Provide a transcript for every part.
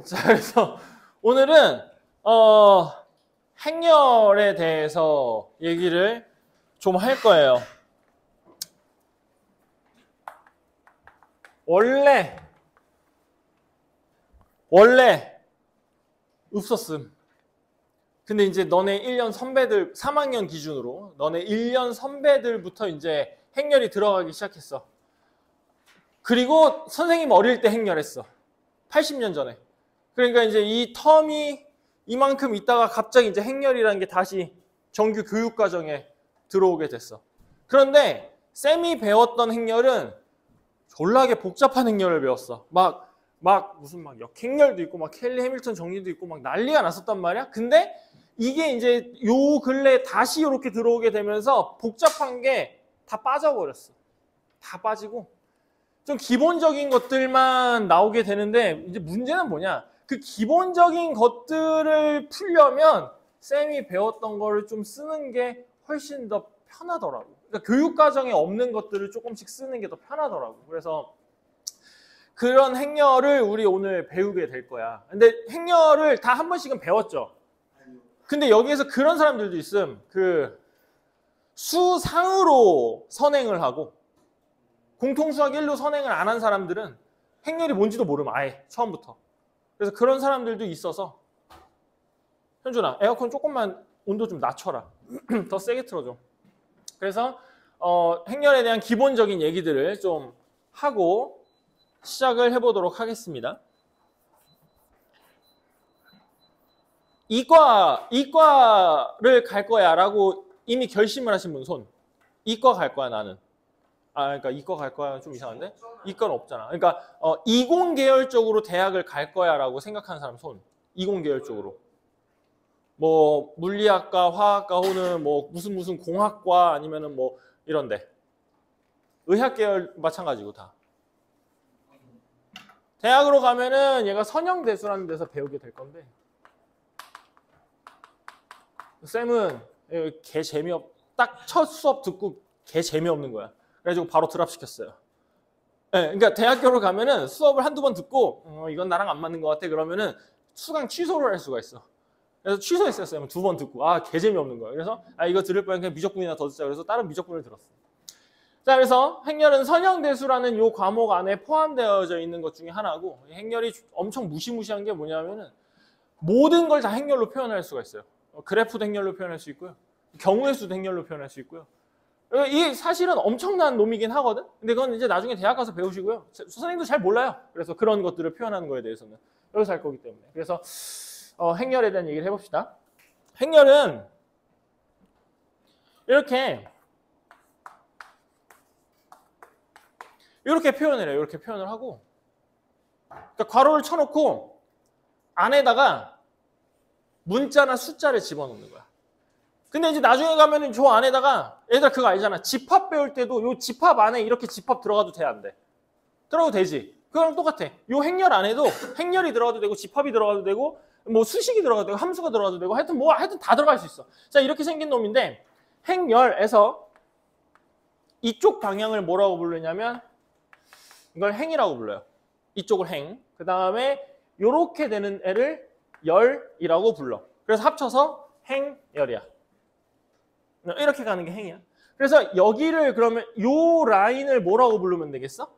자, 그래서 오늘은 행렬에 대해서 얘기를 좀 할 거예요. 원래 없었음. 근데 이제 너네 1년 선배들 3학년 기준으로 너네 1년 선배들부터 이제 행렬이 들어가기 시작했어. 그리고 선생님 어릴 때 행렬했어. 80년 전에. 그러니까 이제 이 텀이 이만큼 있다가 갑자기 이제 행렬이라는 게 다시 정규 교육 과정에 들어오게 됐어. 그런데 쌤이 배웠던 행렬은 졸라게 복잡한 행렬을 배웠어. 무슨 역행렬도 있고 막 켈리 해밀턴 정리도 있고 막 난리가 났었단 말이야. 근데 이게 이제 요 근래 다시 이렇게 들어오게 되면서 복잡한 게 다 빠져버렸어. 다 빠지고 좀 기본적인 것들만 나오게 되는데 이제 문제는 뭐냐? 그 기본적인 것들을 풀려면 쌤이 배웠던 거를 좀 쓰는 게 훨씬 더 편하더라고. 그러니까 교육 과정에 없는 것들을 조금씩 쓰는 게 더 편하더라고. 그래서 그런 행렬을 우리 오늘 배우게 될 거야. 근데 행렬을 다 한 번씩은 배웠죠. 근데 여기에서 그런 사람들도 있음. 그 수상으로 선행을 하고 공통수학 1로 선행을 안 한 사람들은 행렬이 뭔지도 모름 아예 처음부터. 그래서 그런 사람들도 있어서 현준아 에어컨 조금만 온도 좀 낮춰라. 더 세게 틀어줘. 그래서 행렬에 대한 기본적인 얘기들을 좀 하고 시작을 해보도록 하겠습니다. 이과를 갈 거야 라고 이미 결심을 하신 분 손. 이과 갈 거야 나는. 그러니까 이과 갈 거야 좀 이상한데? 이과는 없잖아. 그러니까 이공 계열 쪽으로 대학을 갈 거야라고 생각하는 사람 손. 이공 계열 쪽으로. 뭐 물리학과, 화학과 혹은 뭐 무슨 공학과 아니면은 뭐 이런데. 의학 계열 마찬가지고 다. 대학으로 가면은 얘가 선형대수라는 데서 배우게 될 건데. 쌤은 개 딱 첫 수업 듣고 개 재미없는 거야. 그래가지고 바로 드랍시켰어요. 네, 그러니까 대학교로 가면은 수업을 한두 번 듣고 이건 나랑 안 맞는 것 같아 그러면은 수강 취소를 할 수가 있어. 그래서 취소했었어요. 두 번 듣고 개 재미없는 거야. 그래서 이거 들을 바엔 그냥 미적분이나 더 듣자. 그래서 다른 미적분을 들었어. 자, 그래서 행렬은 선형대수라는 요 과목 안에 포함되어져 있는 것 중에 하나고 행렬이 엄청 무시무시한 게 뭐냐면은 모든 걸 다 행렬로 표현할 수가 있어요. 그래프도 행렬로 표현할 수 있고요. 경우의 수도 행렬로 표현할 수 있고요. 이 사실은 엄청난 놈이긴 하거든. 근데 그건 이제 나중에 대학 가서 배우시고요. 선생님도 잘 몰라요. 그래서 그런 것들을 표현하는 거에 대해서는 여기서 할 거기 때문에. 그래서 행렬에 대한 얘기를 해봅시다. 행렬은 이렇게 표현을 해요. 이렇게 표현을 하고 그러니까 괄호를 쳐놓고 안에다가 문자나 숫자를 집어넣는 거야. 근데 이제 나중에 가면은 저 안에다가 얘들아 그거 알잖아. 집합 배울 때도 요 집합 안에 이렇게 집합 들어가도 돼 안 돼? 들어가도 되지. 그거랑 똑같아. 요 행렬 안에도 행렬이 들어가도 되고 집합이 들어가도 되고 뭐 수식이 들어가도 되고 함수가 들어가도 되고 하여튼 다 들어갈 수 있어. 자, 이렇게 생긴 놈인데 행렬에서 이쪽 방향을 뭐라고 부르냐면 이걸 행이라고 불러요. 이쪽을 행. 그 다음에 요렇게 되는 애를 열이라고 불러. 그래서 합쳐서 행열이야. 이렇게 가는 게 행이야. 그래서 여기를 그러면 요 라인을 뭐라고 부르면 되겠어?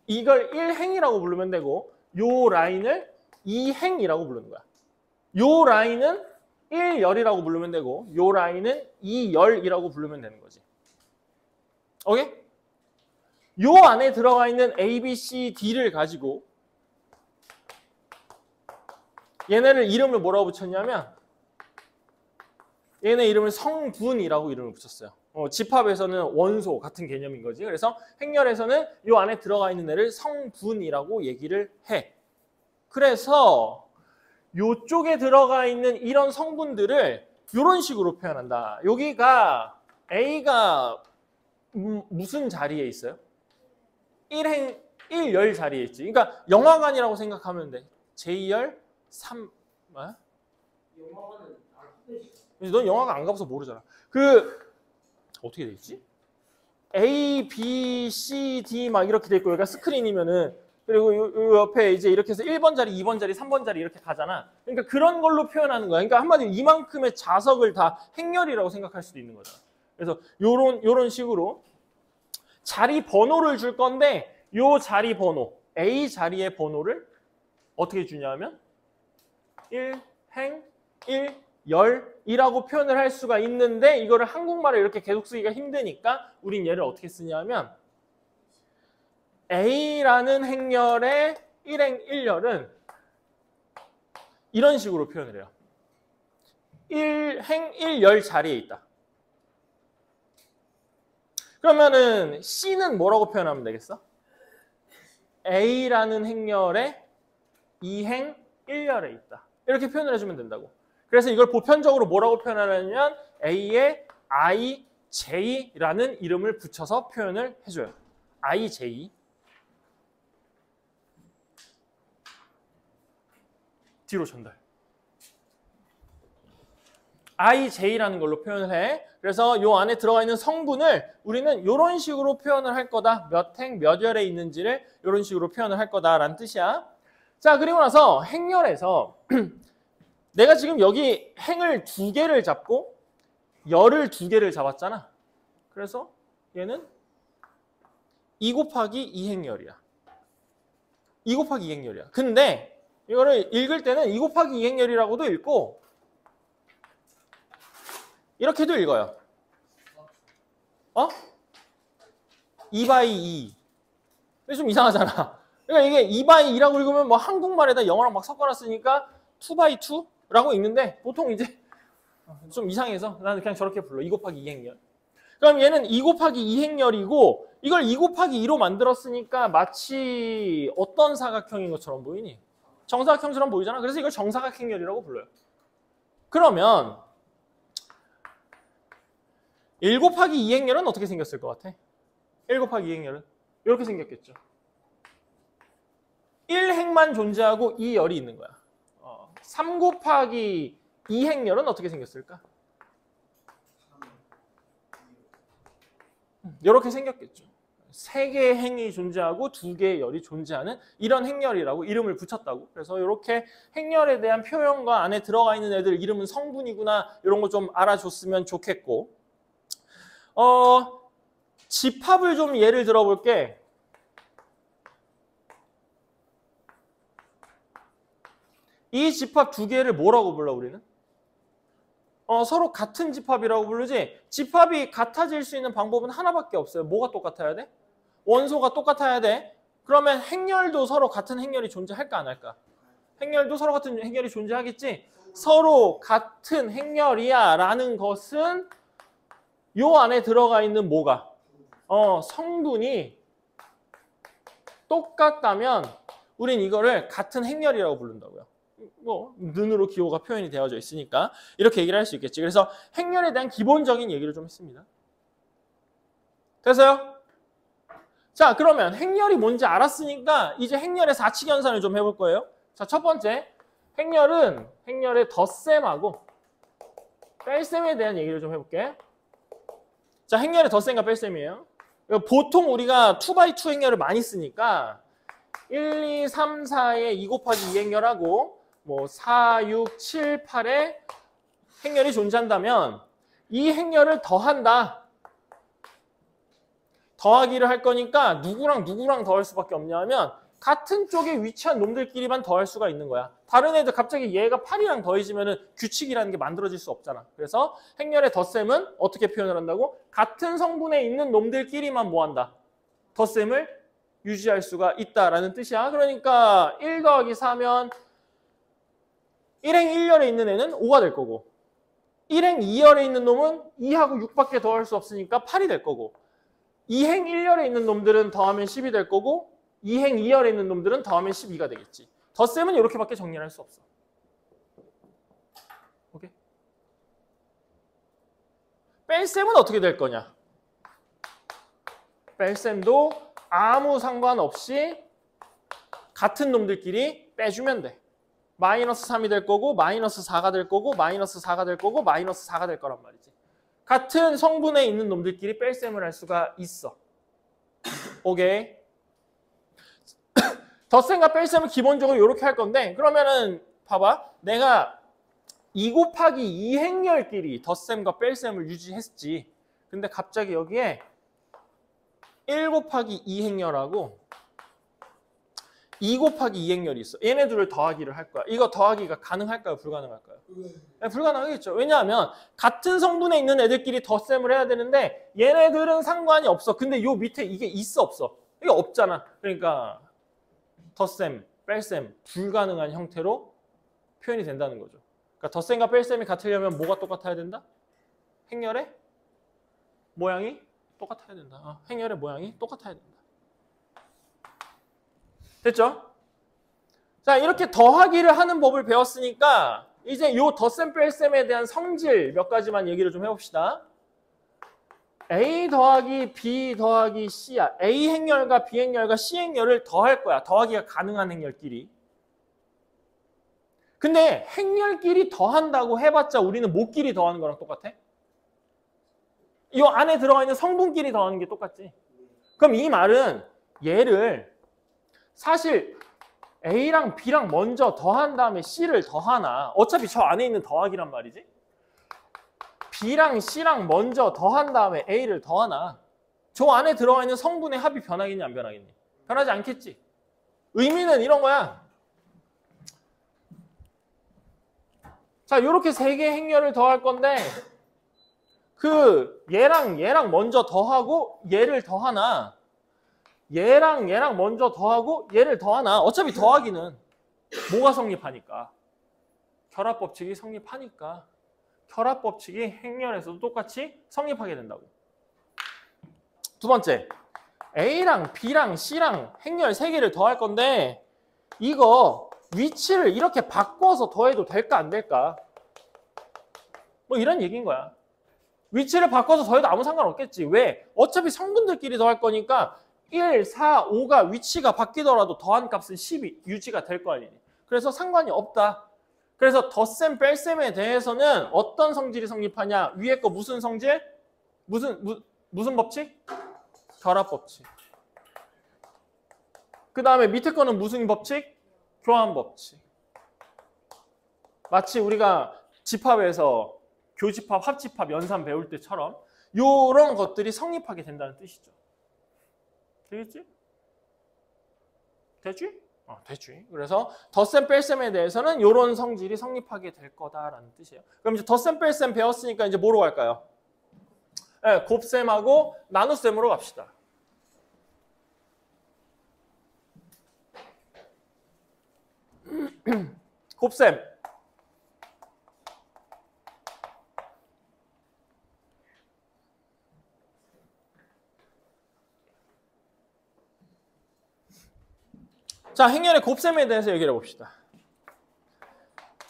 이걸 1행이라고 부르면 되고 요 라인을 2행이라고 부르는 거야. 요 라인은 1열이라고 부르면 되고 요 라인은 2열이라고 부르면 되는 거지. 오케이? 요 안에 들어가 있는 A, B, C, D를 가지고 얘네를 이름을 뭐라고 붙였냐면 얘네 이름을 성분이라고 이름을 붙였어요. 집합에서는 원소 같은 개념인 거지. 그래서 행렬에서는 이 안에 들어가 있는 애를 성분이라고 얘기를 해. 그래서 이쪽에 들어가 있는 이런 성분들을 이런 식으로 표현한다. 여기가 A가 무슨 자리에 있어요? 1열 자리에 있지. 그러니까 영화관이라고 생각하면 돼. J열 3... 뭐야? 영화관은 넌 영화관 안 가봐서 모르잖아. 어떻게 돼 있지? A, B, C, D 막 이렇게 돼 있고 여기가 스크린이면은 그리고 요 옆에 이제 이렇게 해서 1번 자리, 2번 자리, 3번 자리 이렇게 가잖아. 그러니까 그런 걸로 표현하는 거야. 그러니까 한마디로 이만큼의 자석을 다 행렬이라고 생각할 수도 있는 거잖아. 그래서 요런 식으로 자리 번호를 줄 건데 요 자리 번호, A 자리의 번호를 어떻게 주냐면 1, 행, 1, 열이라고 표현을 할 수가 있는데 이거를 한국말에 이렇게 계속 쓰기가 힘드니까 우린 얘를 어떻게 쓰냐면 A라는 행렬의 1행 1열은 이런 식으로 표현을 해요. 1행 1열 자리에 있다. 그러면은 C는 뭐라고 표현하면 되겠어? A라는 행렬의 2행 1열에 있다. 이렇게 표현을 해주면 된다고. 그래서 이걸 보편적으로 뭐라고 표현하냐면 A에 IJ라는 이름을 붙여서 표현을 해줘요. IJ. 뒤로 전달. IJ라는 걸로 표현을 해. 그래서 요 안에 들어가 있는 성분을 우리는 이런 식으로 표현을 할 거다. 몇 행, 몇 열에 있는지를 이런 식으로 표현을 할 거다라는 뜻이야. 자, 그리고 나서 행렬에서 내가 지금 여기 행을 2개를 잡고 열을 2개를 잡았잖아. 그래서 얘는 2 곱하기 2 행열이야. 2 곱하기 2 행열이야. 근데 이거를 읽을 때는 2 곱하기 2 행열이라고도 읽고 이렇게도 읽어요. 2 2. 근데 좀 이상하잖아. 그러니까 이게 2 2라고 읽으면 뭐 한국말에다 영어랑 막 섞어놨으니까 2 2라고 읽는데 보통 이제 좀 이상해서 나는 그냥 저렇게 불러. 2 곱하기 2 행열. 그럼 얘는 2 곱하기 2 행열이고 이걸 2 곱하기 2로 만들었으니까 마치 어떤 사각형인 것처럼 보이니? 정사각형처럼 보이잖아. 그래서 이걸 정사각 행열이라고 불러요. 그러면 1 곱하기 2 행열은 어떻게 생겼을 것 같아? 1 곱하기 2 행열은 이렇게 생겼겠죠. 1행만 존재하고 2열이 있는 거야. 3 곱하기 2 행열은 어떻게 생겼을까? 이렇게 생겼겠죠. 3개의 행이 존재하고 2개의 열이 존재하는 이런 행열이라고 이름을 붙였다고. 그래서 이렇게 행열에 대한 표현과 안에 들어가 있는 애들 이름은 성분이구나 이런 거 좀 알아줬으면 좋겠고 집합을 좀 예를 들어볼게. 이 집합 2개를 뭐라고 불러 우리는? 서로 같은 집합이라고 부르지. 집합이 같아질 수 있는 방법은 하나밖에 없어요. 뭐가 똑같아야 돼? 원소가 똑같아야 돼. 그러면 행렬도 서로 같은 행렬이 존재할까 안 할까? 행렬도 서로 같은 행렬이 존재하겠지. 서로 같은 행렬이야 라는 것은 요 안에 들어가 있는 뭐가? 성분이 똑같다면 우린 이거를 같은 행렬이라고 부른다고요. 뭐 눈으로 기호가 표현이 되어져 있으니까 이렇게 얘기를 할 수 있겠지. 그래서 행렬에 대한 기본적인 얘기를 좀 했습니다. 됐어요? 자, 그러면 행렬이 뭔지 알았으니까 이제 행렬의 사칙연산을 좀 해볼 거예요. 자, 첫 번째 행렬은 행렬의 덧셈하고 뺄셈에 대한 얘기를 좀 해볼게. 자, 행렬의 덧셈과 뺄셈이에요. 보통 우리가 2x2 행렬을 많이 쓰니까 1, 2, 3, 4에 2 곱하기 2 행렬하고 뭐 4, 6, 7, 8에 행렬이 존재한다면 이 행렬을 더한다. 더하기를 할 거니까 누구랑 더할 수밖에 없냐 하면 같은 쪽에 위치한 놈들끼리만 더할 수가 있는 거야. 다른 애들 갑자기 얘가 8이랑 더해지면 규칙이라는 게 만들어질 수 없잖아. 그래서 행렬의 덧셈은 어떻게 표현을 한다고? 같은 성분에 있는 놈들끼리만 뭐한다? 덧셈을 유지할 수가 있다라는 뜻이야. 그러니까 1 더하기 4면 1행 1열에 있는 애는 5가 될 거고 1행 2열에 있는 놈은 2하고 6밖에 더할 수 없으니까 8이 될 거고 2행 1열에 있는 놈들은 더하면 10이 될 거고 2행 2열에 있는 놈들은 더하면 12가 되겠지. 덧셈은 이렇게밖에 정리할 수 없어. 오케이? 뺄셈은 어떻게 될 거냐? 뺄셈도 아무 상관없이 같은 놈들끼리 빼주면 돼. 마이너스 3이 될 거고 마이너스 4가 될 거고 마이너스 4가 될 거고 마이너스 4가 될 거란 말이지. 같은 성분에 있는 놈들끼리 뺄셈을 할 수가 있어. 오케이. 덧셈과 뺄셈은 기본적으로 이렇게 할 건데 그러면은 봐봐. 내가 2 곱하기 2 행렬끼리 덧셈과 뺄셈을 유지했지. 근데 갑자기 여기에 1 곱하기 2 행렬하고 2 곱하기 2 행렬이 있어. 얘네들을 더하기를 할 거야. 이거 더하기가 가능할까요? 불가능할까요? 네, 불가능하겠죠. 왜냐하면 같은 성분에 있는 애들끼리 덧셈을 해야 되는데 얘네들은 상관이 없어. 근데 요 밑에 이게 있어 없어? 이게 없잖아. 그러니까 덧셈, 뺄셈 불가능한 형태로 표현이 된다는 거죠. 그러니까 덧셈과 뺄셈이 같으려면 뭐가 똑같아야 된다? 행렬의 모양이 똑같아야 된다. 행렬의 모양이 똑같아야 된다. 됐죠? 자, 이렇게 더하기를 하는 법을 배웠으니까 이제 요 덧셈 뺄셈에 대한 성질 몇 가지만 얘기를 좀 해봅시다. A 더하기 B 더하기 C야. A 행렬과 B 행렬과 C 행렬을 더할 거야. 더하기가 가능한 행렬끼리. 근데 행렬끼리 더한다고 해봤자 우리는 뭐끼리 더하는 거랑 똑같아? 이 안에 들어가 있는 성분끼리 더하는 게 똑같지. 그럼 이 말은 얘를 사실 A랑 B랑 먼저 더한 다음에 C를 더하나 어차피 저 안에 있는 더하기란 말이지. B랑 C랑 먼저 더한 다음에 A를 더하나 저 안에 들어가 있는 성분의 합이 변하겠니 안 변하겠니? 변하지 않겠지. 의미는 이런 거야. 자, 이렇게 세 개의 행렬을 더할 건데 그 얘랑 먼저 더하고 얘를 더하나 얘랑 먼저 더하고 얘를 더하나 어차피 더하기는 뭐가 성립하니까? 결합법칙이 성립하니까 결합법칙이 행렬에서도 똑같이 성립하게 된다고. 두 번째, A랑 B랑 C랑 행렬 3개를 더할 건데 이거 위치를 이렇게 바꿔서 더해도 될까 안 될까? 뭐 이런 얘기인 거야. 위치를 바꿔서 더해도 아무 상관없겠지. 왜? 어차피 성분들끼리 더할 거니까 1, 4, 5가 위치가 바뀌더라도 더한 값은 10이 유지가 될 거 아니니. 그래서 상관이 없다. 그래서 덧셈, 뺄셈에 대해서는 어떤 성질이 성립하냐? 위에 거 무슨 성질? 무슨 법칙? 결합법칙. 그 다음에 밑에 거는 무슨 법칙? 교환법칙. 마치 우리가 집합에서 교집합, 합집합, 연산 배울 때처럼 이런 것들이 성립하게 된다는 뜻이죠. 되겠지? 됐지? 됐지. 그래서 덧셈, 뺄셈에 대해서는 이런 성질이 성립하게 될 거다라는 뜻이에요. 그럼 이제 덧셈, 뺄셈 배웠으니까 이제 뭐로 갈까요? 네, 곱셈하고 나눗셈으로 갑시다. 곱셈. 자, 행렬의 곱셈에 대해서 얘기를 해봅시다.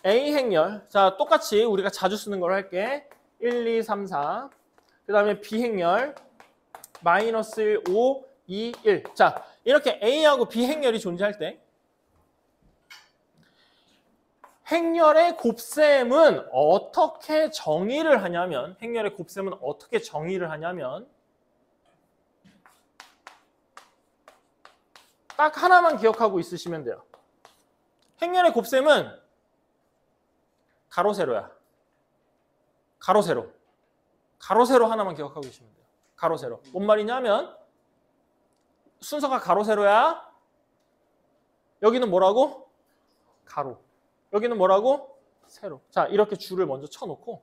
A 행렬. 자, 똑같이 우리가 자주 쓰는 걸 할게. 1, 2, 3, 4. 그 다음에 B 행렬. 마이너스 1, 5, 2, 1. 자, 이렇게 A하고 B 행렬이 존재할 때 행렬의 곱셈은 어떻게 정의를 하냐면 행렬의 곱셈은 어떻게 정의를 하냐면 딱 하나만 기억하고 있으시면 돼요. 행렬의 곱셈은 가로 세로야. 가로 세로. 가로 세로 하나만 기억하고 계시면 돼요. 가로 세로. 뭔 말이냐면 순서가 가로 세로야. 여기는 뭐라고? 가로. 여기는 뭐라고? 세로. 자, 이렇게 줄을 먼저 쳐놓고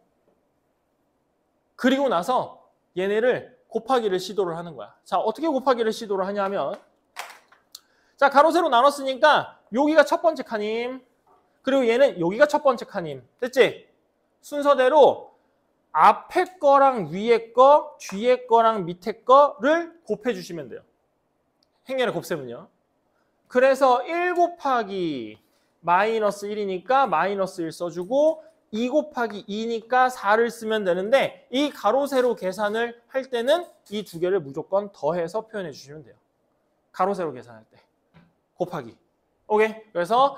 그리고 나서 얘네를 곱하기를 시도를 하는 거야. 자, 어떻게 곱하기를 시도를 하냐면 자, 가로 세로 나눴으니까 여기가 첫 번째 칸임. 그리고 얘는 여기가 첫 번째 칸임. 됐지? 순서대로 앞에 거랑 위에 거, 뒤에 거랑 밑에 거를 곱해 주시면 돼요. 행렬의 곱셈은요. 그래서 1 곱하기 마이너스 1이니까 마이너스 1 써주고 2 곱하기 2니까 4를 쓰면 되는데 이 가로 세로 계산을 할 때는 이 두 개를 무조건 더해서 표현해 주시면 돼요. 가로 세로 계산할 때. 곱하기. 오케이? 그래서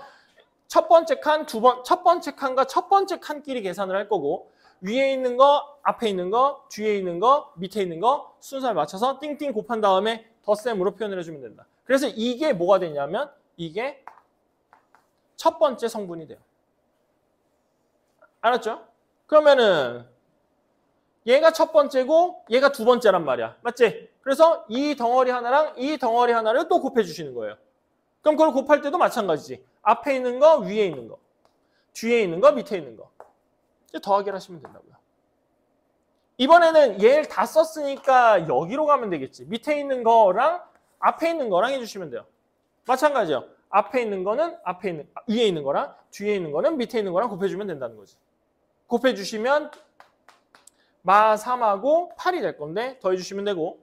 첫 번째 칸, 첫 번째 칸과 첫 번째 칸끼리 계산을 할 거고 위에 있는 거, 앞에 있는 거, 뒤에 있는 거, 밑에 있는 거 순서에 맞춰서 띵띵 곱한 다음에 덧셈으로 표현을 해주면 된다. 그래서 이게 뭐가 되냐면 이게 첫 번째 성분이 돼요. 알았죠? 그러면은 얘가 첫 번째고 얘가 두 번째란 말이야. 맞지? 그래서 이 덩어리 하나랑 이 덩어리 하나를 또 곱해 주시는 거예요. 그럼 그걸 곱할 때도 마찬가지지. 앞에 있는 거, 위에 있는 거, 뒤에 있는 거, 밑에 있는 거. 이제 더하기를 하시면 된다고요. 이번에는 얘를 다 썼으니까 여기로 가면 되겠지. 밑에 있는 거랑 앞에 있는 거랑 해주시면 돼요. 마찬가지예요. 앞에 있는 거는 위에 있는 거랑 뒤에 있는 거는 밑에 있는 거랑 곱해주면 된다는 거지. 곱해주시면 마 3하고 8이 될 건데 더해주시면 되고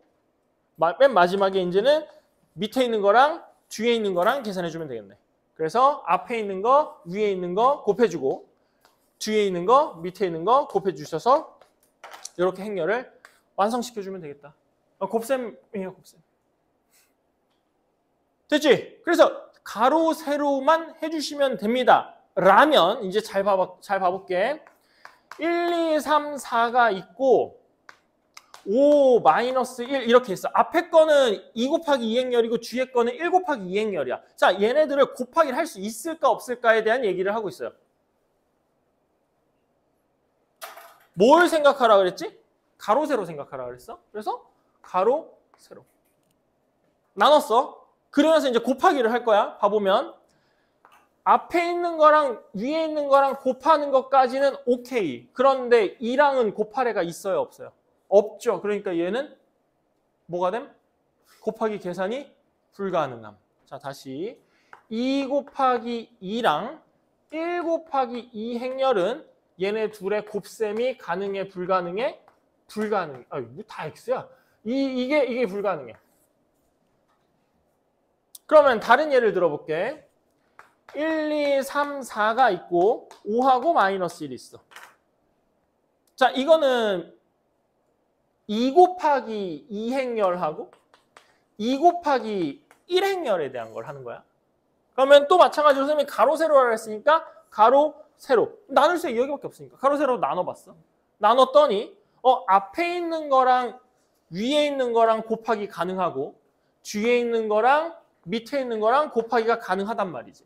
맨 마지막에 이제는 밑에 있는 거랑 뒤에 있는 거랑 계산해주면 되겠네. 그래서 앞에 있는 거, 위에 있는 거 곱해주고 뒤에 있는 거, 밑에 있는 거 곱해주셔서 이렇게 행렬을 완성시켜주면 되겠다. 곱셈이에요, 곱셈. 됐지? 그래서 가로, 세로만 해주시면 됩니다. 라면 이제 잘 봐볼게. 1, 2, 3, 4가 있고 5, 마이너스 1 이렇게 있어. 앞에 거는 2 곱하기 2행렬이고 뒤에 거는 1 곱하기 2행렬이야. 자, 얘네들을 곱하기를 할 수 있을까 없을까에 대한 얘기를 하고 있어요. 뭘 생각하라 그랬지? 가로, 세로 생각하라 그랬어. 그래서 가로, 세로. 나눴어. 그러면서 이제 곱하기를 할 거야. 봐보면 앞에 있는 거랑 위에 있는 거랑 곱하는 것까지는 오케이. 그런데 2랑은 곱할 애가 있어요, 없어요? 없죠. 그러니까 얘는 뭐가 됨? 곱하기 계산이 불가능함. 자, 다시 2 곱하기 2랑 1 곱하기 2 행렬은 얘네 둘의 곱셈이 가능해, 불가능해? 불가능해. 아, 이거 다 X야. 이게 불가능해. 그러면 다른 예를 들어볼게. 1, 2, 3, 4가 있고 5하고 마이너스 1이 있어. 자, 이거는 2 곱하기 2행렬하고 2 곱하기 1행렬에 대한 걸 하는 거야. 그러면 또 마찬가지로 선생님이 가로, 세로라고 했으니까 가로, 세로. 나눌 수 여기밖에 없으니까 가로, 세로 나눠봤어. 나눴더니 앞에 있는 거랑 위에 있는 거랑 곱하기 가능하고 뒤에 있는 거랑 밑에 있는 거랑 곱하기가 가능하단 말이지.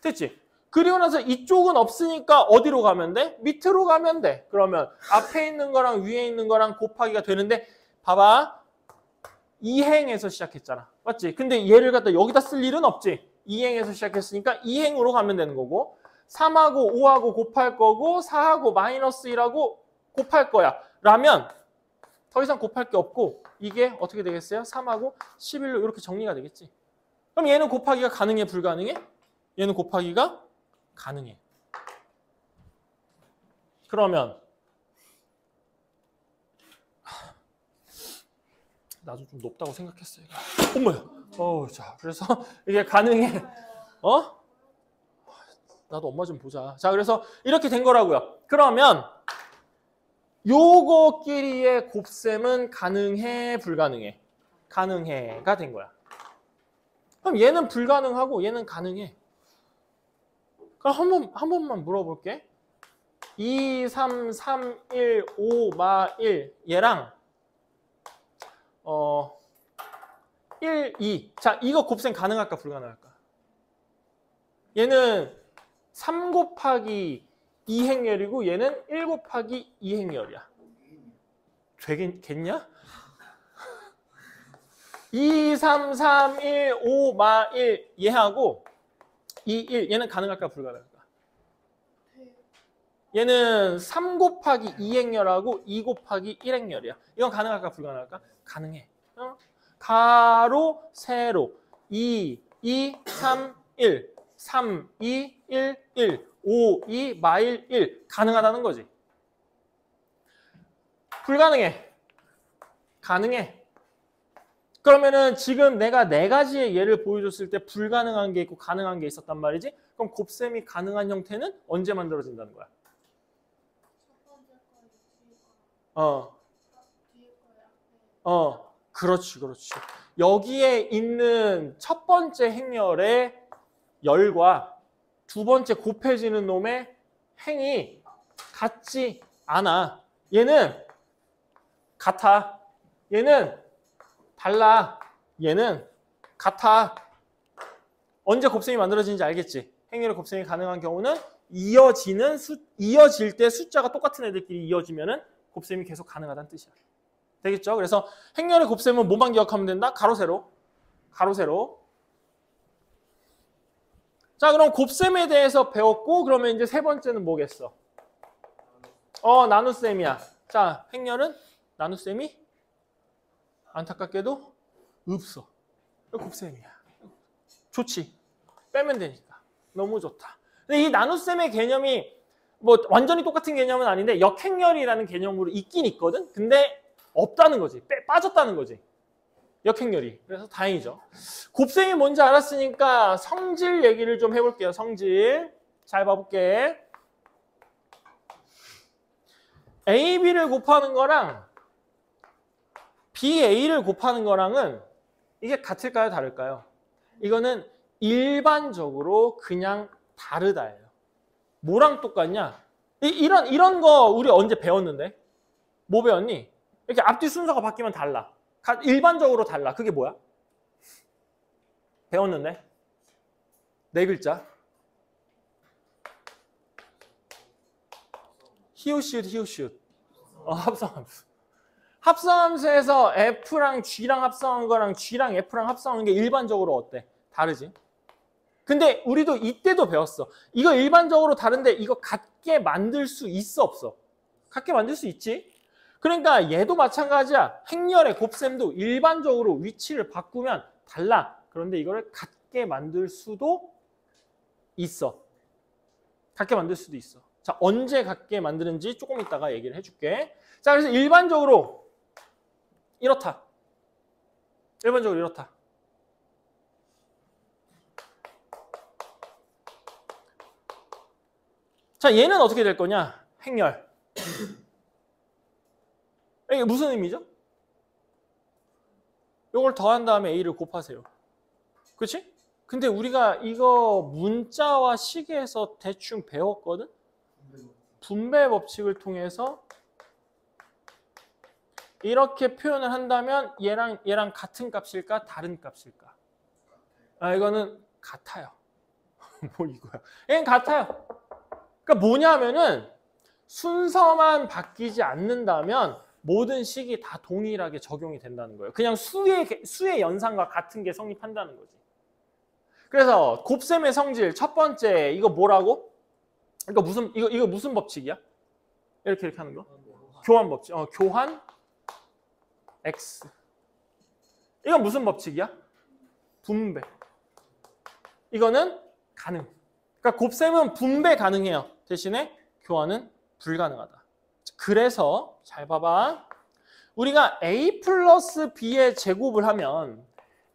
됐지? 그리고 나서 이쪽은 없으니까 어디로 가면 돼? 밑으로 가면 돼. 그러면 앞에 있는 거랑 위에 있는 거랑 곱하기가 되는데 봐봐. 2행에서 시작했잖아. 맞지? 근데 얘를 갖다 여기다 쓸 일은 없지. 2행에서 시작했으니까 2행으로 가면 되는 거고 3하고 5하고 곱할 거고 4하고 마이너스 1하고 곱할 거야. 라면 더 이상 곱할 게 없고 이게 어떻게 되겠어요? 3하고 11로 이렇게 정리가 되겠지. 그럼 얘는 곱하기가 가능해, 불가능해? 얘는 곱하기가 가능해. 그러면 나도 좀 높다고 생각했어요. 어머야. 자, 그래서 이게 가능해. 나도 엄마 좀 보자. 자, 그래서 이렇게 된 거라고요. 그러면 요거끼리의 곱셈은 가능해, 불가능해? 가능해가 된 거야. 그럼 얘는 불가능하고 얘는 가능해. 그럼 한 번만 물어볼게. 2, 3, 3, 1, 5, 마 1 얘랑 1, 2. 자, 이거 곱셈 가능할까, 불가능할까? 얘는 3 곱하기 2행렬이고 얘는 1 곱하기 2행렬이야. 되겠냐? 2, 3, 3, 1, 5, 마 1 얘하고 2, 1 얘는 가능할까, 불가능할까? 얘는 3 곱하기 2행렬하고 2 곱하기 1행렬이야. 이건 가능할까, 불가능할까? 가능해. 가로, 세로 2, 2, 3, 1 3, 2, 1, 1 5, 2, 마일 1 가능하다는 거지. 불가능해. 가능해. 그러면은 지금 내가 네 가지의 예를 보여줬을 때 불가능한 게 있고 가능한 게 있었단 말이지. 그럼 곱셈이 가능한 형태는 언제 만들어진다는 거야? 그렇지. 여기에 있는 첫 번째 행렬의 열과 두 번째 곱해지는 놈의 행이 같지 않아. 얘는 같아. 얘는 달라. 얘는 같아. 언제 곱셈이 만들어지는지 알겠지? 행렬의 곱셈이 가능한 경우는 이어질 때 숫자가 똑같은 애들끼리 이어지면은 곱셈이 계속 가능하다는 뜻이야. 되겠죠? 그래서 행렬의 곱셈은 뭐만 기억하면 된다? 가로 세로. 가로 세로. 자, 그럼 곱셈에 대해서 배웠고, 그러면 이제 세 번째는 뭐겠어? 나눗셈이야. 자, 행렬은 나눗셈이 안타깝게도 없어. 곱셈이야. 좋지. 빼면 되니까. 너무 좋다. 근데 이 나눗셈의 개념이 뭐 완전히 똑같은 개념은 아닌데 역행렬이라는 개념으로 있긴 있거든. 근데 없다는 거지. 빠졌다는 거지. 역행렬이. 그래서 다행이죠. 곱셈이 뭔지 알았으니까 성질 얘기를 좀 해볼게요. 성질. 잘 봐볼게. AB를 곱하는 거랑 BA를 곱하는 거랑은 이게 같을까요? 다를까요? 이거는 일반적으로 그냥 다르다예요. 뭐랑 똑같냐? 이런 거 우리 언제 배웠는데? 뭐 배웠니? 이렇게 앞뒤 순서가 바뀌면 달라. 일반적으로 달라. 그게 뭐야? 배웠는데? 네 글자. 히읗시읒 히읗시읒. 합성함수. 합성함수에서 F랑 G랑 합성한 거랑 G랑 F랑 합성한 게 일반적으로 어때? 다르지? 근데 우리도 이때도 배웠어. 이거 일반적으로 다른데 이거 같게 만들 수 있어 없어? 같게 만들 수 있지? 그러니까 얘도 마찬가지야. 행렬의 곱셈도 일반적으로 위치를 바꾸면 달라. 그런데 이거를 같게 만들 수도 있어. 같게 만들 수도 있어. 자, 언제 같게 만드는지 조금 이따가 얘기를 해줄게. 자, 그래서 일반적으로 이렇다. 일반적으로 이렇다. 자, 얘는 어떻게 될 거냐? 행렬. 이게 무슨 의미죠? 이걸 더한 다음에 A를 곱하세요. 그렇지? 근데 우리가 이거 문자와 식에서 대충 배웠거든? 분배 법칙을 통해서 이렇게 표현을 한다면 얘랑 같은 값일까? 다른 값일까? 이거는 같아요. 뭐 이거야? 얘는 같아요. 그러니까 뭐냐면은 순서만 바뀌지 않는다면 모든 식이 다 동일하게 적용이 된다는 거예요. 그냥 수의 연산과 같은 게 성립한다는 거지. 그래서 곱셈의 성질 첫 번째 이거 뭐라고? 이거 무슨 법칙이야? 이렇게 하는 거? 교환 법칙. 교환 X. 이건 무슨 법칙이야? 분배. 이거는 가능. 그러니까 곱셈은 분배 가능해요. 대신에 교환은 불가능하다. 그래서 잘 봐봐. 우리가 A 플러스 B의 제곱을 하면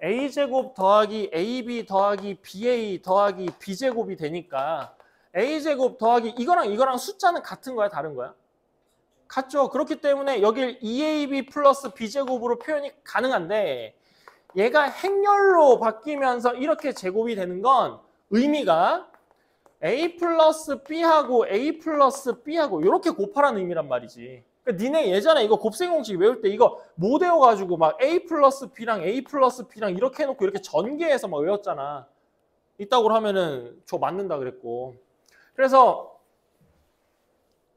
A제곱 더하기 AB 더하기 BA 더하기 B제곱이 되니까 A제곱 더하기 이거랑 숫자는 같은 거야? 다른 거야? 같죠. 그렇기 때문에 여길 2AB 플러스 B제곱으로 표현이 가능한데 얘가 행렬로 바뀌면서 이렇게 제곱이 되는 건 의미가 A 플러스 B하고 A 플러스 B하고 이렇게 곱하라는 의미란 말이지. 그러니까 니네 예전에 이거 곱셈 공식 외울 때 이거 못 외워가지고 막 A 플러스 B랑 A 플러스 B랑 이렇게 해놓고 이렇게 전개해서 막 외웠잖아. 이따구로 하면은 저 맞는다 그랬고. 그래서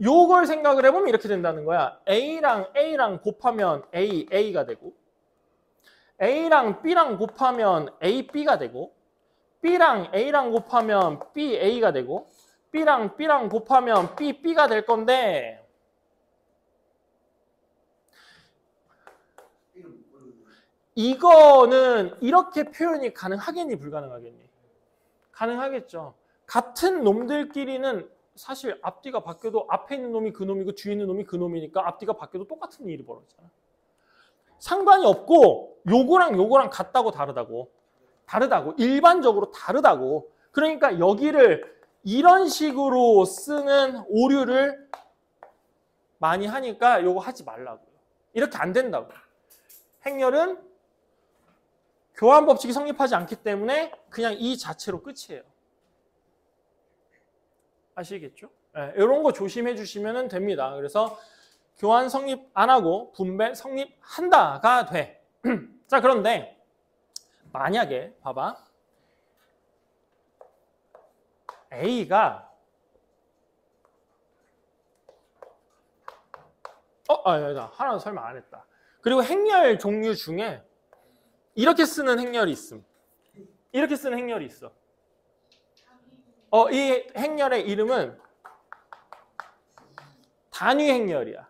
요걸 생각을 해보면 이렇게 된다는 거야. A랑 곱하면 A가 되고 A랑 B랑 곱하면 B가 되고 B랑 A랑 곱하면 A가 되고 B랑 곱하면 B가 될 건데 이거는 이렇게 표현이 가능하겠니? 불가능하겠니? 가능하겠죠. 같은 놈들끼리는 사실 앞뒤가 바뀌어도 앞에 있는 놈이 그 놈이고 뒤에 있는 놈이 그 놈이니까 앞뒤가 바뀌어도 똑같은 일이 벌어지잖아. 상관이 없고 요거랑 같다고 다르다고 일반적으로 다르다고. 그러니까 여기를 이런 식으로 쓰는 오류를 많이 하니까 요거 하지 말라고요. 이렇게 안 된다고. 행렬은 교환 법칙이 성립하지 않기 때문에 그냥 이 자체로 끝이에요. 아시겠죠? 네, 이런 거 조심해 주시면 됩니다. 그래서 교환 성립 안 하고 분배 성립한다가 돼. 자, 그런데 만약에 봐봐. A가 아니다. 하나 설명 안 했다. 그리고 행렬 종류 중에 이렇게 쓰는 행렬이 있음. 이렇게 쓰는 행렬이 있어. 이 행렬의 이름은 단위 행렬이야.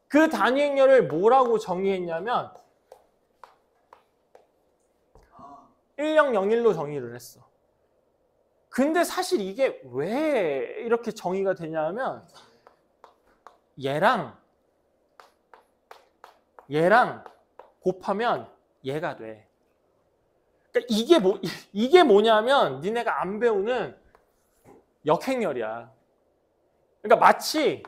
그 단위 행렬을 뭐라고 정의했냐면 1001로 정의를 했어. 근데 사실 이게 왜 이렇게 정의가 되냐면 얘랑 곱하면 얘가 돼. 그러니까 이게 뭐냐면 니네가 안 배우는 역행렬이야. 그러니까 마치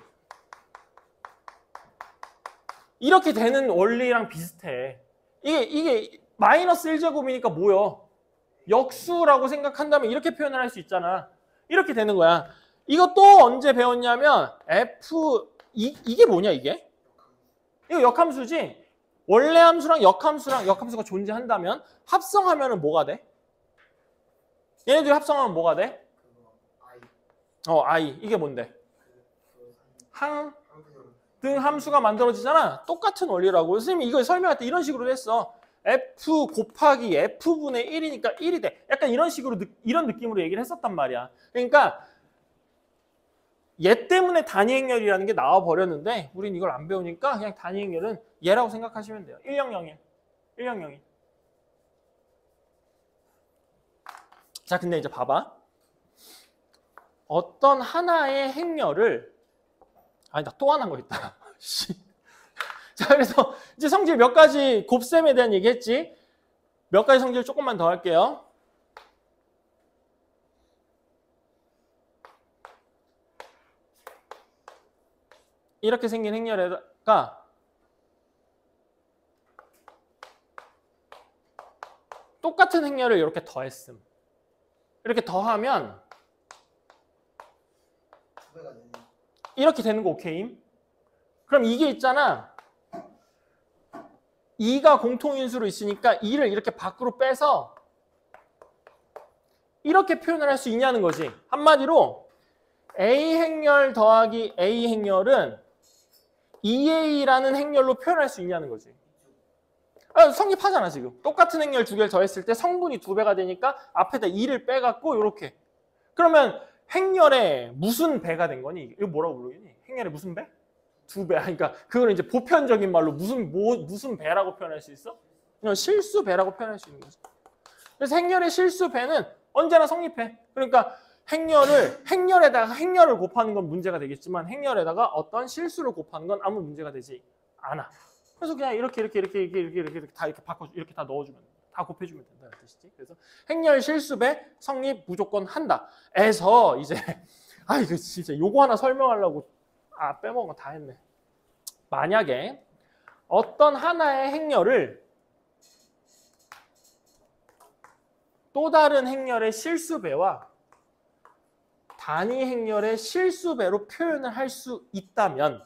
이렇게 되는 원리랑 비슷해. 이게 마이너스 1제곱이니까 뭐요? 역수라고 생각한다면 이렇게 표현을 할 수 있잖아. 이렇게 되는 거야. 이거 또 언제 배웠냐면 이게 뭐냐 이게? 이거 역함수지? 원래 함수랑 역함수가 존재한다면 합성하면은 뭐가 돼? 얘네들이 합성하면 뭐가 돼? I. 이게 뭔데? 등 함수가 만들어지잖아. 똑같은 원리라고. 선생님이 이거 설명할 때 이런 식으로 했어. F 곱하기 F분의 1이니까 1이 돼. 약간 이런 식으로, 이런 느낌으로 얘기를 했었단 말이야. 그러니까 얘 때문에 단위 행렬이라는 게 나와버렸는데 우린 이걸 안 배우니까 그냥 단위 행렬은 얘라고 생각하시면 돼요. 1001. 1001. 자, 근데 이제 봐봐. 어떤 하나의 행렬을 나 또 하나 거 있다. 자, 그래서 이제 성질 몇 가지 곱셈에 대한 얘기 했지. 몇 가지 성질 조금만 더 할게요. 이렇게 생긴 행렬에다가 똑같은 행렬을 이렇게 더했음. 이렇게 더하면 이렇게 되는 거 오케이? 그럼 이게 있잖아. 2가 공통인수로 있으니까 2를 이렇게 밖으로 빼서 이렇게 표현을 할 수 있냐는 거지. 한마디로 A 행렬 더하기 A 행렬은 2A라는 행렬로 표현할 수 있냐는 거지. 성립하잖아 지금. 똑같은 행렬 두 개를 더했을 때 성분이 2배가 되니까 앞에다 2를 빼갖고 이렇게. 그러면 행렬에 무슨 배가 된 거니? 이거 뭐라고 부르겠니? 행렬에 무슨 배? 2배. 그러니까 그걸 이제 보편적인 말로 무슨 배라고 표현할 수 있어? 그냥 실수 배라고 표현할 수 있는 거지. 그래서 행렬의 실수 배는 언제나 성립해. 그러니까 행렬에다가 행렬을 곱하는 건 문제가 되겠지만 행렬에다가 어떤 실수를 곱하는 건 아무 문제가 되지 않아. 그래서 그냥 이렇게 다 이렇게 바꿔 이렇게 다 넣어주면 다 곱해주면 된다는 뜻이지. 그래서 행렬 실수배 성립 무조건 한다. 에서 이제 이거 진짜 요거 하나 설명하려고 빼먹은 거 다 했네. 만약에 어떤 하나의 행렬을 또 다른 행렬의 실수배와 단위 행렬의 실수배로 표현을 할 수 있다면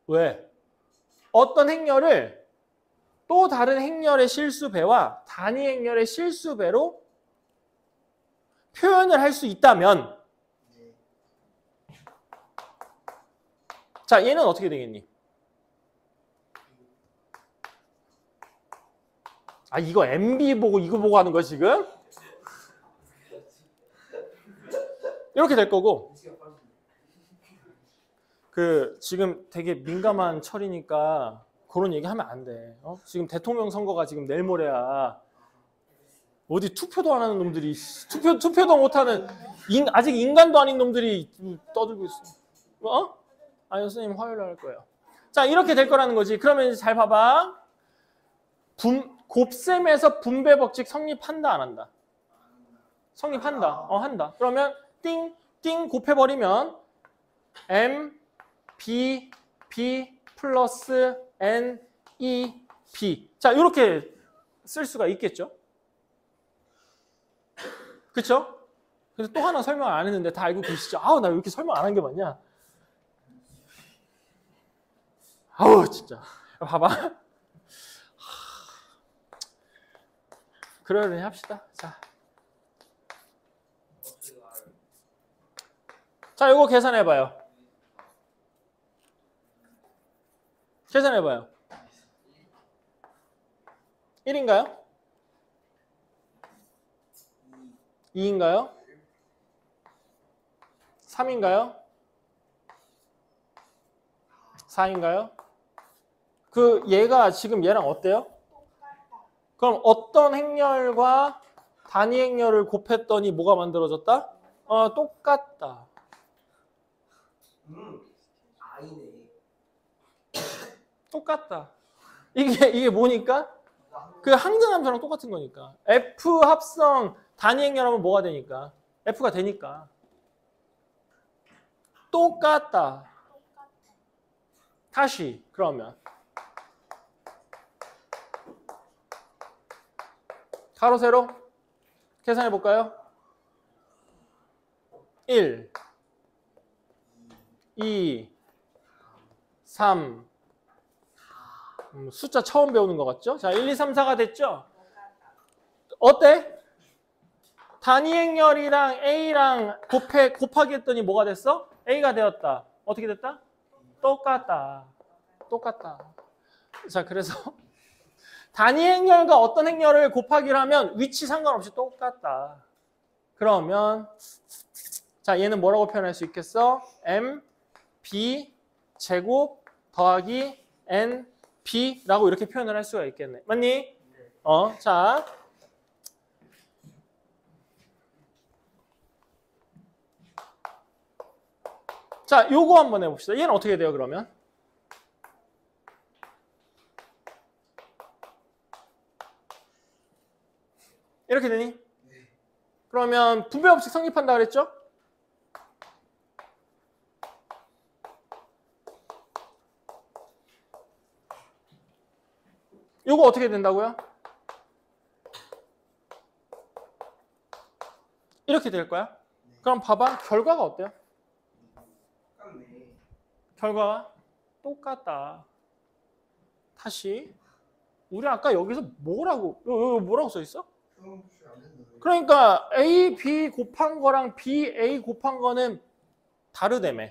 왜? 어떤 행렬을 또 다른 행렬의 실수배와 단위 행렬의 실수배로 표현을 할 수 있다면 자, 얘는 어떻게 되겠니? 이거 MB 보고 이거 보고 하는 거야 지금? 이렇게 될 거고 지금 되게 민감한 철이니까 그런 얘기 하면 안 돼. 지금 대통령 선거가 지금 내일 모레야. 어디 투표도 안 하는 놈들이 투표도 못하는 아직 인간도 아닌 놈들이 떠들고 있어. 아니 선생님 화요일에 할 거예요. 자, 이렇게 될 거라는 거지. 그러면 이제 잘 봐봐. 곱셈에서 분배 법칙 성립한다 안 한다? 성립한다. 한다. 그러면 띵 곱해버리면 M B B 플러스 N E B. 자, 이렇게 쓸 수가 있겠죠? 그쵸? 그래서 또 하나 설명을 안 했는데 다 알고 계시죠? 나 왜 이렇게 설명 안 한 게 맞냐? 진짜. 봐봐. 그러려니 합시다. 자. 자, 이거 계산해봐요. 계산해봐요. 1인가요? 2인가요? 3인가요? 4인가요? 그 얘가 지금 얘랑 어때요? 그럼 어떤 행렬과 단위 행렬을 곱했더니 뭐가 만들어졌다? 똑같다. 아이네. 똑같다. 이게 뭐니까? 그 항등함수랑 똑같은 거니까. F 합성 단위 행렬하면 뭐가 되니까? F가 되니까. 똑같다. 다시 그러면 가로 세로 계산해 볼까요? 1 2 3 숫자 처음 배우는 것 같죠? 자, 1, 2, 3, 4가 됐죠? 어때? 단위 행렬이랑 A랑 곱하기 했더니 뭐가 됐어? A가 되었다. 어떻게 됐다? 똑같다. 똑같다. 자, 그래서 단위 행렬과 어떤 행렬을 곱하기를 하면 위치 상관없이 똑같다. 그러면 자, 얘는 뭐라고 표현할 수 있겠어? M, B 제곱 더하기 N, B라고 이렇게 표현을 할 수가 있겠네. 맞니? 자. 자, 요거 한번 해봅시다. 얘는 어떻게 돼요, 그러면? 이렇게 되니? 그러면 분배법칙 성립한다 그랬죠? 요거 어떻게 된다고요? 이렇게 될 거야. 그럼 봐봐. 결과가 어때요? 결과가 똑같다. 다시. 우리 아까 여기서 뭐라고 써 있어? 그러니까 A, B 곱한 거랑 B, A 곱한 거는 다르다며.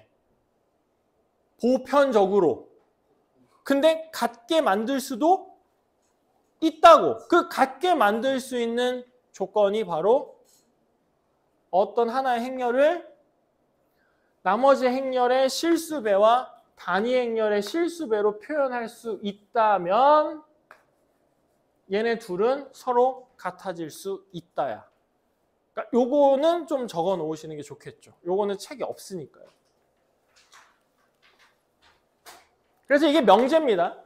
보편적으로. 근데 같게 만들 수도 있다고. 그 같게 만들 수 있는 조건이 바로 어떤 하나의 행렬을 나머지 행렬의 실수배와 단위 행렬의 실수배로 표현할 수 있다면 얘네 둘은 서로 같아질 수 있다야. 그러니까 요거는 좀 적어 놓으시는 게 좋겠죠. 요거는 책이 없으니까요. 그래서 이게 명제입니다.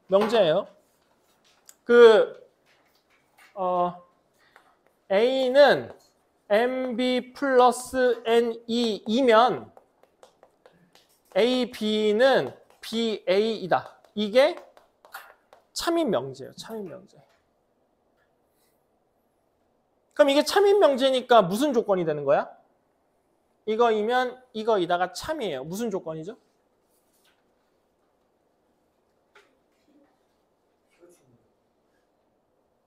명제예요. A는 MB 플러스 NE이면 AB는 BA이다. 이게 참인 명제예요. 참인 명제. 그럼 이게 참인 명제니까 무슨 조건이 되는 거야? 이거이면 이거이다가 참이에요. 무슨 조건이죠?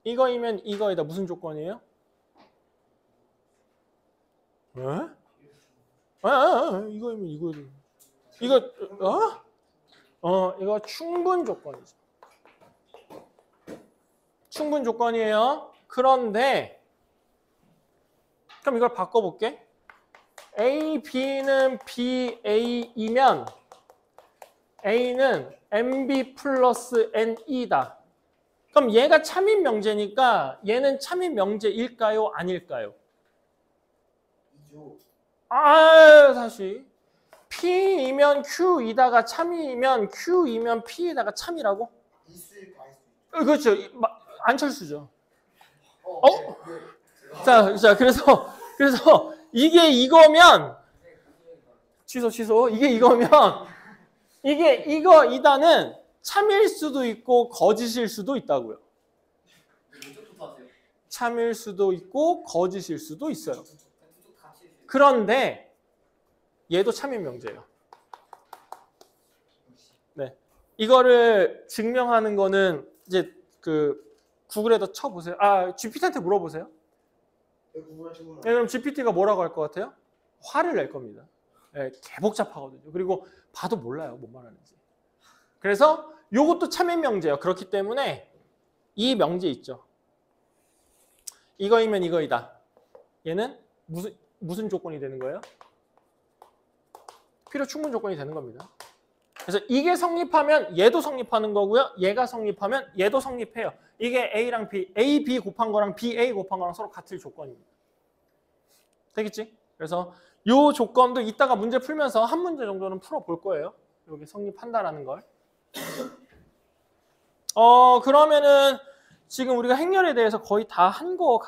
이거이면 이거이다. 무슨 조건이에요? 왜? 이거이면 이거이다. 이거 충분 조건이죠. 충분 조건이에요. 그런데 그럼 이걸 바꿔볼게. A, B는 BA이면 A는 MB 플러스 NE다. 그럼 얘가 참인 명제니까 얘는 참인 명제일까요? 아닐까요? 다시. P이면 Q이다가 참이면 Q이면 P이다가 참이라고? 그렇죠. 안철수죠. 자, 그래서 이게 이거면 취소. 이게 이거면 이게 이거이다는 참일 수도 있고 거짓일 수도 있다고요. 참일 수도 있고 거짓일 수도 있어요. 그런데 얘도 참인 명제예요. 네, 이거를 증명하는 거는 이제 그 구글에다 쳐보세요. GPT한테 물어보세요. 네, 그럼 GPT가 뭐라고 할 것 같아요? 화를 낼 겁니다. 예, 개 복잡하거든요. 그리고 봐도 몰라요, 뭔 말하는지. 그래서 요것도 참인 명제예요. 그렇기 때문에 이 명제 있죠. 이거이면 이거이다. 얘는 무슨 조건이 되는 거예요? 필요 충분 조건이 되는 겁니다. 그래서 이게 성립하면 얘도 성립하는 거고요. 얘가 성립하면 얘도 성립해요. 이게 A랑 B, A, B 곱한 거랑 B, A 곱한 거랑 서로 같을 조건입니다. 되겠지? 그래서 이 조건도 이따가 문제 풀면서 한 문제 정도는 풀어볼 거예요. 여기 성립한다라는 걸. 그러면은 지금 우리가 행렬에 대해서 거의 다 한 거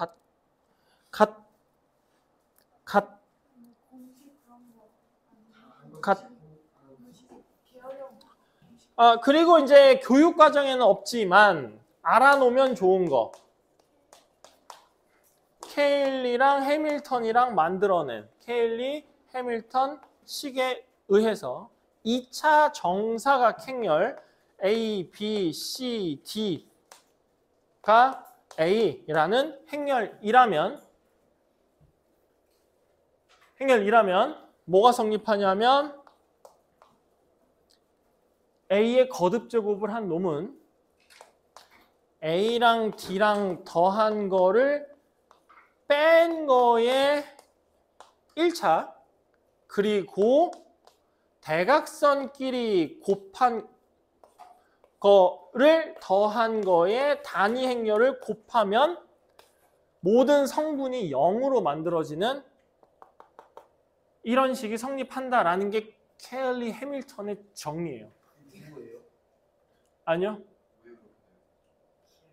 그리고 이제 교육 과정에는 없지만 알아놓으면 좋은 거. 케일리랑 해밀턴이랑 만들어낸 케일리, 해밀턴 식에 의해서 2차 정사각 행렬 A, B, C, D가 A라는 행렬이라면 뭐가 성립하냐면 A의 거듭 제곱을 한 놈은 A랑 D랑 더한 거를 뺀 거에 1차 그리고 대각선끼리 곱한 거를 더한 거에 단위 행렬을 곱하면 모든 성분이 0으로 만들어지는 이런 식이 성립한다라는 게 케일리 해밀턴의 정리예요. 아니요.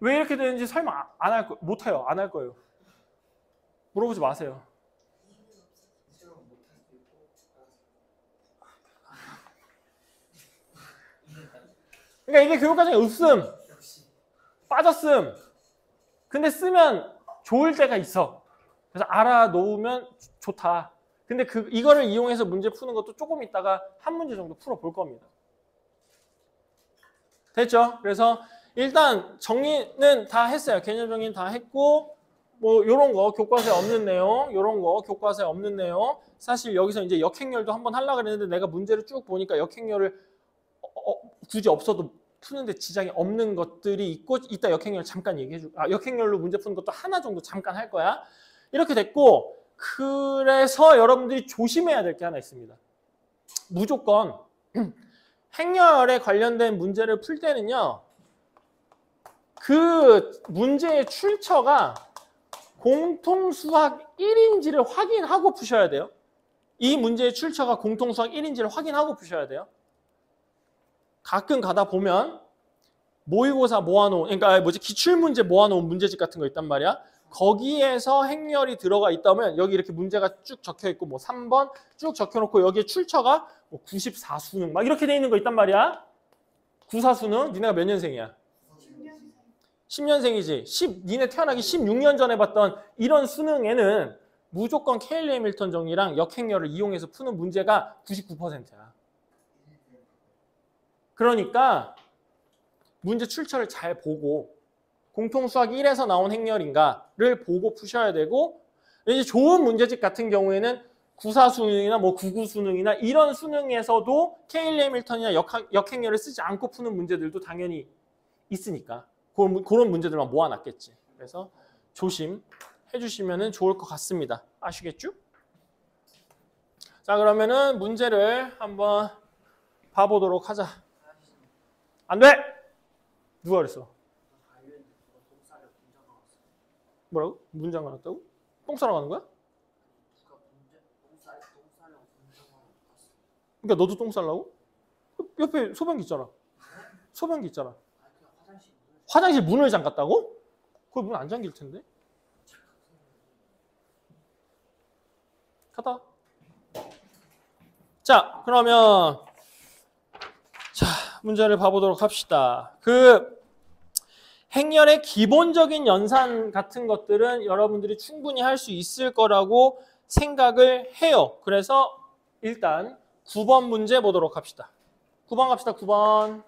왜 이렇게 되는지 설마 못해요. 안 할 거예요. 물어보지 마세요. 그러니까 이게 교육과정에 없음, 빠졌음. 근데 쓰면 좋을 때가 있어. 그래서 알아놓으면 좋다. 근데 이거를 이용해서 문제 푸는 것도 조금 있다가 한 문제 정도 풀어볼 겁니다. 됐죠? 그래서 일단 정리는 다 했어요. 개념 정리는 다 했고 뭐 요런 거 교과서에 없는 내용, 요런 거 교과서에 없는 내용. 사실 여기서 이제 역행렬도 한번 하려고 그랬는데 내가 문제를 쭉 보니까 역행렬을 굳이 없어도 푸는데 지장이 없는 것들이 있고 이따 역행렬 잠깐 얘기해줄게. 역행렬로 문제 푸는 것도 하나 정도 잠깐 할 거야. 이렇게 됐고 그래서 여러분들이 조심해야 될 게 하나 있습니다. 무조건 행렬에 관련된 문제를 풀 때는요. 그 문제의 출처가 공통수학 1인지를 확인하고 푸셔야 돼요. 이 문제의 출처가 공통수학 1인지를 확인하고 푸셔야 돼요. 가끔 가다 보면 모의고사 모아놓은 그러니까 기출문제 모아놓은 문제집 같은 거 있단 말이야. 거기에서 행렬이 들어가 있다면 여기 이렇게 문제가 쭉 적혀 있고 뭐 3번 쭉 적혀놓고 여기에 출처가 뭐 94수능 막 이렇게 돼 있는 거 있단 말이야. 94수능 니네가 몇 년생이야? 10년생이지. 니네 태어나기 16년 전에 봤던 이런 수능에는 무조건 케일리 해밀턴 정리랑 역행렬을 이용해서 푸는 문제가 99%야. 그러니까 문제 출처를 잘 보고 공통수학 1에서 나온 행렬인가를 보고 푸셔야 되고 이제 좋은 문제집 같은 경우에는 94수능이나 뭐 99수능이나 이런 수능에서도 케일리 해밀턴이나 역행렬을 쓰지 않고 푸는 문제들도 당연히 있으니까 그런 문제들만 모아놨겠지. 그래서 조심해 주시면 좋을 것 같습니다. 아시겠죠? 자, 그러면은 문제를 한번 봐보도록 하자. 안 돼! 누가 그랬어? 뭐라고? 문장 나왔다고? 똥 싸러 가는 거야? 그러니까 너도 똥 싸려고? 옆에 소변기 있잖아. 소변기 있잖아. 화장실 문을 잠갔다고? 그거 문 안 잠길 텐데. 가다. 자, 그러면 문제를 봐보도록 합시다. 행렬의 기본적인 연산 같은 것들은 여러분들이 충분히 할 수 있을 거라고 생각을 해요. 그래서 일단 9번 문제 보도록 합시다. 9번 갑시다. 9번.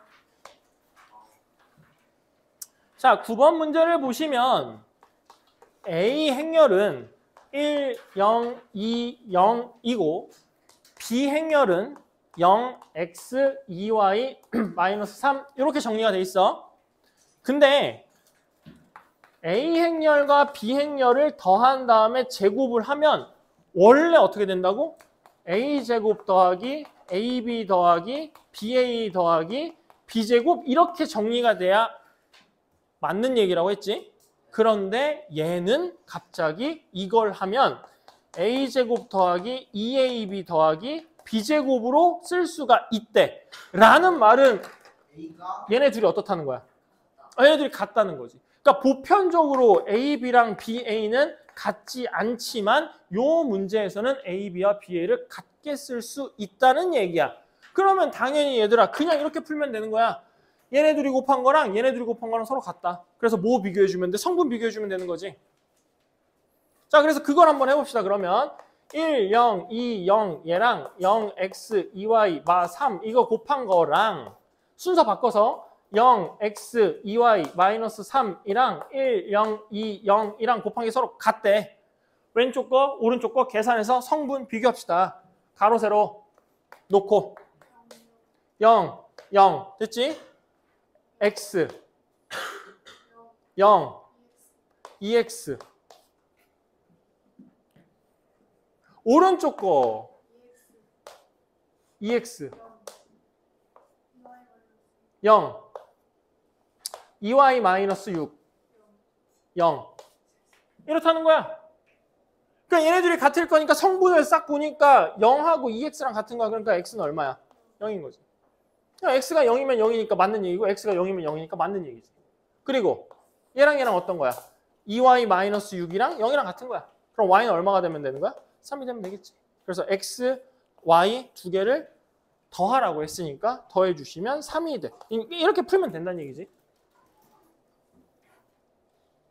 자, 9번 문제를 보시면 A 행렬은 1, 0, 2, 0이고 B행렬은 0x 2y 마이너스 3 이렇게 정리가 돼 있어. 근데 A행렬과 B행렬을 더한 다음에 제곱을 하면 원래 어떻게 된다고? A제곱 더하기 AB 더하기 BA 더하기 B제곱 이렇게 정리가 돼야 맞는 얘기라고 했지. 그런데 얘는 갑자기 이걸 하면 A제곱 더하기 2AB 더하기 B제곱으로 쓸 수가 있대. 라는 말은 얘네 둘이 어떻다는 거야? 얘네 둘이 같다는 거지. 그러니까 보편적으로 AB랑 BA는 같지 않지만 요 문제에서는 AB와 BA를 같게 쓸 수 있다는 얘기야. 그러면 당연히 얘들아 그냥 이렇게 풀면 되는 거야. 얘네 둘이 곱한 거랑 얘네 둘이 곱한 거랑 서로 같다. 그래서 뭐 비교해주면 돼? 성분 비교해주면 되는 거지. 자, 그래서 그걸 한번 해봅시다. 그러면 1, 0, 2, 0 얘랑 0x, 2y, 마 3 이거 곱한 거랑 순서 바꿔서 0x, 2y, 마이너스 3이랑 1, 0, 2, 0이랑 곱한 게 서로 같대. 왼쪽 거, 오른쪽 거 계산해서 성분 비교합시다. 가로, 세로 놓고 0, 0 됐지? x 0, 2x 오른쪽 거 2x 0 2y 마이너스 6 0 이렇다는 거야. 그러니까 얘네들이 같을 거니까 성분을 싹 보니까 0하고 2x랑 같은 거야. 그러니까 x는 얼마야? 0인 거지. x가 0이면 0이니까 맞는 얘기고 x가 0이면 0이니까 맞는 얘기지. 그리고 얘랑 얘랑 어떤 거야? 2y 마이너스 6이랑 0이랑 같은 거야. 그럼 y는 얼마가 되면 되는 거야? 3이 되면 되겠지. 그래서 x, y 두 개를 더하라고 했으니까 더해 주시면 3이 돼. 이렇게 풀면 된다는 얘기지.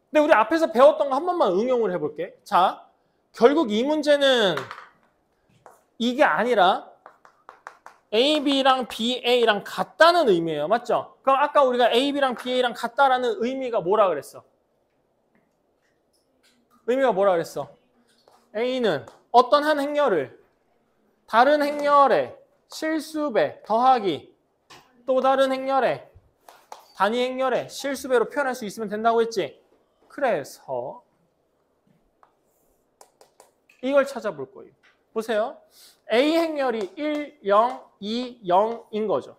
근데 우리 앞에서 배웠던 거 한 번만 응용을 해볼게. 자, 결국 이 문제는 이게 아니라 AB랑 BA랑 같다는 의미예요. 맞죠? 그럼 아까 우리가 AB랑 BA랑 같다라는 의미가 뭐라 그랬어? 의미가 뭐라 그랬어? A는 어떤 한 행렬을 다른 행렬의 실수배 더하기 또 다른 행렬의 단위 행렬의 실수배로 표현할 수 있으면 된다고 했지? 그래서 이걸 찾아볼 거예요. 보세요. A 행렬이 1, 0, 2, 0인 거죠.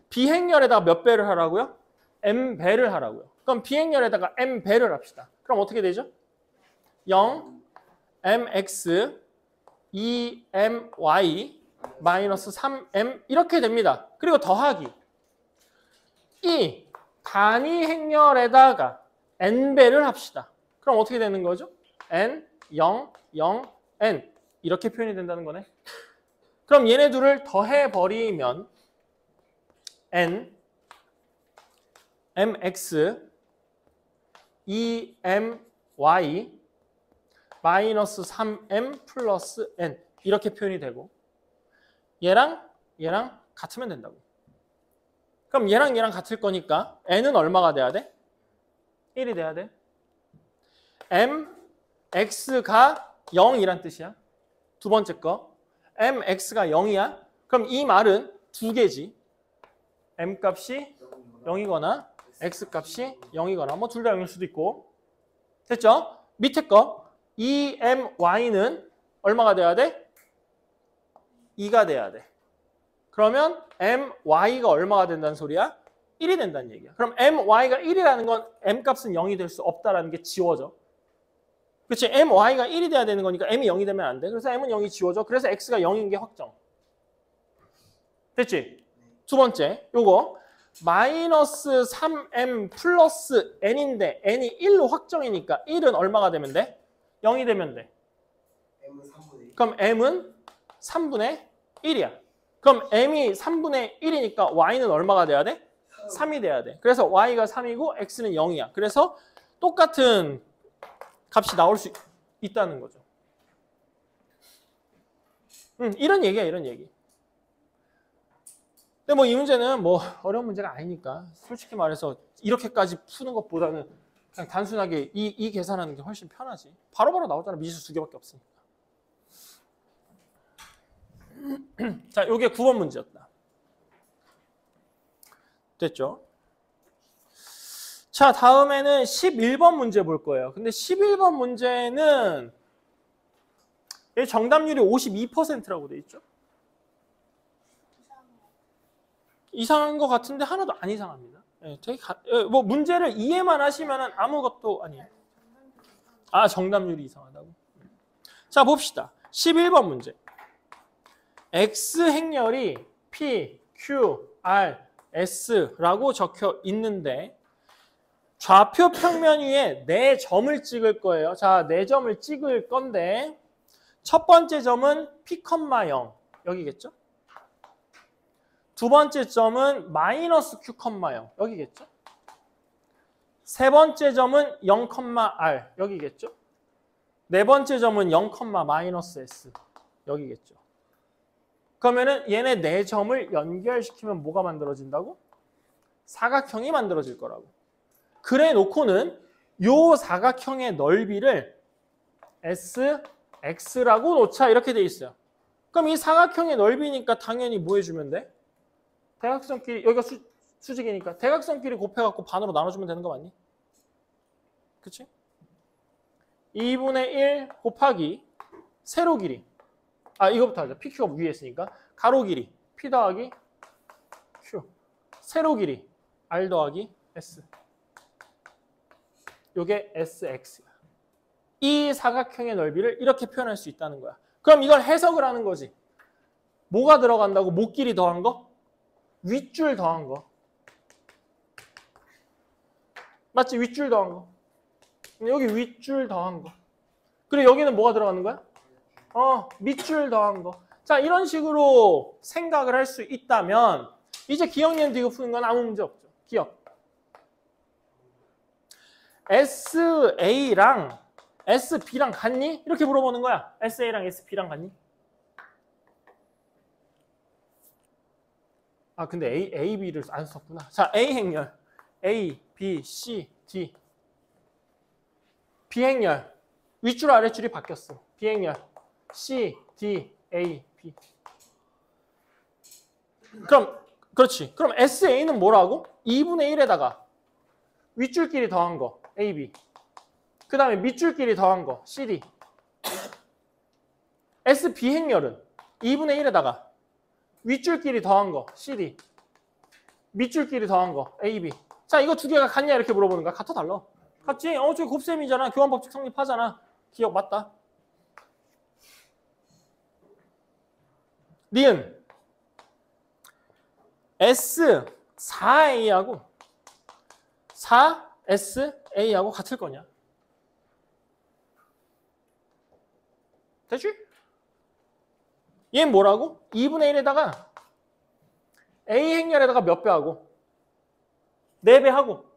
B 행렬에다가 몇 배를 하라고요? M 배를 하라고요. 그럼 B 행렬에다가 M 배를 합시다. 그럼 어떻게 되죠? 0, mx, 2my, 마이너스 3m 이렇게 됩니다. 그리고 더하기 이 단위 행렬에다가 n배를 합시다. 그럼 어떻게 되는 거죠? n, 0, 0, n 이렇게 표현이 된다는 거네. 그럼 얘네 둘을 더해버리면 n, mx, 2my, 마이너스 3m 플러스 n 이렇게 표현이 되고 얘랑 같으면 된다고. 그럼 얘랑 같을 거니까 n은 얼마가 돼야 돼? 1이 돼야 돼. mx가 0이란 뜻이야. 두 번째 거. mx가 0이야. 그럼 이 말은 두 개지. m 값이 0이거나 x 값이 0이거나 뭐 둘 다 0일 수도 있고. 됐죠? 밑에 거 2my는 얼마가 돼야 돼? 2가 돼야 돼. 그러면 my가 얼마가 된다는 소리야? 1이 된다는 얘기야. 그럼 my가 1이라는 건 m값은 0이 될 수 없다라는 게 지워져. 그렇지? my가 1이 돼야 되는 거니까 m이 0이 되면 안 돼. 그래서 m은 0이 지워져. 그래서 x가 0인 게 확정. 됐지? 두 번째, 요거 마이너스 3m 플러스 n인데 n이 1로 확정이니까 1은 얼마가 되면 돼? 0이 되면 돼. m은 3분의 1. 그럼 m은 3분의 1이야. 그럼 m이 3분의 1이니까 y는 얼마가 돼야 돼? 3이 돼야 돼. 그래서 y가 3이고 x는 0이야. 그래서 똑같은 값이 나올 수 있다는 거죠. 이런 얘기야, 이런 얘기. 근데 뭐 이 문제는 뭐 어려운 문제가 아니니까 솔직히 말해서 이렇게까지 푸는 것보다는 그냥 단순하게 이 계산하는 게 훨씬 편하지. 바로바로 나오잖아. 미지수 2개밖에 없으니까. 자, 요게 9번 문제였다. 됐죠? 자, 다음에는 11번 문제 볼 거예요. 근데 11번 문제는 정답률이 52%라고 돼 있죠? 이상한 것 같은데 하나도 안 이상합니다. 뭐 문제를 이해만 하시면 아무것도 아니에요. 아, 정답률이 이상하다고? 자, 봅시다. 11번 문제. X 행렬이 P, Q, R, S라고 적혀 있는데 좌표 평면 위에 4점을 찍을 거예요. 자, 4점을 찍을 건데 첫 번째 점은 P, 0 여기겠죠? 두 번째 점은 마이너스 Q, 0 여기겠죠? 세 번째 점은 0, R 여기겠죠? 네 번째 점은 0, 마이너스 S 여기겠죠? 그러면은 얘네 4점을 연결시키면 뭐가 만들어진다고? 사각형이 만들어질 거라고. 그래 놓고는 요 사각형의 넓이를 SX라고 놓자 이렇게 돼 있어요. 그럼 이 사각형의 넓이니까 당연히 뭐 해주면 돼? 대각선끼리, 여기가 수직이니까 대각선끼리 곱해갖고 반으로 나눠주면 되는 거 맞니? 그치? 2분의 1 곱하기 세로 길이. 아, 이거부터 하자. PQ가 위에 있으니까 가로 길이 P 더하기 Q. 세로 길이 R 더하기 S. 요게 SX야. 이 사각형의 넓이를 이렇게 표현할 수 있다는 거야. 그럼 이걸 해석을 하는 거지. 뭐가 들어간다고? 목 길이 더한 거? 윗줄 더한 거. 맞지? 윗줄 더한 거. 여기 윗줄 더한 거. 그리고 여기는 뭐가 들어가는 거야? 밑줄 더한 거. 자, 이런 식으로 생각을 할 수 있다면 이제 기억니은 디귿 푸는 건 아무 문제 없죠. 기억. SA랑 SB랑 같니? 이렇게 물어보는 거야. SA랑 SB랑 같니? 아, 근데 A, B를 안 썼구나. 자, A 행렬. A, B, C, D. B 행렬. 윗줄 아랫줄이 바뀌었어. B 행렬. C, D, A, B. 그럼 그렇지. 그럼 SA는 뭐라고? 2분의 1에다가 윗줄끼리 더한 거 AB. 그 다음에 밑줄끼리 더한 거 CD. SB 행렬은 2분의 1에다가 윗줄끼리 더한 거 CD. 밑줄끼리 더한 거 AB. 자, 이거 두 개가 같냐 이렇게 물어보는 거야. 같아 달라? 같지? 저기 곱셈이잖아. 교환법칙 성립하잖아. 기억 맞다. 니은 S4A하고 4SA하고 같을 거냐? 되지? 얘는 뭐라고? 2분의 1에다가 A 행렬에다가 몇 배 하고? 4배 하고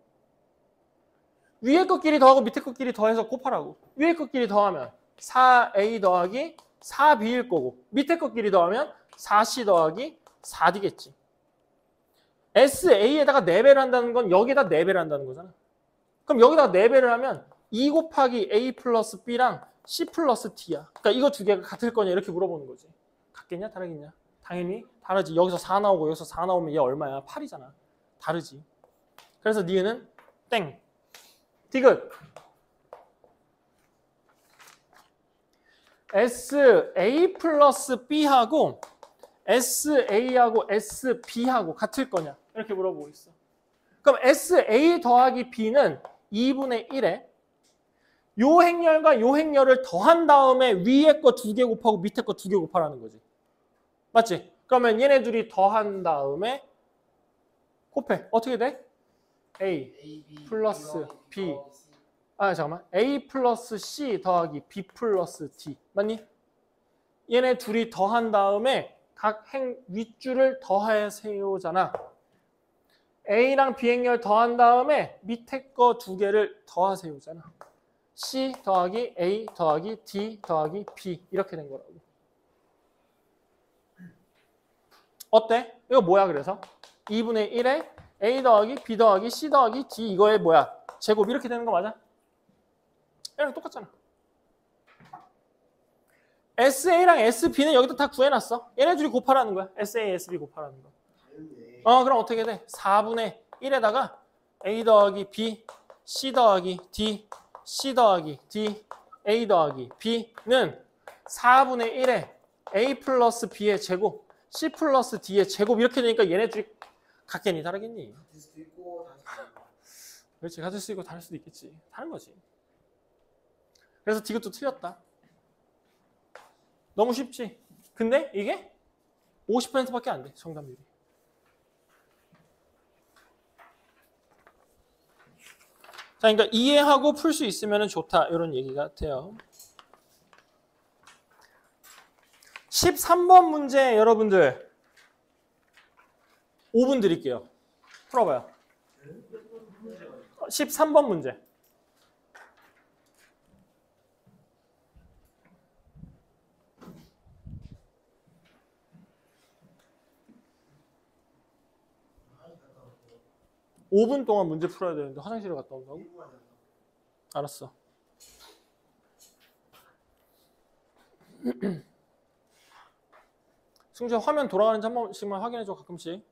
위에 것끼리 더하고 밑에 것끼리 더해서 곱하라고. 위에 것끼리 더하면 4A 더하기 4B일 거고 밑에 것끼리 더하면 4C 더하기 4D겠지. SA에다가 4배를 한다는 건 여기다 4배를 한다는 거잖아. 그럼 여기다가 4배를 하면 2 곱하기 A 플러스 B랑 C 플러스 D야. 그러니까 이거 두 개가 같을 거냐 이렇게 물어보는 거지. 같겠냐 다르겠냐? 당연히 다르지. 여기서 4 나오고 여기서 4 나오면 얘 얼마야? 8이잖아. 다르지. 그래서 니은은 땡. 디귿. SA 플러스 B하고 SA하고 SB하고 같을 거냐? 이렇게 물어보고 있어. 그럼 SA 더하기 B는 2분의 1에 요 행렬과 요 행렬을 더한 다음에 위에 거 2개 곱하고 밑에 거 2개 곱하라는 거지. 맞지? 그러면 얘네 둘이 더한 다음에 곱해. 어떻게 돼? A 플러스 B. 아, 잠깐만. A 플러스 C 더하기 B 플러스 D. 맞니? 얘네 둘이 더한 다음에 각 윗줄을 더하세요잖아. A랑 B 행렬 더한 다음에 밑에 거 2개를 더하세요잖아. C 더하기 A 더하기 D 더하기 B 이렇게 된 거라고. 어때? 이거 뭐야 그래서? 2분의 1에 A 더하기 B 더하기 C 더하기 D 이거의 뭐야? 제곱 이렇게 되는 거 맞아? 이랑 똑같잖아. SA랑 SB는 여기다 다 구해놨어. 얘네 둘이 곱하라는 거야. SA, SB 곱하라는 거. 다른데. 그럼 어떻게 돼? 4분의 1에다가 A 더하기 B, C 더하기 D, C 더하기 D, A 더하기 B는 4분의 1에 A 플러스 B의 제곱, C 플러스 D의 제곱 이렇게 되니까 얘네 둘이 같겠니 다르겠니? 같을 수도 있고 다를 수도 있고. 그렇지. 같을 수도 있고 다를 수도 있겠지. 다른 거지. 그래서 이것도 틀렸다. 너무 쉽지? 근데 이게 50%밖에 안 돼. 정답률이. 자, 그러니까 이해하고 풀 수 있으면 좋다. 이런 얘기 같아요. 13번 문제 여러분들 5분 드릴게요. 풀어봐요. 13번 문제. 오 5분 동안 문제 풀어야 되는데 화장실에 갔다 온다고? 알았어. 승주야 화면 돌아가는지 한 번씩만 확인해줘 가끔씩.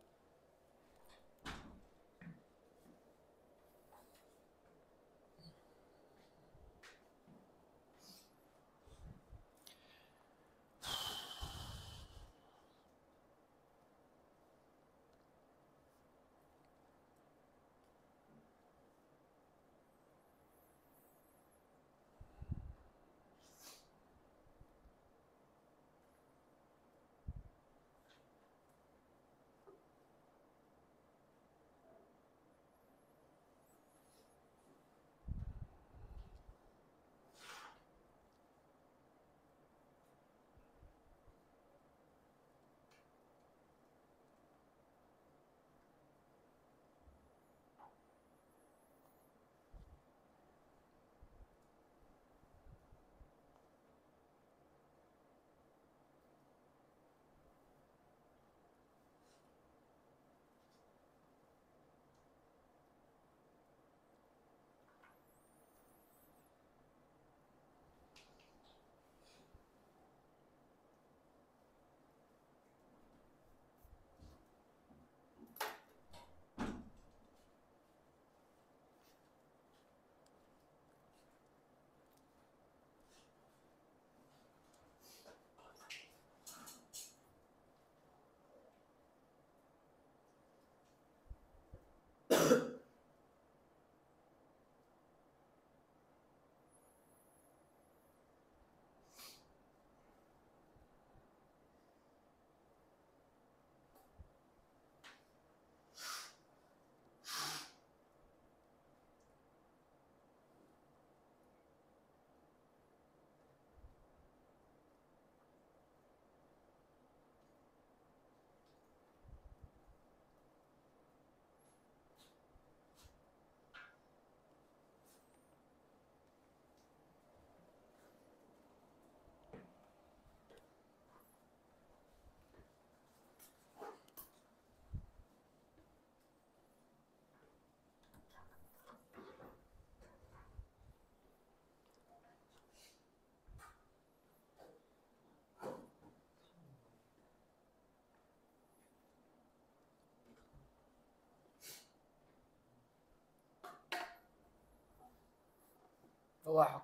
와.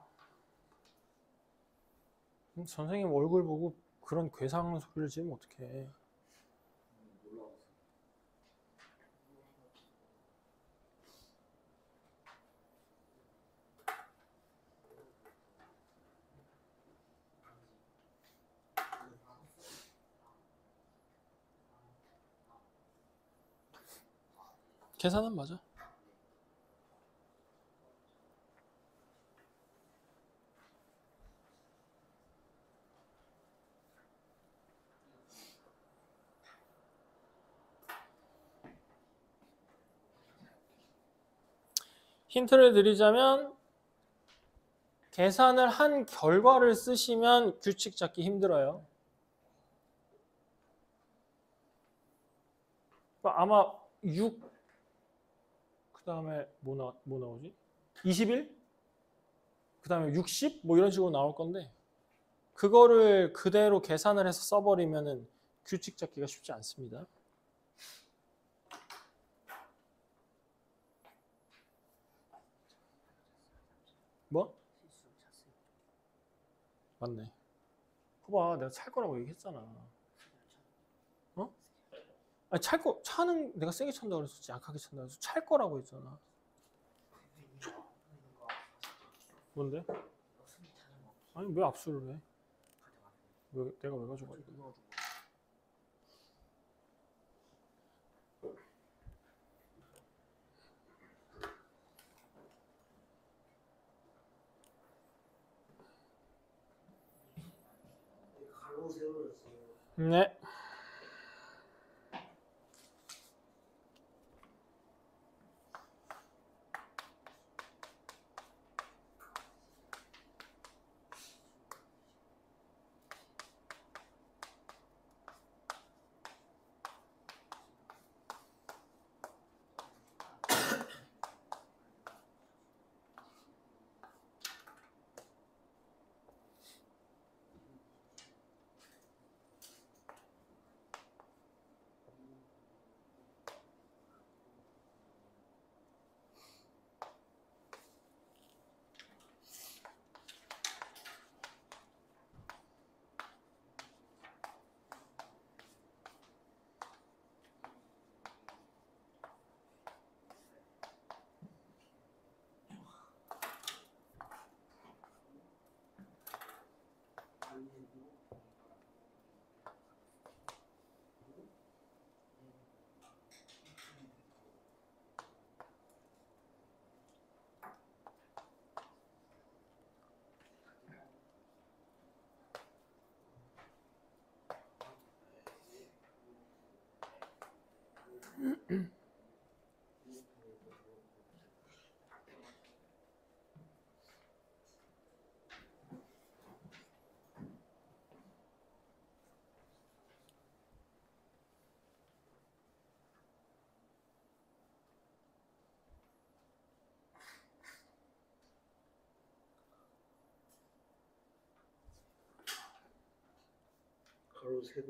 선생님 얼굴 보고 그런 괴상한 소리를 지으면 어떡해. 계산은 맞아. 힌트를 드리자면 계산을 한 결과를 쓰시면 규칙 잡기 힘들어요. 아마 6, 그 다음에 뭐 나오지? 21? 그 다음에 60? 뭐 이런 식으로 나올 건데 그거를 그대로 계산을 해서 써버리면은 규칙 잡기가 쉽지 않습니다. 뭐? 맞네. 봐봐, 내가 찰 거라고 얘기했잖아. 어? 아니, 차는 내가 세게 찬다고 그랬었지, 약하게 찬다고 그랬어. 찰 거라고 했잖아. 뭔데? 아니, 왜 압수를 해? 내가 왜 가져가지고? 가로 세로였어요. 네. 가로 세로.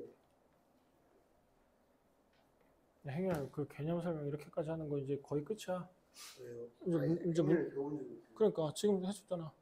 행여 그 개념 설명 이렇게까지 하는 거 이제 거의 끝이야. 왜요? 이제 배운 적이 있어요. 그러니까 지금 해줬잖아.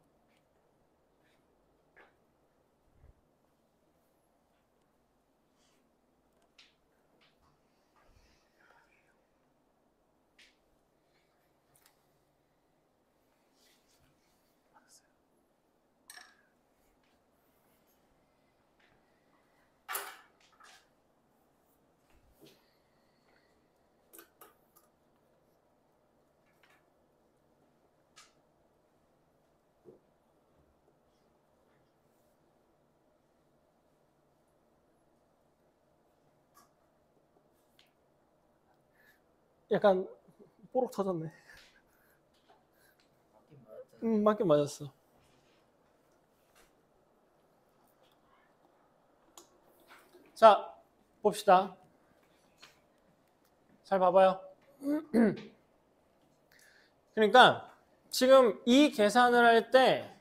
약간 뽀록 터졌네. 맞긴 맞았어. 자, 봅시다. 잘 봐봐요. 그러니까 지금 이 계산을 할 때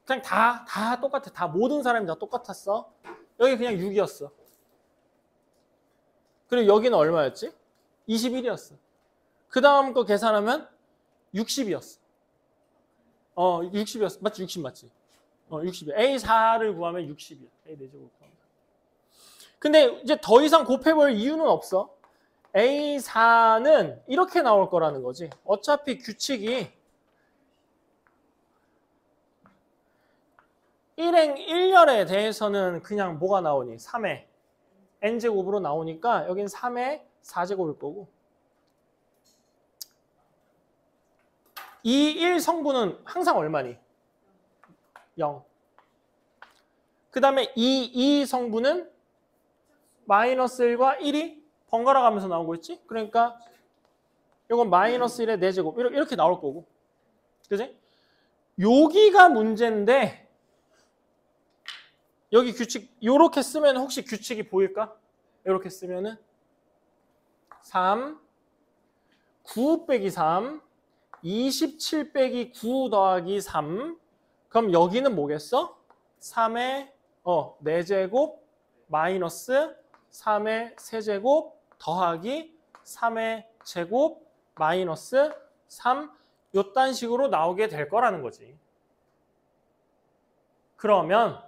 그냥 다 똑같아. 다 모든 사람이 다 똑같았어. 여기 그냥 6이었어. 그리고 여기는 얼마였지? 21이었어. 그 다음 거 계산하면 60이었어. 60이었어. 맞지? 60 맞지? 60이야. A4를 구하면 60이야. A4제곱. 근데 이제 더 이상 곱해볼 이유는 없어. A4는 이렇게 나올 거라는 거지. 어차피 규칙이 1행 1열에 대해서는 그냥 뭐가 나오니? 3의 n제곱으로 나오니까 여긴 3의 4제곱일 거고 이 1 성분은 항상 얼마니? 0. 그 다음에 이 성분은 마이너스 1과 1이 번갈아 가면서 나오고 있지? 그러니까 이건 마이너스 1의 4제곱 이렇게 나올 거고 그지? 여기가 문제인데 여기 규칙 이렇게 쓰면 혹시 규칙이 보일까? 이렇게 쓰면은 3 9 빼기 3 27 빼기 9 더하기 3 그럼 여기는 뭐겠어? 3의 4제곱 마이너스 3의 세제곱 더하기 3의 제곱 마이너스 3 요딴 식으로 나오게 될 거라는 거지. 그러면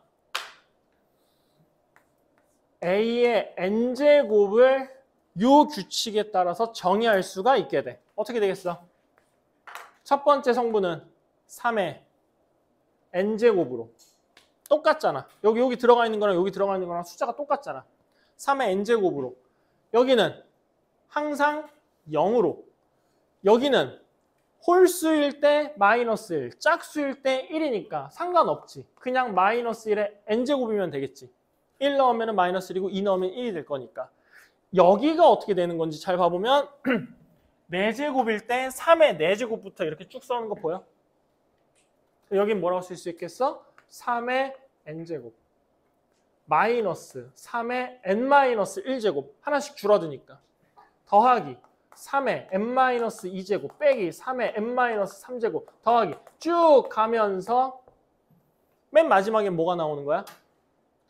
A의 n제곱을 요 규칙에 따라서 정의할 수가 있게 돼. 어떻게 되겠어? 첫 번째 성분은 3의 n제곱으로 똑같잖아. 여기 들어가 있는 거랑 여기 들어가 있는 거랑 숫자가 똑같잖아. 3의 n제곱으로. 여기는 항상 0으로. 여기는 홀수일 때 마이너스 1, 짝수일 때 1이니까 상관없지. 그냥 마이너스 1에 n제곱이면 되겠지. 1 넣으면 마이너스 1이고 2 넣으면 1이 될 거니까. 여기가 어떻게 되는 건지 잘 봐보면 4제곱일 때 3의 4제곱부터 이렇게 쭉 써는 거 보여? 여긴 뭐라고 쓸 수 있겠어? 3의 n제곱 마이너스 3의 n-1제곱 하나씩 줄어드니까 더하기 3의 n-2제곱 빼기 3의 n-3제곱 더하기 쭉 가면서 맨 마지막에 뭐가 나오는 거야?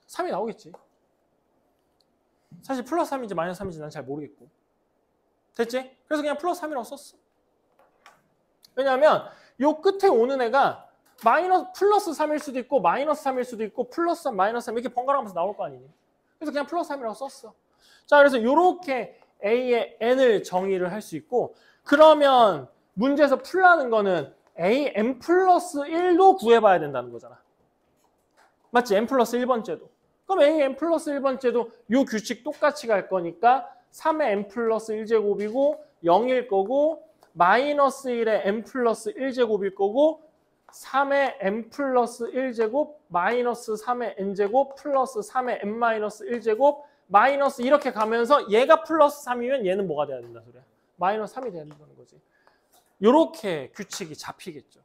3이 나오겠지. 사실 플러스 3인지 마이너스 3인지 난 잘 모르겠고. 됐지? 그래서 그냥 플러스 3이라고 썼어. 왜냐하면 요 끝에 오는 애가 플러스 3일 수도 있고 마이너스 3일 수도 있고 플러스 3, 마이너스 3 이렇게 번갈아가면서 나올 거 아니니. 그래서 그냥 플러스 3이라고 썼어. 자, 그래서 이렇게 A의 n을 정의를 할 수 있고 그러면 문제에서 풀라는 거는 A n 플러스 1도 구해봐야 된다는 거잖아. 맞지? n 플러스 1번째도. 그럼 A n 플러스 1번째도 이 규칙 똑같이 갈 거니까 3의 n 플러스 1제곱이고 0일 거고 마이너스 1의 n 플러스 1제곱일 거고 3의 n 플러스 1제곱 마이너스 3의 n제곱 플러스 3의 n 마이너스 1제곱 마이너스 이렇게 가면서 얘가 플러스 3이면 얘는 뭐가 돼야 된다 소리야? 마이너스 3이 돼야 된다는 거지. 이렇게 규칙이 잡히겠죠.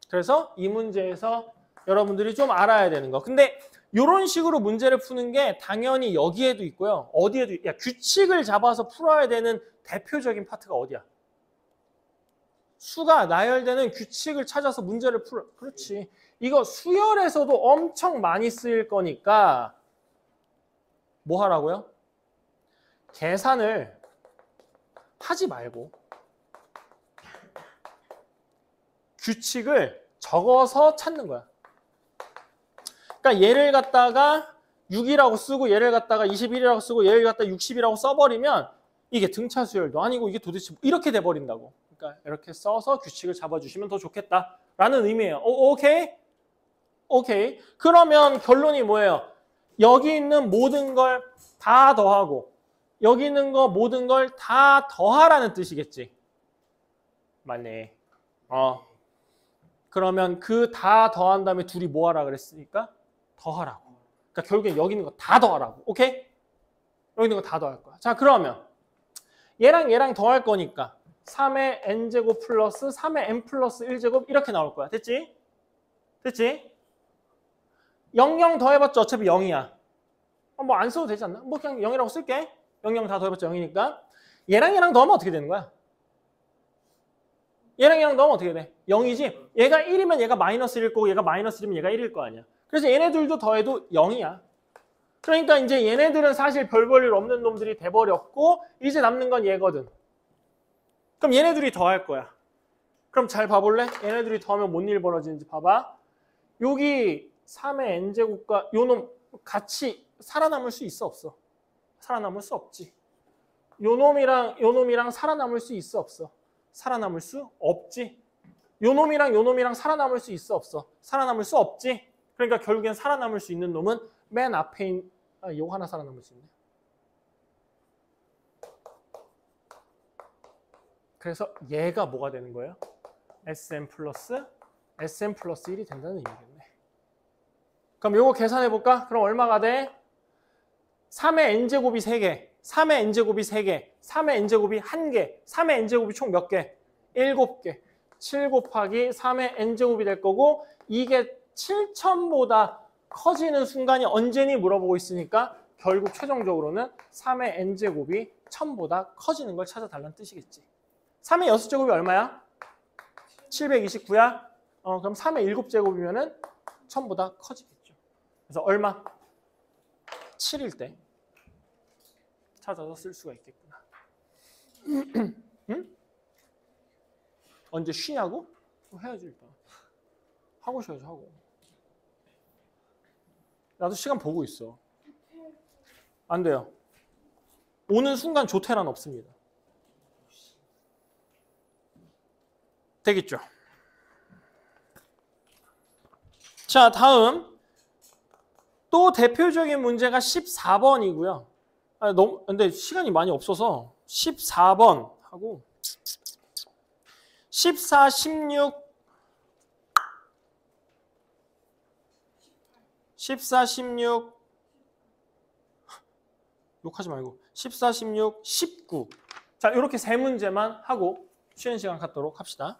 그래서 이 문제에서 여러분들이 좀 알아야 되는 거. 근데 이런 식으로 문제를 푸는 게 당연히 여기에도 있고요. 어디에도 규칙을 잡아서 풀어야 되는 대표적인 파트가 어디야? 수가 나열되는 규칙을 찾아서 문제를 풀어. 그렇지. 이거 수열에서도 엄청 많이 쓰일 거니까 뭐 하라고요? 계산을 하지 말고 규칙을 적어서 찾는 거야. 그러니까 얘를 갖다가 6이라고 쓰고 얘를 갖다가 21이라고 쓰고 얘를 갖다가 60이라고 써버리면 이게 등차 수열도 아니고 이게 도대체 이렇게 돼버린다고. 그러니까 이렇게 써서 규칙을 잡아주시면 더 좋겠다라는 의미예요. 오케이? 오케이. 그러면 결론이 뭐예요? 여기 있는 모든 걸 다 더하고 여기 있는 거 모든 걸 다 더하라는 뜻이겠지. 맞네. 그러면 그 다 더한 다음에 둘이 뭐 하라 그랬으니까? 더하라고. 그러니까 결국엔 여기 있는 거 다 더하라고. 오케이? 여기 있는 거 다 더할 거야. 자, 그러면 얘랑 얘랑 더할 거니까 3의 n제곱 플러스 3의 n 플러스 1제곱 이렇게 나올 거야. 됐지? 됐지? 0 더해봤자 어차피 0이야. 뭐 안 써도 되지 않나? 뭐 그냥 0이라고 쓸게. 0 다 더해봤자 0이니까. 얘랑 얘랑 더하면 어떻게 되는 거야? 얘랑 얘랑 더하면 어떻게 돼? 0이지? 얘가 1이면 얘가 마이너스 1일 거고 얘가 마이너스 1이면 얘가 1일 거 아니야. 그래서 얘네들도 더해도 0이야. 그러니까 이제 얘네들은 사실 별 볼 일 없는 놈들이 돼버렸고 이제 남는 건 얘거든. 그럼 얘네들이 더할 거야. 그럼 잘 봐볼래? 얘네들이 더하면 뭔 일 벌어지는지 봐봐. 여기 3의 n제곱과 요 놈 같이 살아남을 수 있어 없어? 살아남을 수 없지. 요 놈이랑 살아남을 수 있어 없어? 살아남을 수 없지. 요 놈이랑 살아남을 수 있어 없어? 살아남을 수 없지. 그러니까 결국엔 살아남을 수 있는 놈은 맨 앞에 있는 요거 하나 살아남을 수 있네. 그래서 얘가 뭐가 되는 거예요? Sn 플러스 1이 된다는 의미겠네. 그럼 요거 계산해 볼까? 그럼 얼마가 돼? 3의 n제곱이 3개, 3의 n제곱이 3개, 3의 n제곱이 1개, 3의 n제곱이 총 몇 개? 7개. 7 곱하기 3의 n제곱이 될 거고 이게 7,000보다 커지는 순간이 언제니 물어보고 있으니까 결국 최종적으로는 3의 n제곱이 1000보다 커지는 걸 찾아달라는 뜻이겠지. 3의 6제곱이 얼마야? 729야? 그럼 3의 7제곱이면은 1000보다 커지겠죠. 그래서 얼마? 7일 때 찾아서 쓸 수가 있겠구나. 응? 언제 쉬냐고? 해야지 일단. 하고 쉬어야지 하고. 나도 시간 보고 있어. 안 돼요. 오는 순간 조퇴란 없습니다. 되겠죠? 자, 다음 또 대표적인 문제가 14번이고요. 근데 시간이 많이 없어서 14번 하고 14, 16, 14, 16 욕하지 말고 14, 16, 19 자, 이렇게 세 문제만 하고 쉬는 시간 갖도록 합시다.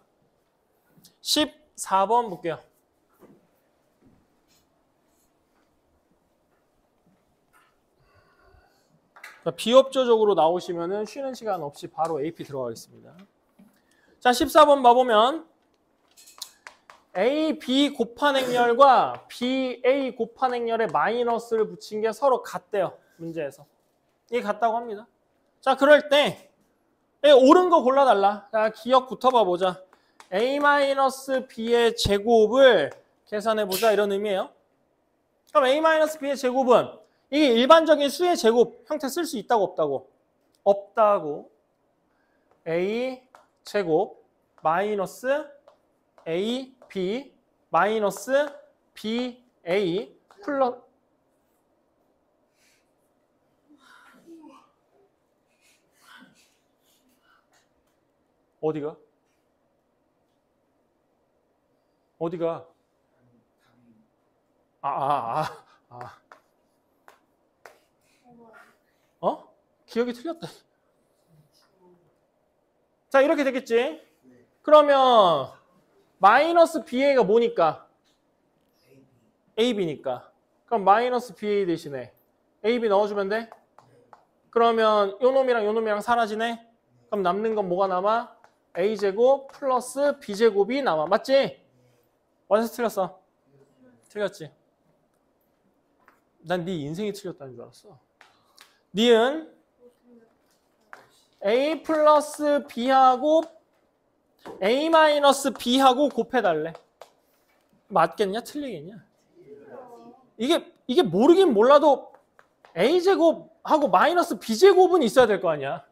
14번 볼게요. 비협조적으로 나오시면은 쉬는 시간 없이 바로 AP 들어가겠습니다. 자, 14번 봐보면 A, B 곱한 행렬과 B, A 곱한 행렬에 마이너스를 붙인 게 서로 같대요. 문제에서. 이게 같다고 합니다. 자, 그럴 때 옳은 거 골라달라. 자, 기억부터 봐보자. A-B의 제곱을 계산해보자 이런 의미예요. 그럼 A-B의 제곱은 이게 일반적인 수의 제곱 형태 쓸 수 있다고 없다고? 없다고. A 제곱 마이너스 AB 마이너스 BA 플러스 어디가? 어디가? 기억이 틀렸다. 자, 이렇게 되겠지? 그러면 마이너스 BA가 뭐니까? AB니까. 그럼 마이너스 BA 대신에 AB 넣어주면 돼? 그러면 요 놈이랑 사라지네? 그럼 남는 건 뭐가 남아? A제곱 플러스 B제곱이 남아. 맞지? 맞아서 틀렸어? 틀렸지? 난 네 인생이 틀렸다는 줄 알았어. 니은 A 플러스 B하고 A 마이너스 B하고 곱해달래. 맞겠냐? 틀리겠냐? 이게 모르긴 몰라도 A제곱하고 마이너스 B제곱은 있어야 될 거 아니야.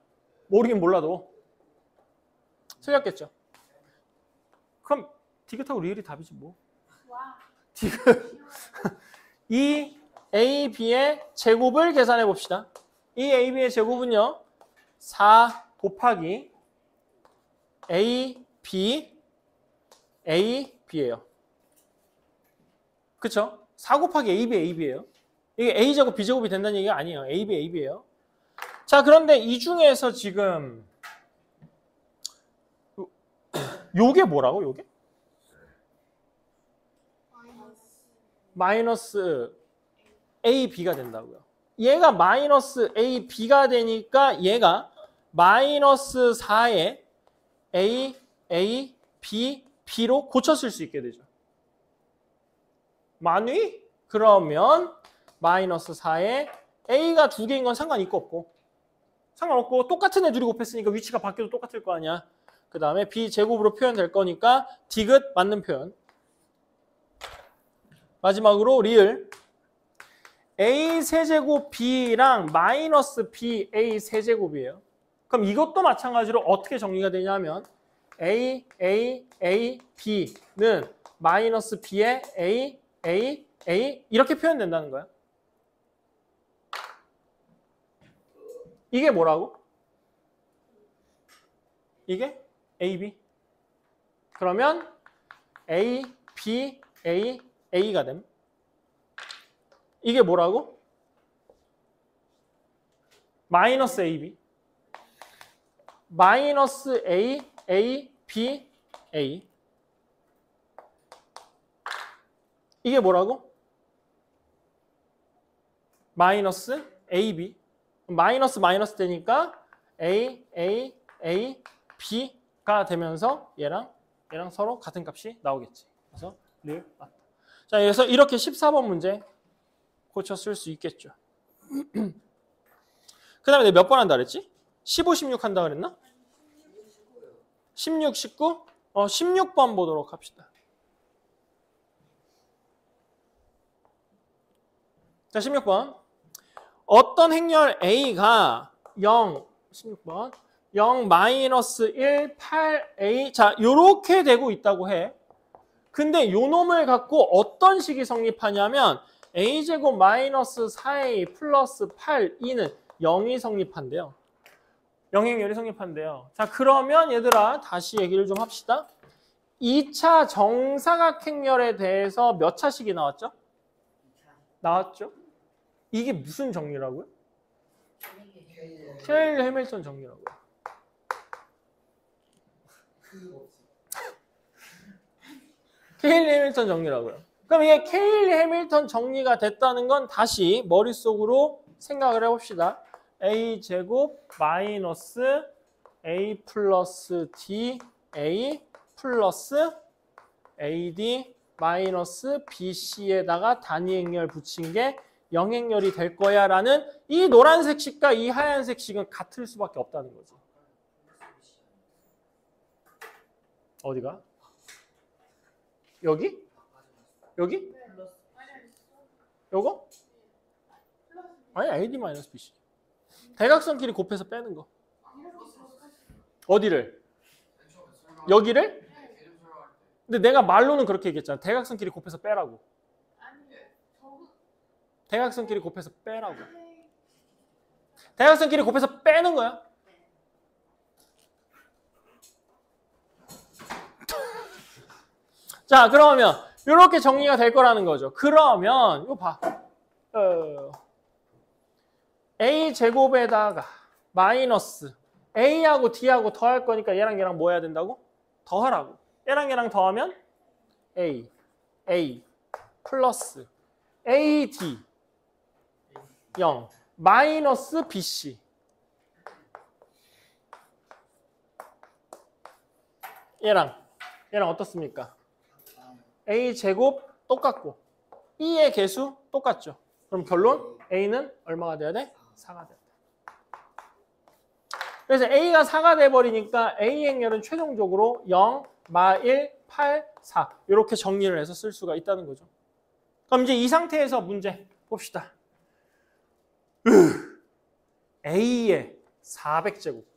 모르긴 몰라도. 틀렸겠죠? 그럼 디귿하고 리을이 답이지 뭐. 디귿. 이 A, B의 제곱을 계산해 봅시다. 이 A, B의 제곱은요. 4 곱하기 A, B, A, B예요. 그쵸? 4 곱하기 A, B, A, B예요. 이게 A제곱, B제곱이 된다는 얘기가 아니에요. A, B, A, B예요. 자, 그런데 이 중에서 지금 요게 뭐라고? 요게? 마이너스 A, B가 된다고요. 얘가 마이너스 A, B가 되니까 얘가 마이너스 4에 A, A, B, B로 고쳤을 수 있게 되죠. 많이? 그러면 마이너스 4에 A가 두 개인 건 상관있고 없고 상관없고 똑같은 애 둘이 곱했으니까 위치가 바뀌어도 똑같을 거 아니야. 그 다음에 B제곱으로 표현될 거니까 디귿 맞는 표현. 마지막으로 리을 A 세제곱 B랑 마이너스 BA 세제곱이에요. 그럼 이것도 마찬가지로 어떻게 정리가 되냐면 A, A, A, B는 마이너스 B의 A, A, A 이렇게 표현된다는 거야. 이게 뭐라고? 이게 A, B. 그러면 A, B, A, A가 됨. 이게 뭐라고? 마이너스 AB. 마이너스 A, A, B, A. 이게 뭐라고? 마이너스 AB. 마이너스 마이너스 되니까 A, A, A, B가 되면서 얘랑 서로 같은 값이 나오겠지. 그래서 를 맞다. 자, 그래서 이렇게 14번 문제 고쳐 쓸 수 있겠죠. 그 다음에 내가 몇 번 한다 그랬지? 15, 16 한다 그랬나? 16, 19? 16번 보도록 합시다. 자, 16번. 어떤 행렬 A가 0, 16번, 0, 마이너스 1, 8A. 자, 요렇게 되고 있다고 해. 근데 요 놈을 갖고 어떤 식이 성립하냐면 A제곱 마이너스 4A 플러스 8E는 0이 성립한대요. 0행렬이 성립한대요. 자, 그러면 얘들아 다시 얘기를 좀 합시다. 2차 정사각행렬에 대해서 몇 차식이 나왔죠? 나왔죠? 이게 무슨 정리라고요? 케일리 해밀턴 정리라고요. 케일리 해밀턴 정리라고요. 그럼 이게 케일리 해밀턴 정리가 됐다는 건 다시 머릿속으로 생각을 해봅시다. A 제곱 마이너스 A 플러스 D A 플러스 AD 마이너스 BC에다가 단위 행렬 붙인 게 영행렬이 될 거야 라는 이 노란색 식과 이 하얀색 식은 같을 수밖에 없다는 거죠. 어디가? 여기? 여기? 요거? 아니 AD 마이너스 BC. 대각선끼리 곱해서 빼는 거. 어디를? 여기를? 근데 내가 말로는 그렇게 얘기했잖아. 대각선끼리 곱해서 빼라고. 대각선끼리 곱해서 빼라고. 대각선끼리 곱해서 빼는 거야. 자, 그러면 이렇게 정리가 될 거라는 거죠. 그러면 이거 봐. A 제곱에다가 마이너스 A하고 D하고 더할 거니까 얘랑 얘랑 뭐 해야 된다고? 더하라고. 얘랑 얘랑 더하면 A 플러스 AD 0 마이너스 BC 얘랑 어떻습니까? A 제곱 똑같고 E의 개수 똑같죠. 그럼 결론 A는 얼마가 돼야 돼? 4가 돼야 돼. 그래서 A가 4가 돼버리니까 A 행렬은 최종적으로 0, 마 1, 8, 4 이렇게 정리를 해서 쓸 수가 있다는 거죠. 그럼 이제 이 상태에서 문제 봅시다. A의 400제곱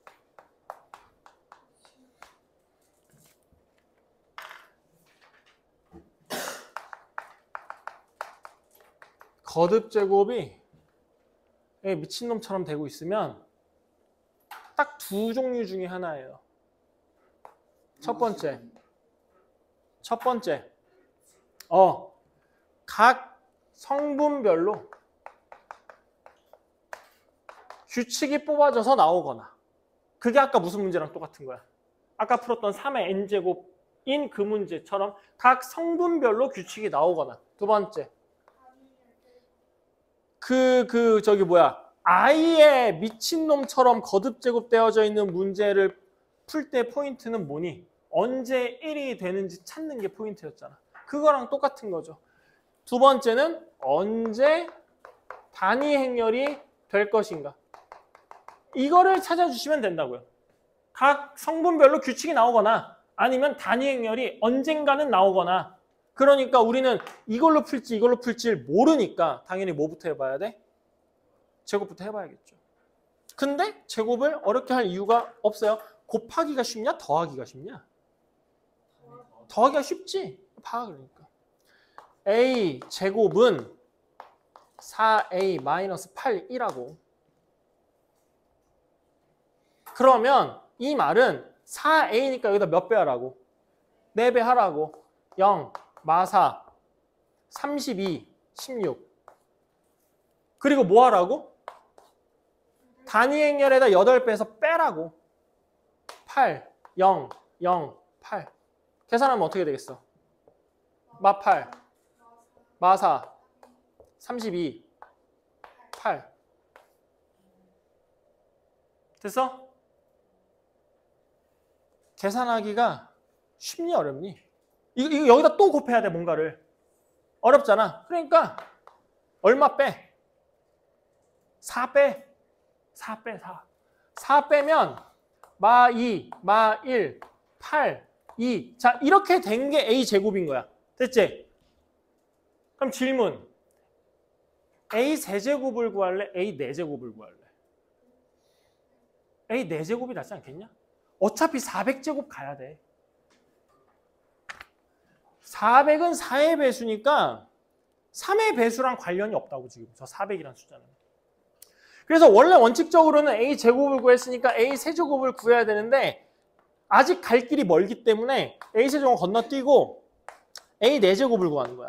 거듭제곱이 미친놈처럼 되고 있으면 딱 두 종류 중에 하나예요. 첫 번째 각 성분별로 규칙이 뽑아져서 나오거나 그게 아까 무슨 문제랑 똑같은 거야. 아까 풀었던 3의 n제곱인 그 문제처럼 각 성분별로 규칙이 나오거나 두 번째 아이의 미친놈처럼 거듭제곱되어져 있는 문제를 풀 때 포인트는 뭐니? 언제 1이 되는지 찾는 게 포인트였잖아. 그거랑 똑같은 거죠. 두 번째는 언제 단위 행렬이 될 것인가. 이거를 찾아주시면 된다고요. 각 성분별로 규칙이 나오거나 아니면 단위 행렬이 언젠가는 나오거나 그러니까 우리는 이걸로 풀지를 모르니까 당연히 뭐부터 해봐야 돼? 제곱부터 해봐야겠죠. 근데 제곱을 어렵게 할 이유가 없어요. 곱하기가 쉽냐? 더하기가 쉽냐? 더하기가 쉽지. 봐 그러니까. A 제곱은 4A 마이너스 8이라고. 그러면 이 말은 4A니까 여기다 몇 배 하라고? 4배 하라고. 0, 마사, 32, 16. 그리고 뭐 하라고? 단위 행렬에다 8배에서 빼라고. 8, 0, 0, 8. 계산하면 어떻게 되겠어? 마 8, 마사, 32, 8. 됐어? 계산하기가 쉽니 어렵니? 이거 여기다 또 곱해야 돼 뭔가를. 어렵잖아. 그러니까 얼마 빼? 4 빼. 4 빼, 4. 4 빼면 마 2, 마 1, 8, 2. 자, 이렇게 된 게 A 제곱인 거야. 됐지? 그럼 질문. A 세제곱을 구할래? A 4제곱을 구할래? A 4제곱이 낫지 않겠냐? 어차피 400제곱 가야 돼. 400은 4의 배수니까 3의 배수랑 관련이 없다고 지금 저 400이라는 숫자는. 그래서 원래 원칙적으로는 A 제곱을 구했으니까 A 세제곱을 구해야 되는데 아직 갈 길이 멀기 때문에 A 세제곱을 건너뛰고 A 4제곱을 구하는 거야.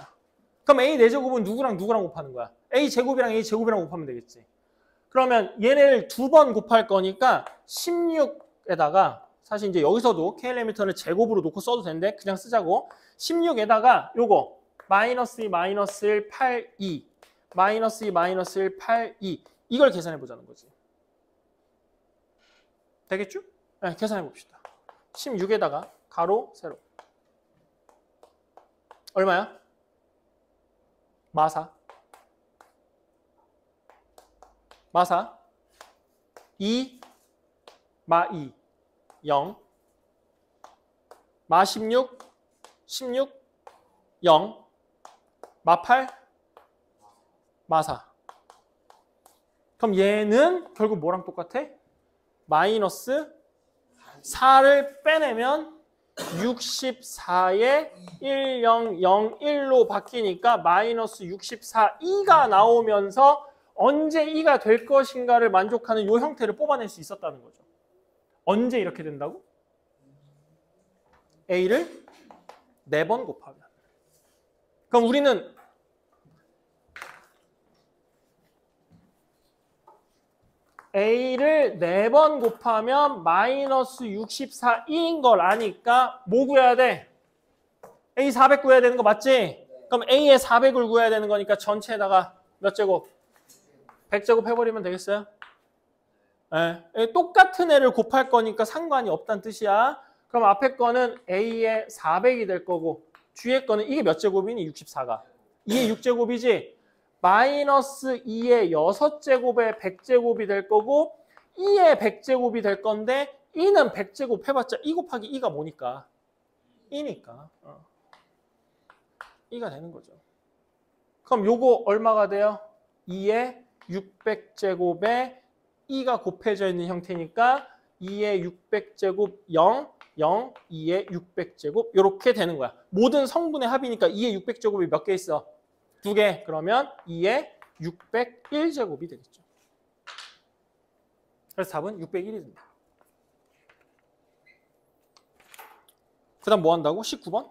그럼 A 4제곱은 누구랑 누구랑 곱하는 거야? A 제곱이랑 A 제곱이랑 곱하면 되겠지. 그러면 얘네를 2번 곱할 거니까 16에다가 사실 이제 여기서도 K리미터를 제곱으로 놓고 써도 되는데 그냥 쓰자고. 16에다가 요거 마이너스 2, 마이너스 1, 8, 2 마이너스 2, 마이너스 1, 8, 2 이걸 계산해 보자는 거지. 되겠죠? 네, 계산해 봅시다. 16에다가 가로, 세로 얼마야? 마사 2, 마 2, 0 마 16, 0 마 8, 마 4. 그럼 얘는 결국 뭐랑 똑같아? 마이너스 4를 빼내면 64에 1001로 바뀌니까 마이너스 64, 2가 나오면서 언제 2가 될 것인가를 만족하는 이 형태를 뽑아낼 수 있었다는 거죠. 언제 이렇게 된다고? A를 4번 곱하면. 그럼 우리는 A를 4번 곱하면 마이너스 64인 걸 아니까 뭐 구해야 돼? A 400 구해야 되는 거 맞지? 그럼 A의 400을 구해야 되는 거니까 전체에다가 몇 제곱? 100제곱 해버리면 되겠어요? 네. 똑같은 애를 곱할 거니까 상관이 없다는 뜻이야. 그럼 앞에 거는 A의 400이 될 거고 뒤에 거는 이게 몇 제곱이니? 64가. 2의 6제곱이지? 마이너스 2의 6제곱의 100제곱이 될 거고 2의 100제곱이 될 건데 2는 100제곱 해봤자 2 곱하기 2가 뭐니까? 2니까. 2가 되는 거죠. 그럼 요거 얼마가 돼요? 2의 600제곱에 2가 곱해져 있는 형태니까 2의 600제곱 0, 0, 2의 600제곱 이렇게 되는 거야. 모든 성분의 합이니까 2의 600제곱이 몇 개 있어? 2개. 그러면 2의 601제곱이 되겠죠. 그래서 답은 601이 됩니다. 그 다음 뭐 한다고? 19번?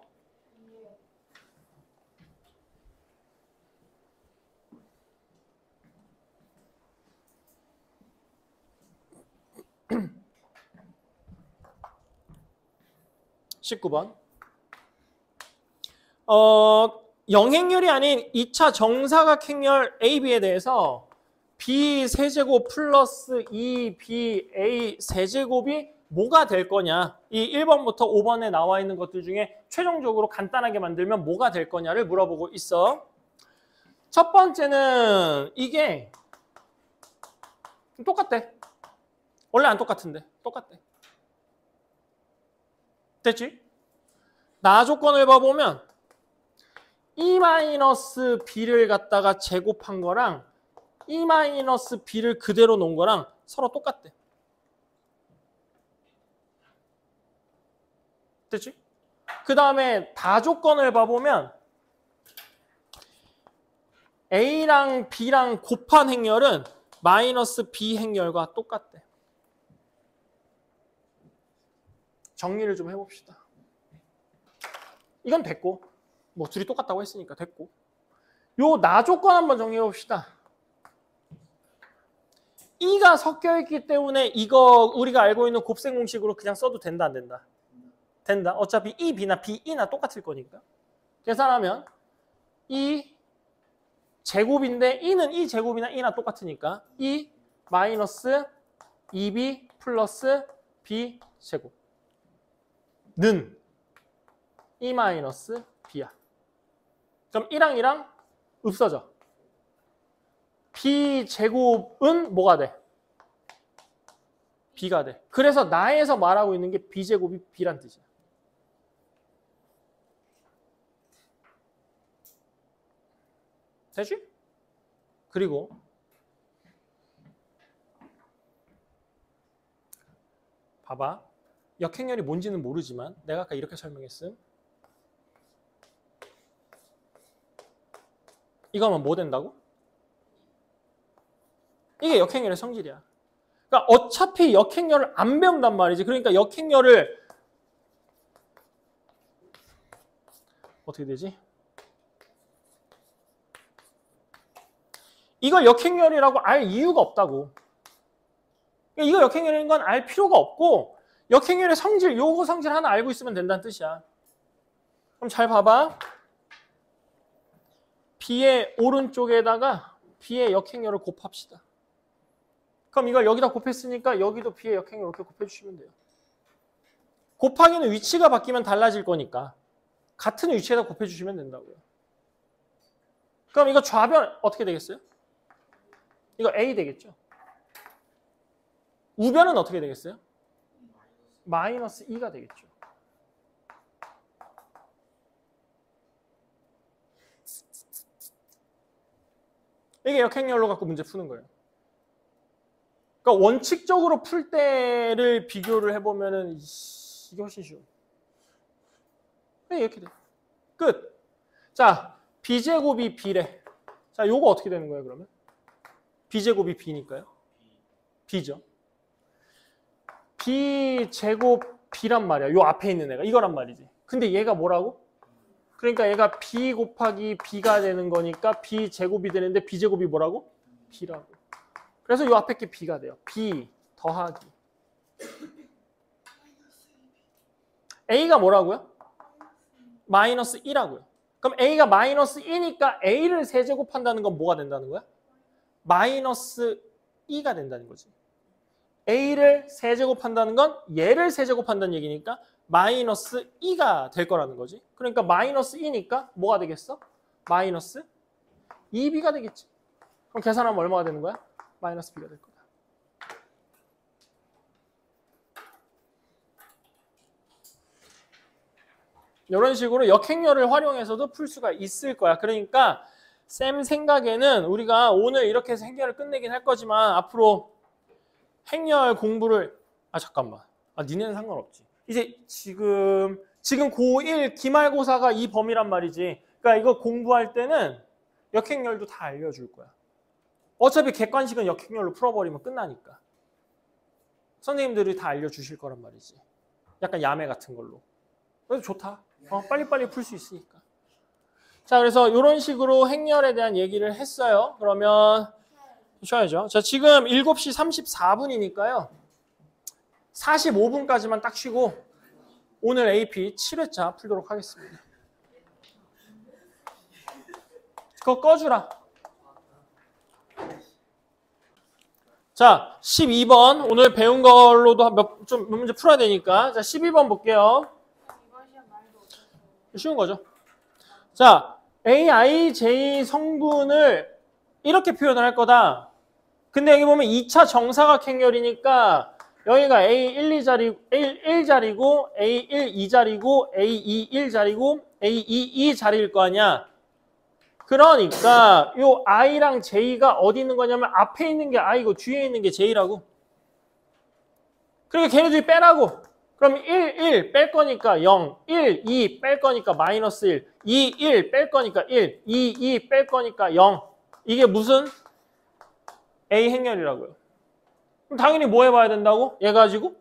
영행렬이 아닌 2차 정사각행렬 AB에 대해서 B 세제곱 플러스 2BA 세제곱이 뭐가 될 거냐. 이 1번부터 5번에 나와 있는 것들 중에 최종적으로 간단하게 만들면 뭐가 될 거냐를 물어보고 있어. 첫 번째는 이게 똑같대. 원래 안 똑같은데 똑같대. 됐지? 나 조건을 봐보면 E-B를 갖다가 제곱한 거랑 E-B를 그대로 놓은 거랑 서로 똑같대. 됐지? 그 다음에 다조건을 봐보면 A랑 B랑 곱한 행렬은 마이너스 B 행렬과 똑같대. 정리를 좀 해봅시다. 이건 됐고 뭐 둘이 똑같다고 했으니까 됐고 요 나조건 한번 정리해 봅시다. E가 섞여 있기 때문에 이거 우리가 알고 있는 곱셈 공식으로 그냥 써도 된다 안 된다? 된다. 어차피 E, B나 B, E나 똑같을 거니까. 계산하면 E 제곱인데 E는 E 제곱이나 E나 똑같으니까 E 마이너스 2B 플러스 B 제곱 는 E 마이너스 B야. 그럼 1항 없어져. b제곱은 뭐가 돼? b가 돼. 그래서 나에서 말하고 있는 게 b제곱이 b란 뜻이야. 되지? 그리고 봐봐. 역행렬이 뭔지는 모르지만 내가 아까 이렇게 설명했음. 이거면 뭐 된다고? 이게 역행렬의 성질이야. 그러니까 어차피 역행렬을 안 배운단 말이지. 그러니까 역행렬을 어떻게 되지? 이걸 역행렬이라고 알 이유가 없다고. 이거 역행렬인 건 알 필요가 없고 역행렬의 성질, 요거 성질 하나 알고 있으면 된다는 뜻이야. 그럼 잘 봐봐. b의 오른쪽에다가 b의 역행렬을 곱합시다. 그럼 이걸 여기다 곱했으니까 여기도 b의 역행렬 이렇게 곱해주시면 돼요. 곱하기는 위치가 바뀌면 달라질 거니까 같은 위치에다 곱해주시면 된다고요. 그럼 이거 좌변 어떻게 되겠어요? 이거 a 되겠죠? 우변은 어떻게 되겠어요? 마이너스 2가 되겠죠. 이게 역행렬로 갖고 문제 푸는 거예요. 그러니까 원칙적으로 풀 때를 비교를 해보면은 이게 훨씬 쉬워. 이렇게 돼. 끝. 자, b제곱이 b래. 자, 요거 어떻게 되는 거예요, 그러면? b제곱이 b니까요. b죠. b제곱 b란 말이야. 요 앞에 있는 애가 이거란 말이지. 근데 얘가 뭐라고? 그러니까 얘가 b 곱하기 b가 되는 거니까 b제곱이 되는데 b제곱이 뭐라고? b라고. 그래서 요 앞에 게 b가 돼요. b 더하기 a가 뭐라고요? 마이너스 2라고요. 그럼 a가 마이너스 2니까 a를 세제곱한다는 건 뭐가 된다는 거야? 마이너스 2가 된다는 거지. a를 세제곱한다는 건 얘를 세제곱한다는 얘기니까 마이너스 2가 될 거라는 거지. 그러니까 마이너스 2니까 뭐가 되겠어? 마이너스 2b가 되겠지. 그럼 계산하면 얼마가 되는 거야? 마이너스 b가 될 거다. 이런 식으로 역행렬을 활용해서도 풀 수가 있을 거야. 그러니까 쌤 생각에는 우리가 오늘 이렇게 해서 행렬을 끝내긴 할 거지만 앞으로 행렬 공부를 잠깐만. 니네는 상관없지. 이제 지금 고1 기말고사가 이 범위란 말이지. 그러니까 이거 공부할 때는 역행렬도 다 알려줄 거야. 어차피 객관식은 역행렬로 풀어버리면 끝나니까. 선생님들이 다 알려주실 거란 말이지. 약간 야매 같은 걸로. 그래서 좋다. 빨리빨리 풀 수 있으니까. 자, 그래서 이런 식으로 행렬에 대한 얘기를 했어요. 그러면 쉬어야죠. 자, 지금 7시 34분이니까요. 45분까지만 딱 쉬고 오늘 AP 7회차 풀도록 하겠습니다. 그거 꺼주라. 자, 12번 오늘 배운 걸로도 좀 문제 풀어야 되니까. 자, 12번 볼게요. 쉬운 거죠. 자, aij 성분을 이렇게 표현을 할 거다. 근데 여기 보면 2차 정사각 행렬이니까 여기가 A1, 2자리, A1자리고 A1, 2자리고 A2, 1자리고 A2, 2자리일 거 아니야. 그러니까 요 I랑 J가 어디 있는 거냐면 앞에 있는 게 I고 뒤에 있는 게 J라고. 그러니까 걔네들이 빼라고. 그럼 1, 1 뺄 거니까 0, 1, 2 뺄 거니까 마이너스 1, 2, 1 뺄 거니까 1, 2, 2 뺄 거니까 0. 이게 무슨 A 행렬이라고요. 그럼 당연히 뭐 해봐야 된다고? 얘 가지고?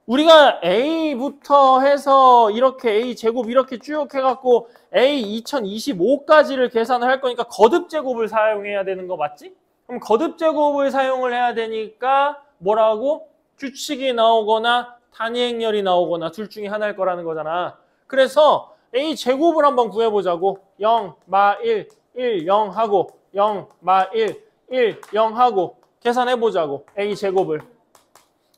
우리가 A부터 해서 이렇게 A 제곱 이렇게 쭉 해갖고 A 2025까지를 계산을 할 거니까 거듭 제곱을 사용해야 되는 거 맞지? 그럼 거듭 제곱을 사용을 해야 되니까 뭐라고? 규칙이 나오거나 단위 행렬이 나오거나 둘 중에 하나일 거라는 거잖아. 그래서 A 제곱을 한번 구해보자고. 0, 마 1, 1, 0 하고 0, 마 1, 1, 0 하고 계산해보자고. A 제곱을.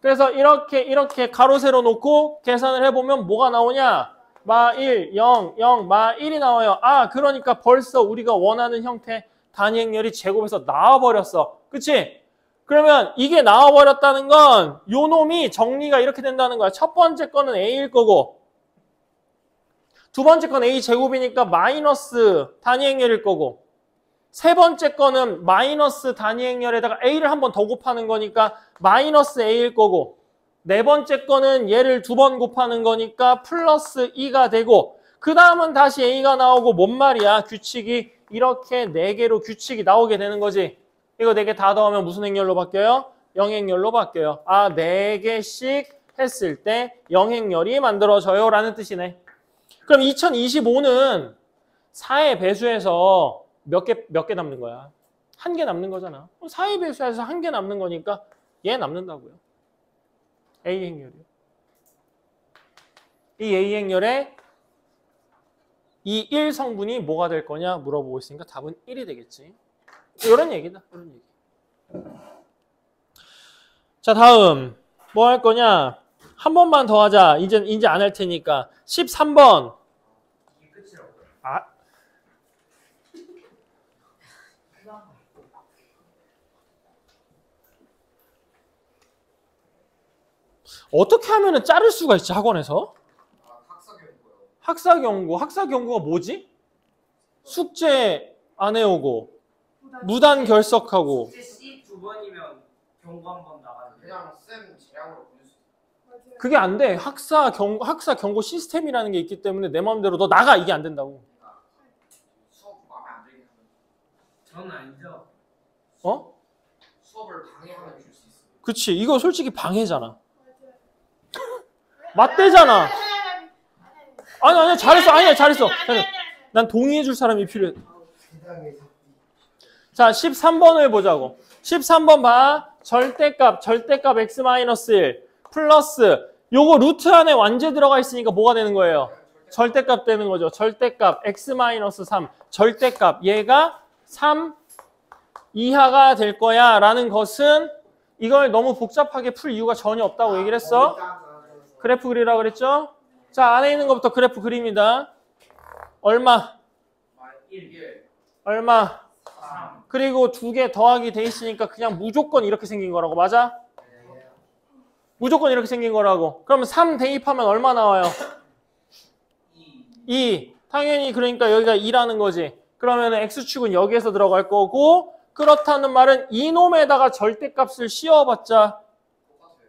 그래서 이렇게 가로 세로 놓고 계산을 해보면 뭐가 나오냐? 마 1, 0, 0, 마 1이 나와요. 아, 그러니까 벌써 우리가 원하는 형태 단위 행렬이 제곱에서 나와버렸어. 그치? 그러면 이게 나와버렸다는 건 요 놈이 정리가 이렇게 된다는 거야. 첫 번째 거는 A일 거고 두 번째 건 A 제곱이니까 마이너스 단위 행렬일 거고 세 번째 거는 마이너스 단위 행렬에다가 A를 한 번 더 곱하는 거니까 마이너스 A일 거고 네 번째 거는 얘를 두 번 곱하는 거니까 플러스 2가 되고 그 다음은 다시 A가 나오고 뭔 말이야? 규칙이 이렇게 4개로 규칙이 나오게 되는 거지. 이거 4개 다 더하면 무슨 행렬로 바뀌어요? 영행렬로 바뀌어요. 아, 4개씩 했을 때 영행렬이 만들어져요 라는 뜻이네. 그럼 2025는 4의 배수에서 몇 개 남는 거야? 1개 남는 거잖아. 4의 배수에서 1개 남는 거니까 얘 남는다고요. A 행렬이요. 이 A 행렬에 이 1성분이 뭐가 될 거냐 물어보고 있으니까 답은 1이 되겠지. 이런 얘기다. 이런 얘기. 자, 다음 뭐 할 거냐? 한 번만 더 하자. 이제 안 할 테니까. 13번. 아. 어떻게 하면은 자를 수가 있지, 학원에서? 학사경고가 뭐지? 숙제 안 해오고 무단 결석하고 숙제 C 2번이면 경고 한 번 나가는데 그냥 쌤 재량으로 보낼 수 있어요. 그게 안 돼. 학사 경고 시스템이라는 게 있기 때문에 내 마음대로 너 나가 이게 안 된다고. 수업 마음에 안 들게 하면 저는 아니죠. 어? 수업을 방해하면 줄 수 있어요. 그치. 이거 솔직히 방해잖아. 맞대잖아. 아니 잘했어. 아니야 잘했어. 난 동의해 줄 사람이 필요해. 세상에 자, 13번을 보자고. 13번 봐. 절대값 x-1 플러스 요거 루트 안에 완제 들어가 있으니까 뭐가 되는 거예요? 절대값 되는 거죠. 절대값 x-3 절대값 얘가 3 이하가 될 거야 라는 것은 이걸 너무 복잡하게 풀 이유가 전혀 없다고 얘기를 했어. 그래프 그리라 그랬죠? 자, 안에 있는 것부터 그래프 그립니다. 얼마? 1, 얼마? 3, 그리고 2개 더하기 돼 있으니까 그냥 무조건 이렇게 생긴 거라고. 맞아? 무조건 이렇게 생긴 거라고. 그러면 3 대입하면 얼마 나와요? 2. 당연히 그러니까 여기가 2라는 거지. 그러면 X축은 여기에서 들어갈 거고 그렇다는 말은 이놈에다가 절대값을 씌워봤자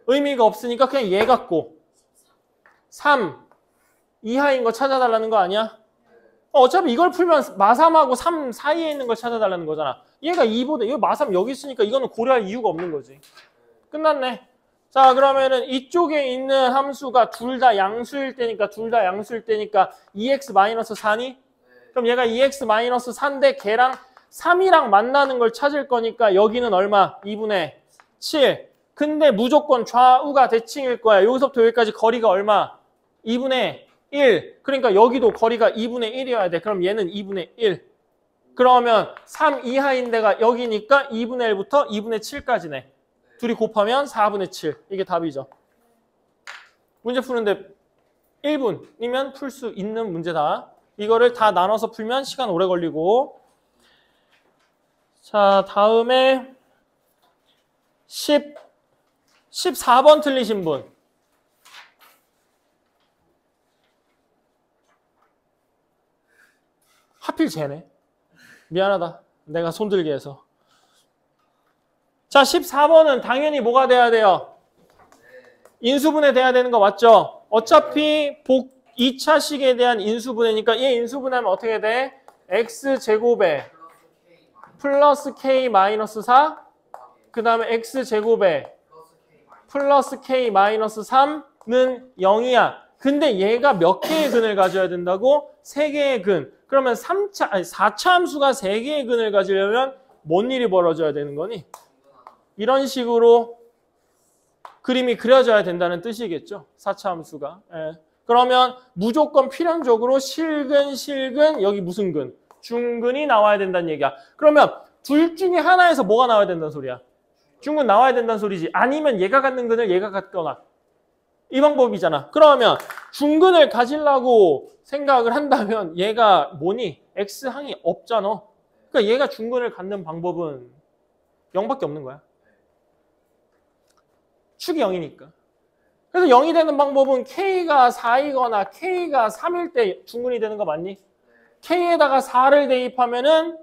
의미가 없으니까 그냥 얘 갖고 3 이하인 거 찾아달라는 거 아니야? 어차피 이걸 풀면 마3하고 3 사이에 있는 걸 찾아달라는 거잖아. 얘가 2보다 이거 마3 여기 있으니까 이거는 고려할 이유가 없는 거지. 끝났네. 자, 그러면은 이쪽에 있는 함수가 둘 다 양수일 때니까 2x-4니? 그럼 얘가 2x-4인데 걔랑 3이랑 만나는 걸 찾을 거니까 여기는 얼마? 2분의 7. 근데 무조건 좌우가 대칭일 거야. 여기서부터 여기까지 거리가 얼마? 2분의 1. 그러니까 여기도 거리가 2분의 1이어야 돼. 그럼 얘는 2분의 1. 그러면 3 이하인 데가 여기니까 2분의 1부터 2분의 7까지네. 둘이 곱하면 4분의 7. 이게 답이죠. 문제 푸는데 1분이면 풀 수 있는 문제다. 이거를 다 나눠서 풀면 시간 오래 걸리고. 자, 다음에 14번 틀리신 분. 하필 쟤네. 미안하다. 내가 손들게 해서. 자, 14번은 당연히 뭐가 돼야 돼요? 인수분해 돼야 되는 거 맞죠? 어차피 2차식에 대한 인수분해니까 얘 인수분해하면 어떻게 돼? x제곱에 플러스 k 마이너스 4 그 다음에 x제곱에 플러스 k 마이너스 3는 0이야. 근데 얘가 몇 개의 근을 가져야 된다고? 3개의 근. 그러면 4차 함수가 3개의 근을 가지려면 뭔 일이 벌어져야 되는 거니? 이런 식으로 그림이 그려져야 된다는 뜻이겠죠. 4차 함수가. 예. 그러면 무조건 필연적으로 실근, 여기 무슨 근? 중근이 나와야 된다는 얘기야. 그러면 둘 중에 하나에서 뭐가 나와야 된다는 소리야? 중근 나와야 된다는 소리지. 아니면 얘가 갖는 근을 얘가 갖거나. 이 방법이잖아. 그러면 중근을 가지려고 생각을 한다면 얘가 뭐니? x항이 없잖아. 그러니까 얘가 중근을 갖는 방법은 0밖에 없는 거야. 축이 0이니까. 그래서 0이 되는 방법은 k가 4이거나 k가 3일 때 중근이 되는 거 맞니? k에다가 4를 대입하면은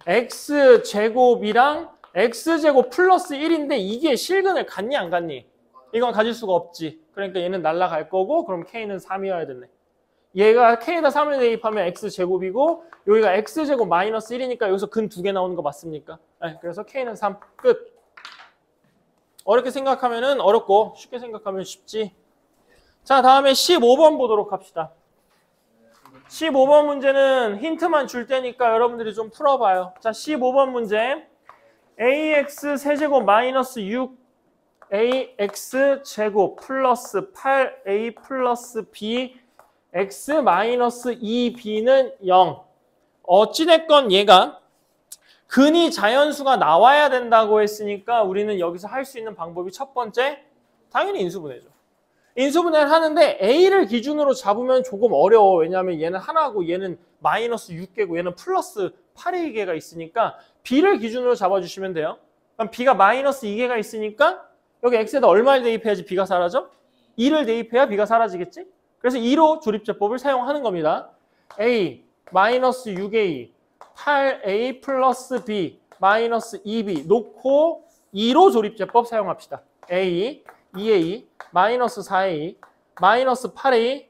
x제곱이랑 x제곱 플러스 1인데 이게 실근을 갖니 안 갖니? 이건 가질 수가 없지. 그러니까 얘는 날아갈 거고 그럼 k는 3이어야 되네. 얘가 k에다 3을 대입하면 x제곱이고 여기가 x제곱 마이너스 1이니까 여기서 근 2개 나오는 거 맞습니까? 네, 그래서 k는 3. 끝. 어렵게 생각하면은 어렵고 쉽게 생각하면 쉽지. 자, 다음에 15번 보도록 합시다. 15번 문제는 힌트만 줄 테니까 여러분들이 좀 풀어봐요. 자, 15번 문제. ax 세제곱 마이너스 6ax 제곱 플러스 8a 플러스 b x 마이너스 2b는 0. 어찌됐건 얘가 근이 자연수가 나와야 된다고 했으니까 우리는 여기서 할 수 있는 방법이 첫 번째, 당연히 인수분해죠. 인수분해를 하는데 a를 기준으로 잡으면 조금 어려워. 왜냐하면 얘는 하나고 얘는 마이너스 6개고 얘는 플러스 8의 개가 있으니까 b를 기준으로 잡아주시면 돼요. 그럼 b가 마이너스 2개가 있으니까 여기 x에다 얼마를 대입해야지 b가 사라져? 2를 대입해야 b가 사라지겠지? 그래서 2로 조립제법을 사용하는 겁니다. a 마이너스 6a 8a 플러스 b 마이너스 2b 놓고 2로 조립제법 사용합시다. a 2a 마이너스 4a 마이너스 8a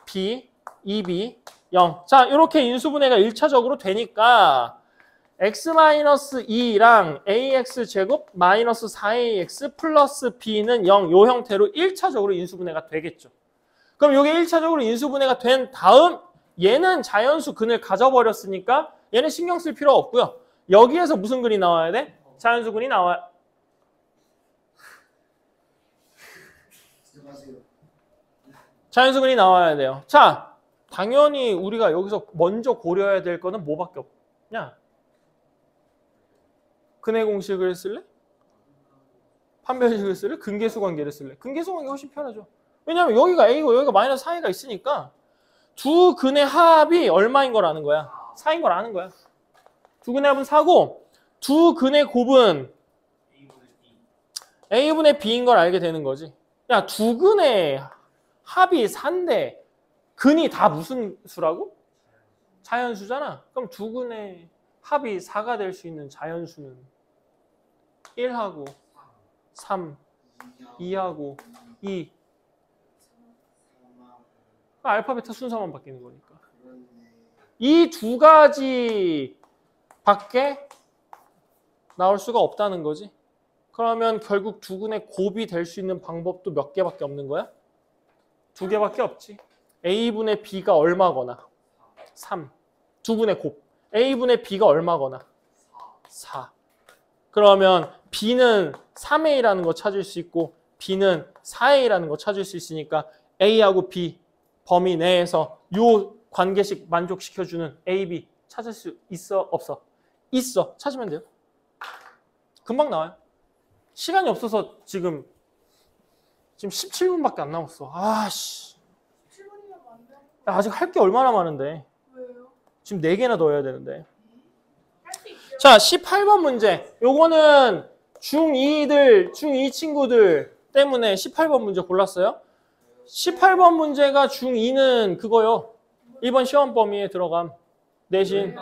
b 2b 0. 자, 이렇게 인수분해가 1차적으로 되니까 x-2랑 ax 제곱 마이너스 4ax 플러스 b는 0. 요 형태로 1차적으로 인수분해가 되겠죠. 그럼 이게 1차적으로 인수분해가 된 다음 얘는 자연수 근을 가져버렸으니까 얘는 신경 쓸 필요 없고요. 여기에서 무슨 근이 나와야 돼? 자연수 근이 나와야 자연수 근이 나와야 돼요. 자, 당연히 우리가 여기서 먼저 고려해야 될 거는 뭐밖에 없냐? 근의 공식을 쓸래? 판별식을 쓸래? 근계수 관계를 쓸래? 근계수 관계가 훨씬 편하죠. 왜냐하면 여기가 a고 여기가 마이너스 4a가 있으니까 두 근의 합이 얼마인 걸 아는 거야? 4인 걸 아는 거야. 두 근의 합은 4고 두 근의 곱은 a분의 b인 걸 알게 되는 거지. 야, 두 근의 합이 4인데 근이 다 무슨 수라고? 자연수잖아. 그럼 두 근의 합이 4가 될 수 있는 자연수는 1하고 3, 2하고 2. 알파, 베타 순서만 바뀌는 거니까. 이 두 가지 밖에 나올 수가 없다는 거지. 그러면 결국 두 근의 곱이 될 수 있는 방법도 몇 개밖에 없는 거야? 2개밖에 없지. a분의 b가 얼마거나 3. 두 분의 곱. a분의 b가 얼마거나 4. 그러면 b는 3a라는 거 찾을 수 있고 b는 4a라는 거 찾을 수 있으니까 a하고 b 범위 내에서 요 관계식 만족시켜주는 a, b 찾을 수 있어? 없어? 있어. 찾으면 돼요. 금방 나와요. 시간이 없어서 지금 17분밖에 안 남았어. 아씨. 7분이면 안 돼. 아직 할 게 얼마나 많은데. 왜요? 지금 4개나 더 해야 되는데. 할 수 있죠. 자, 18번 문제. 요거는 중2 친구들 때문에 18번 문제 골랐어요. 18번 문제가 중2는 그거요. 이번 시험 범위에 들어감. 대신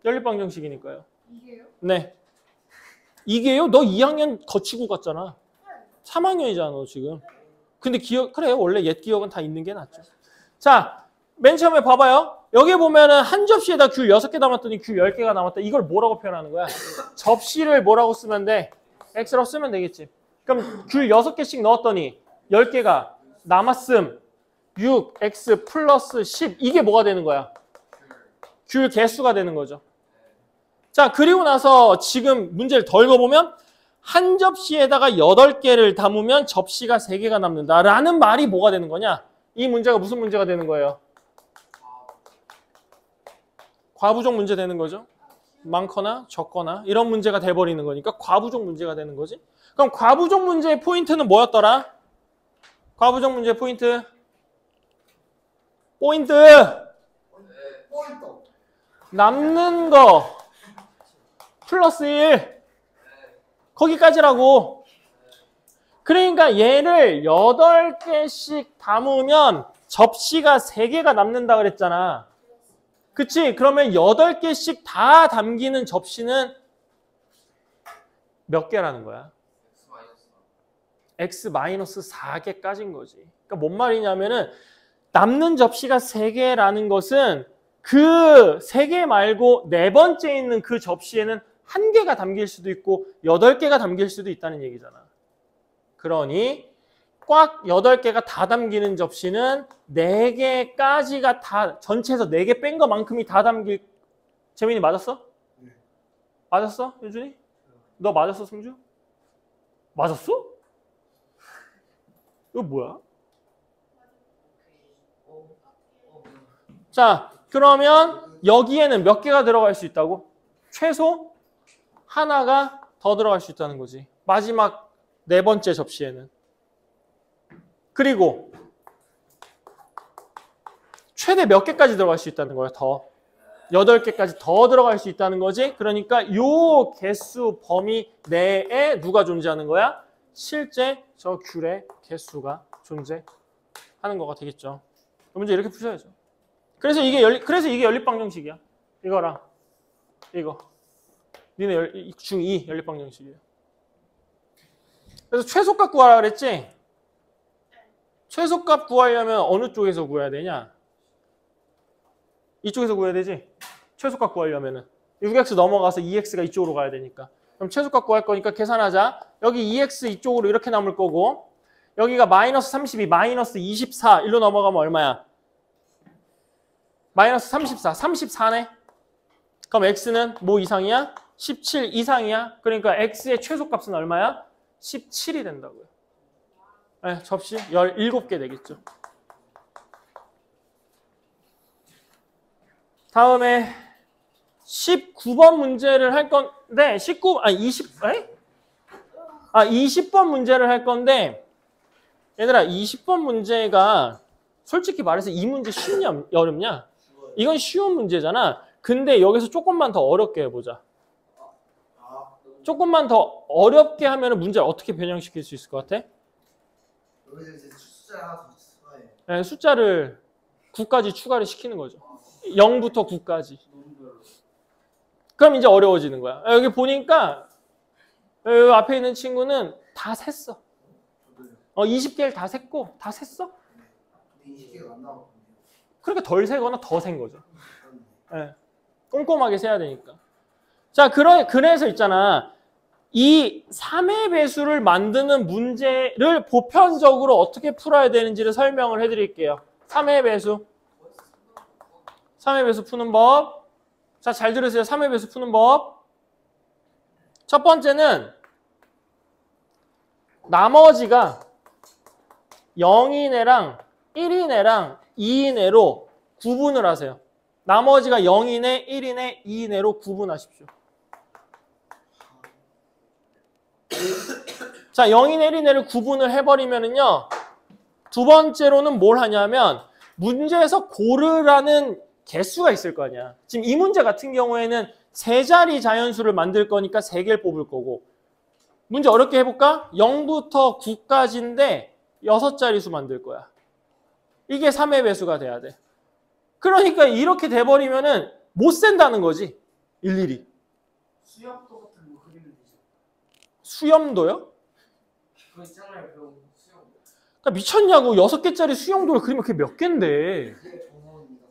연립방정식이니까요. 이게요? 네. 이게요? 너 2학년 거치고 갔잖아. 3학년이잖아, 너 지금. 근데 그래, 원래 옛 기억은 다 있는 게 낫죠. 자, 맨 처음에 봐봐요. 여기 보면은 한 접시에다 귤 6개 담았더니 귤 10개가 남았다. 이걸 뭐라고 표현하는 거야? 접시를 뭐라고 쓰면 돼? X라고 쓰면 되겠지. 그럼 귤 6개씩 넣었더니 10개가 남았음. 6, X 플러스 10. 이게 뭐가 되는 거야? 귤 개수가 되는 거죠. 자, 그리고 나서 지금 문제를 더 읽어보면 한 접시에다가 8개를 담으면 접시가 3개가 남는다라는 말이 뭐가 되는 거냐? 이 문제가 무슨 문제가 되는 거예요? 과부족 문제 되는 거죠. 많거나 적거나 이런 문제가 돼버리는 거니까 과부족 문제가 되는 거지. 그럼 과부족 문제의 포인트는 뭐였더라? 과부정 문제 포인트. 포인트. 포인트. 남는 거 플러스 1. 거기까지라고. 그러니까 얘를 8개씩 담으면 접시가 3개가 남는다 그랬잖아. 그치? 그러면 8개씩 다 담기는 접시는 몇 개라는 거야? X-4개까지인 거지. 그러니까 뭔 말이냐면은 남는 접시가 3개라는 것은 그 3개 말고 4번째 있는 그 접시에는 1개가 담길 수도 있고 8개가 담길 수도 있다는 얘기잖아. 그러니 꽉 8개가 다 담기는 접시는 4개까지가 다 전체에서 4개 뺀 것만큼이 다 담길. 재민이 맞았어? 네. 맞았어? 유준이? 너 맞았어, 승주? 맞았어? 이거 뭐야? 자, 그러면 여기에는 몇 개가 들어갈 수 있다고? 최소 하나가 더 들어갈 수 있다는 거지. 마지막 4번째 접시에는. 그리고 최대 몇 개까지 들어갈 수 있다는 거야, 더. 8개까지 더 들어갈 수 있다는 거지. 그러니까 요 개수 범위 내에 누가 존재하는 거야? 실제 저 귤의 개수가 존재하는 거가 되겠죠. 문제 이렇게 푸셔야죠. 그래서 이게 연립방정식이야. 이거랑 이거. 니네 중2 연립방정식이에요. 그래서 최소값 구하라 그랬지? 최소값 구하려면 어느 쪽에서 구해야 되냐? 이쪽에서 구해야 되지? 최소값 구하려면은 6x 넘어가서 2x가 이쪽으로 가야 되니까. 그럼 최소값 구할 거니까 계산하자. 여기 2x 이쪽으로 이렇게 남을 거고 여기가 마이너스 32, 마이너스 24 일로 넘어가면 얼마야? 마이너스 34, 34네. 그럼 x는 뭐 이상이야? 17 이상이야. 그러니까 x의 최소값은 얼마야? 17이 된다고요. 네, 접시 17개 되겠죠. 다음에 19번 문제를 할 건데 20번 문제를 할 건데 얘들아 20번 문제가 솔직히 말해서 이 문제 쉽냐 어렵냐? 이건 쉬운 문제잖아. 근데 여기서 조금만 더 어렵게 해보자. 조금만 더 어렵게 하면 문제를 어떻게 변형시킬 수 있을 것 같아? 여기서 이제 숫자 하나 더 추가해. 네, 숫자를 9까지 추가를 시키는 거죠. 0부터 9까지. 그럼 이제 어려워지는 거야. 여기 보니까 여기 앞에 있는 친구는 다 셌어. 20개를 다 셌고 다 셌어. 20개가 안 나왔거든요. 그러니까 덜 세거나 더 센 거죠. 네. 꼼꼼하게 세야 되니까. 자, 그래서 있잖아. 이 3의 배수를 만드는 문제를 보편적으로 어떻게 풀어야 되는지를 설명을 해드릴게요. 3의 배수. 3의 배수 푸는 법. 자, 잘 들으세요. 3의 배수 푸는 법. 첫 번째는 나머지가 0이네랑 1이네랑 2이네로 구분을 하세요. 나머지가 0이네, 1이네, 2이네로 구분하십시오. 자, 0이네, 1이네를 구분을 해버리면은요. 두 번째로는 뭘 하냐면 문제에서 고르라는 개수가 있을 거 아니야. 지금 이 문제 같은 경우에는 세 자리 자연수를 만들 거니까 3개를 뽑을 거고 문제 어렵게 해볼까? 0부터 9까지인데 6자리 수 만들 거야. 이게 3의 배수가 돼야 돼. 그러니까 이렇게 돼버리면은 못 센다는 거지. 일일이. 수염도 같은 거 그리면 되죠. 수염도요? 그거 있잖아요. 그 수염. 그러니까 미쳤냐고. 6개짜리 수염도를 그리면 그게 몇 개인데. 그게 정성입니다.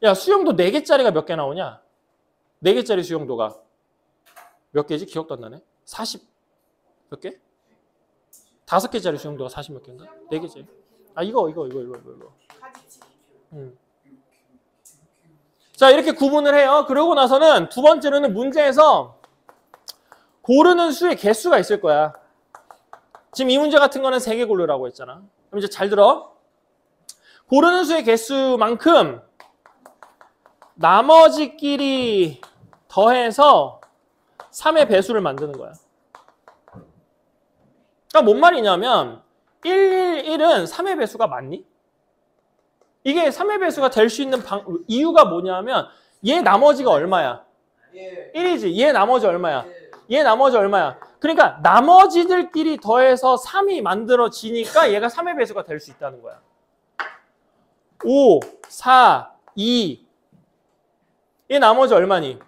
야, 수영도 4개짜리가 몇 개 나오냐? 4개짜리 수영도가 몇 개지? 기억도 안 나네. 40 몇 개? 5개짜리 수영도가 40 몇 개인가? 4개짜리. 아, 이거. 가지치. 자, 이렇게 구분을 해요. 그러고 나서는 두 번째로는 문제에서 고르는 수의 개수가 있을 거야. 지금 이 문제 같은 거는 3개 고르라고 했잖아. 그럼 이제 잘 들어. 고르는 수의 개수만큼 나머지끼리 더해서 3의 배수를 만드는 거야. 그러니까 뭔 말이냐면 111은 3의 배수가 맞니? 이게 3의 배수가 될 수 있는 이유가 뭐냐면 얘 나머지가 얼마야? 예. 1이지. 얘 나머지 얼마야? 예. 얘 나머지 얼마야? 그러니까 나머지들끼리 더해서 3이 만들어지니까 얘가 3의 배수가 될 수 있다는 거야. 5, 4, 2. 얘 나머지 얼마니?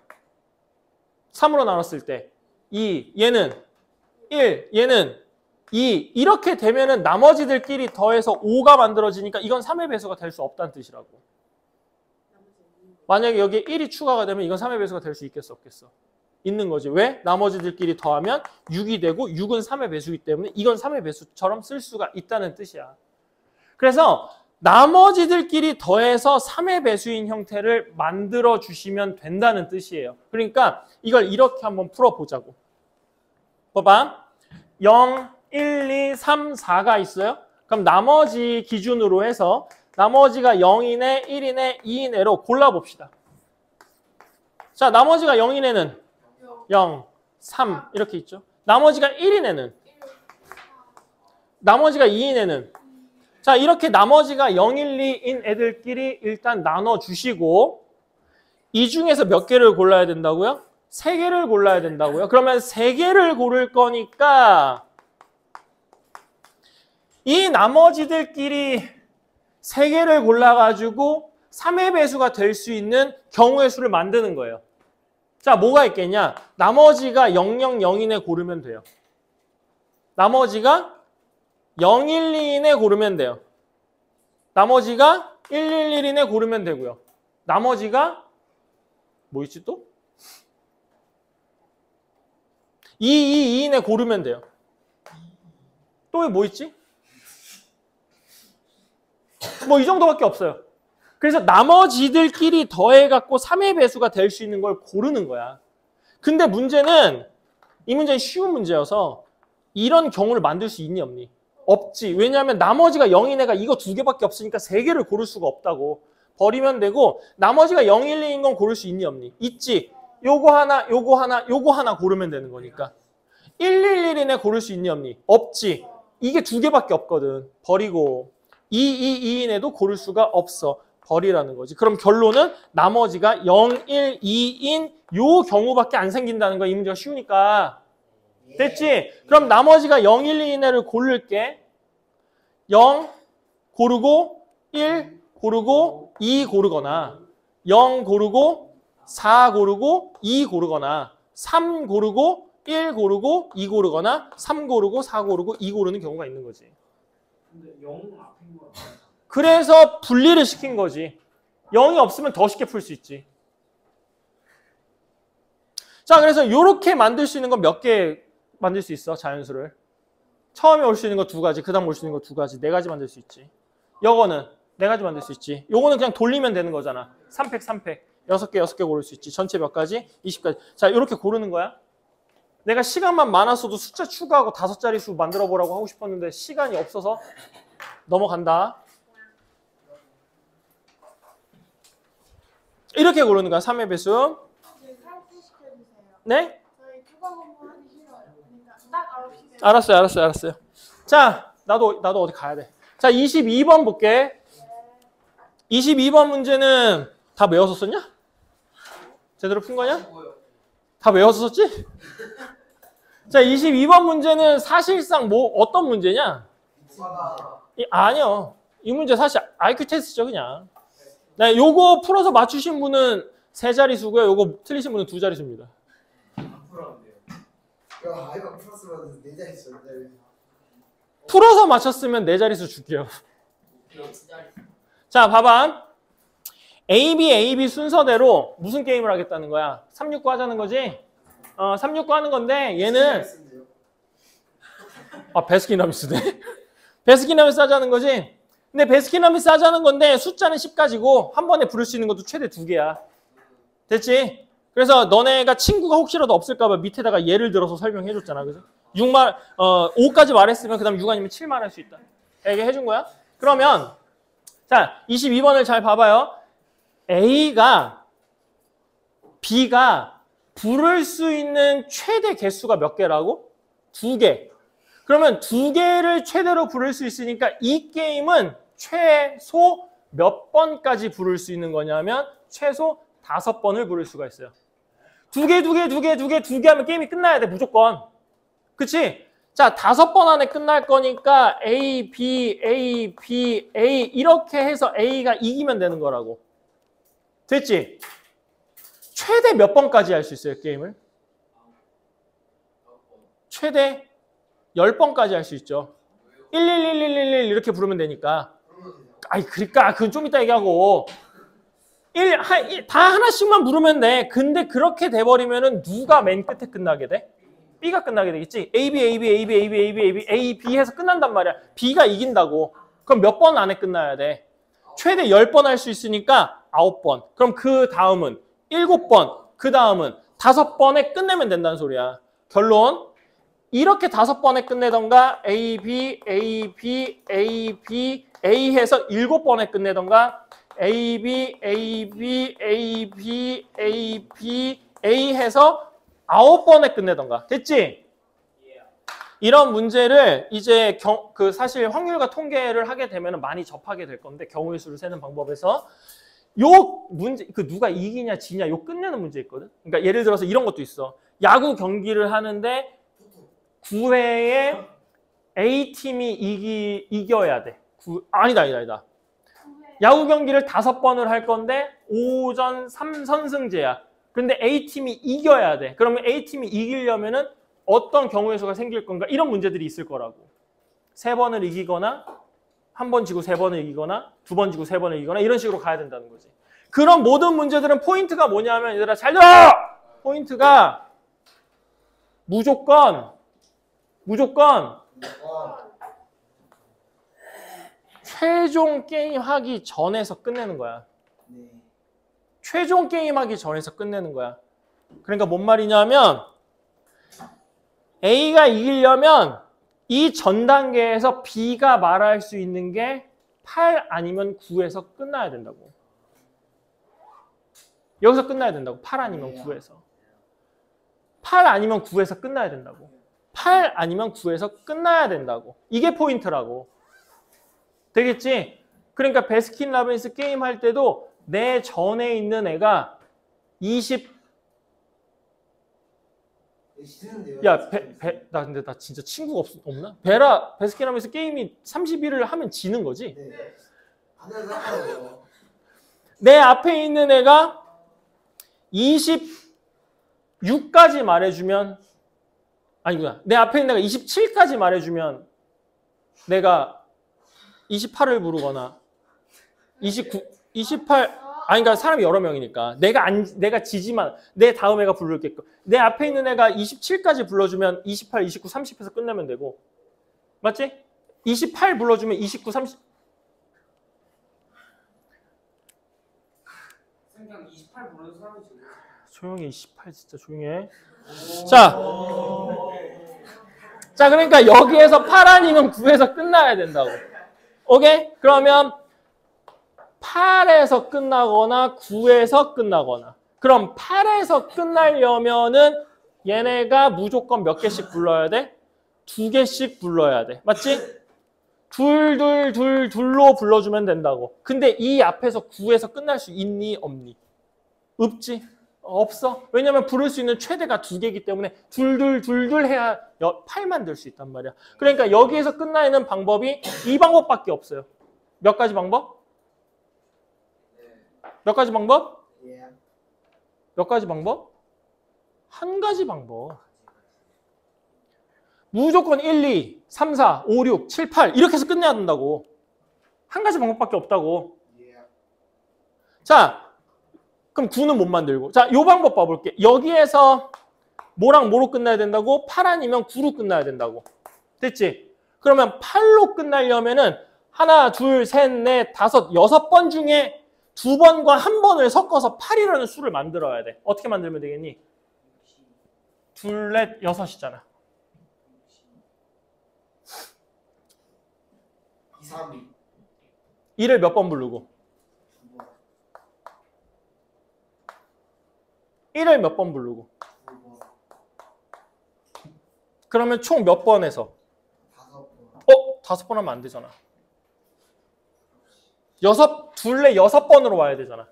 3으로 나눴을 때 2, 얘는 1, 얘는 2. 이렇게 되면은 나머지들끼리 더해서 5가 만들어지니까 이건 3의 배수가 될 수 없다는 뜻이라고. 만약에 여기에 1이 추가가 되면 이건 3의 배수가 될 수 있겠어, 없겠어? 있는 거지. 왜? 나머지들끼리 더하면 6이 되고 6은 3의 배수이기 때문에 이건 3의 배수처럼 쓸 수가 있다는 뜻이야. 그래서 나머지들끼리 더해서 3의 배수인 형태를 만들어 주시면 된다는 뜻이에요. 그러니까 이걸 이렇게 한번 풀어보자고. 봐봐. 0, 1, 2, 3, 4가 있어요. 그럼 나머지 기준으로 해서 나머지가 0이네, 1이네, 2이네로 골라봅시다. 자, 나머지가 0이네는 0, 3 이렇게 있죠. 나머지가 1이네는 나머지가 2이네는 자, 이렇게 나머지가 0, 1, 2인 애들끼리 일단 나눠주시고 이 중에서 몇 개를 골라야 된다고요? 3개를 골라야 된다고요? 그러면 3개를 고를 거니까 이 나머지들끼리 3개를 골라가지고 3의 배수가 될 수 있는 경우의 수를 만드는 거예요. 자, 뭐가 있겠냐? 나머지가 0, 0, 0인에 고르면 돼요. 나머지가 0, 1, 2인에 고르면 돼요. 나머지가 1, 1, 1인에 고르면 되고요. 나머지가 뭐 있지 또? 2, 2, 2인에 고르면 돼요. 또 뭐 있지? 뭐 이 정도밖에 없어요. 그래서 나머지들끼리 더해갖고 3의 배수가 될 수 있는 걸 고르는 거야. 근데 문제는 이 문제는 쉬운 문제여서 이런 경우를 만들 수 있니 없니? 없지. 왜냐하면 나머지가 0인 애가 이거 2개밖에 없으니까 3개를 고를 수가 없다고. 버리면 되고 나머지가 0, 1, 2인 건 고를 수 있니 없니? 있지. 요거 하나, 요거 하나, 요거 하나 고르면 되는 거니까. 1, 1, 1인에 고를 수 있니 없니? 없지. 이게 2개밖에 없거든. 버리고 2, 2, 2인에도 고를 수가 없어. 버리라는 거지. 그럼 결론은 나머지가 0, 1, 2인 요 경우밖에 안 생긴다는 거야. 이 문제가 쉬우니까. 됐지? 그럼 나머지가 0, 1, 2인을 고를게. 0 고르고 1 고르고 2 고르거나 0 고르고 4 고르고 2 고르거나 3 고르고 1 고르고 2 고르거나 3 고르고 4 고르고 2 고르는 경우가 있는 거지. 근데 0 앞인 거야. 그래서 분리를 시킨 거지. 0이 없으면 더 쉽게 풀 수 있지. 자, 그래서 이렇게 만들 수 있는 건 몇 개 만들 수 있어, 자연수를. 처음에 올 수 있는 거 2가지, 그 다음 올 수 있는 거 2가지, 4가지 만들 수 있지. 요거는 4가지 만들 수 있지. 요거는 그냥 돌리면 되는 거잖아. 3팩, 3팩. 6개, 6개 고를 수 있지. 전체 몇 가지? 20가지. 자, 이렇게 고르는 거야. 내가 시간만 많았어도 숫자 추가하고 5자리 수 만들어 보라고 하고 싶었는데 시간이 없어서 넘어간다. 이렇게 고르는 거야, 3의 배수. 살찌시켜주세요. 네? 저희 추가 공부하기 싫어요. 그러니까 딱 9시면. 알았어요. 자, 나도 어디 가야 돼. 자, 22번 볼게. 22번 문제는 다 외워서 썼냐? 제대로 푼 거냐? 뭐요? 다 외워서 썼지? 자, 22번 문제는 사실상 뭐 어떤 문제냐? 아니요. 이 문제 사실 IQ 테스트죠, 그냥. 네, 요거 풀어서 맞추신 분은 3자릿수고요. 요거 틀리신 분은 2자릿수입니다. 야, 이거 풀었으면 4자리 있었는데. 풀어서 맞췄으면 4자릿수 줄게요. 자, 봐봐. AB 순서대로 무슨 게임을 하겠다는 거야? 369 하자는 거지? 369 하는 건데 얘는 베스킨라빈스네. 베스킨라빈스 하자는 거지? 근데 베스킨라빈스 하자는 건데 숫자는 10가지고 한 번에 부를 수 있는 것도 최대 2개야. 됐지? 그래서 너네가 친구가 혹시라도 없을까 봐 밑에다가 예를 들어서 설명해 줬잖아. 그죠? 5까지 말했으면 그 다음 6 아니면 7 말할 수 있다. 이게 해준 거야? 그러면 자, 22번을 잘 봐봐요. B가 부를 수 있는 최대 개수가 몇 개라고? 2개. 그러면 두 개를 최대로 부를 수 있으니까 이 게임은 최소 몇 번까지 부를 수 있는 거냐면 최소 5번을 부를 수가 있어요. 두 개 하면 게임이 끝나야 돼, 무조건. 그치? 자, 5번 안에 끝날 거니까 A, B, A, B, A 이렇게 해서 A가 이기면 되는 거라고. 됐지? 최대 몇 번까지 할 수 있어요, 게임을? 최대 10번까지 할 수 있죠. 1111111 이렇게 부르면 되니까. 아이, 그러니까 그건 좀 이따 얘기하고. 다 하나씩만 부르면 돼. 근데 그렇게 돼버리면은 누가 맨 끝에 끝나게 돼? B가 끝나게 되겠지. A, B, A, B, A, B, A, B, A, B, A, B, A, B 해서 끝난단 말이야. B가 이긴다고. 그럼 몇 번 안에 끝나야 돼? 최대 10번 할 수 있으니까 9번. 그럼 그 다음은 7번. 그 다음은 5번에 끝내면 된다는 소리야. 결론. 이렇게 5번에 끝내던가 A, B, A, B, A, B, A 해서 7번에 끝내던가 A, B, A, B, A, B, A, B, A 해서 9번에 끝내던가. 됐지? 이런 문제를 이제 사실 확률과 통계를 하게 되면 많이 접하게 될 건데 경우의 수를 세는 방법에서 요 문제, 누가 이기냐 지냐 요 끝내는 문제 있거든. 그러니까 예를 들어서 이런 것도 있어. 야구 경기를 하는데 9회에 A팀이 이겨야 돼. 아니다. 야구 경기를 5번을 할 건데 5전 3선승제야. 근데 A팀이 이겨야 돼. 그러면 A팀이 이기려면은 어떤 경우의 수가 생길 건가? 이런 문제들이 있을 거라고. 3번을 이기거나 1번 지고 3번을 이기거나 2번 지고 3번을 이기거나 이런 식으로 가야 된다는 거지. 그런 모든 문제들은 포인트가 뭐냐면 얘들아 잘 들어! 포인트가 무조건 최종 게임 하기 전에서 끝내는 거야. 네. 최종 게임 하기 전에서 끝내는 거야. 그러니까 뭔 말이냐면 A가 이기려면 이 전 단계에서 B가 말할 수 있는 게 8 아니면 9에서 끝나야 된다고. 여기서 끝나야 된다고. 8 아니면 9에서. 8 아니면 9에서 끝나야 된다고. 8 아니면 9에서 끝나야 된다고. 이게 포인트라고. 되겠지? 그러니까 베스킨라빈스 게임 할 때도 내 전에 있는 애가 20 야, 나 근데 나 진짜 친구가 없나? 베스킨라빈스 게임이 31을 하면 지는 거지? 네. 하나도 내 앞에 있는 애가 26까지 말해주면 아니구나. 내 앞에 있는 애가 27까지 말해주면 내가 28을 부르거나 29, 28 아니, 그러니까 사람이 여러 명이니까 내가 지지만 내 다음 애가 부를게끔 내 앞에 있는 애가 27까지 불러주면 28, 29, 30에서 끝내면 되고 맞지? 28 불러주면 29, 30 그냥 28 부르는 사람이 지금. 조용히 28 진짜 조용히 해. 자 그러니까 여기에서 8 아니면 9에서 끝나야 된다고. 오케이? 그러면 8에서 끝나거나 9에서 끝나거나. 그럼 8에서 끝나려면은 얘네가 무조건 몇 개씩 불러야 돼? 2개씩 불러야 돼. 맞지? 둘로 불러주면 된다고. 근데 이 앞에서 9에서 끝날 수 있니? 없니? 없지? 없어. 왜냐면 부를 수 있는 최대가 2개이기 때문에 둘 해야 8만 될 수 있단 말이야. 그러니까 여기에서 끝나는 방법이 이 방법밖에 없어요. 몇 가지 방법? 몇 가지 방법? 몇 가지 방법? 한 가지 방법. 무조건 1, 2, 3, 4, 5, 6, 7, 8 이렇게 해서 끝내야 된다고. 한 가지 방법밖에 없다고. 자, 그럼 9는 못 만들고. 자, 요 방법 봐볼게. 여기에서 뭐랑 뭐로 끝나야 된다고? 8 아니면 9로 끝나야 된다고. 됐지? 그러면 8로 끝나려면은 하나, 둘, 셋, 넷, 다섯, 6번 중에 2번과 1번을 섞어서 8이라는 수를 만들어야 돼. 어떻게 만들면 되겠니? 둘, 넷, 6이잖아. 2, 3, 2. 2를 몇 번 부르고? 1을 몇 번 부르고? 그러면 총 몇 번에서? 5번 하면 안 되잖아. 둘에 6번으로 와야 되잖아.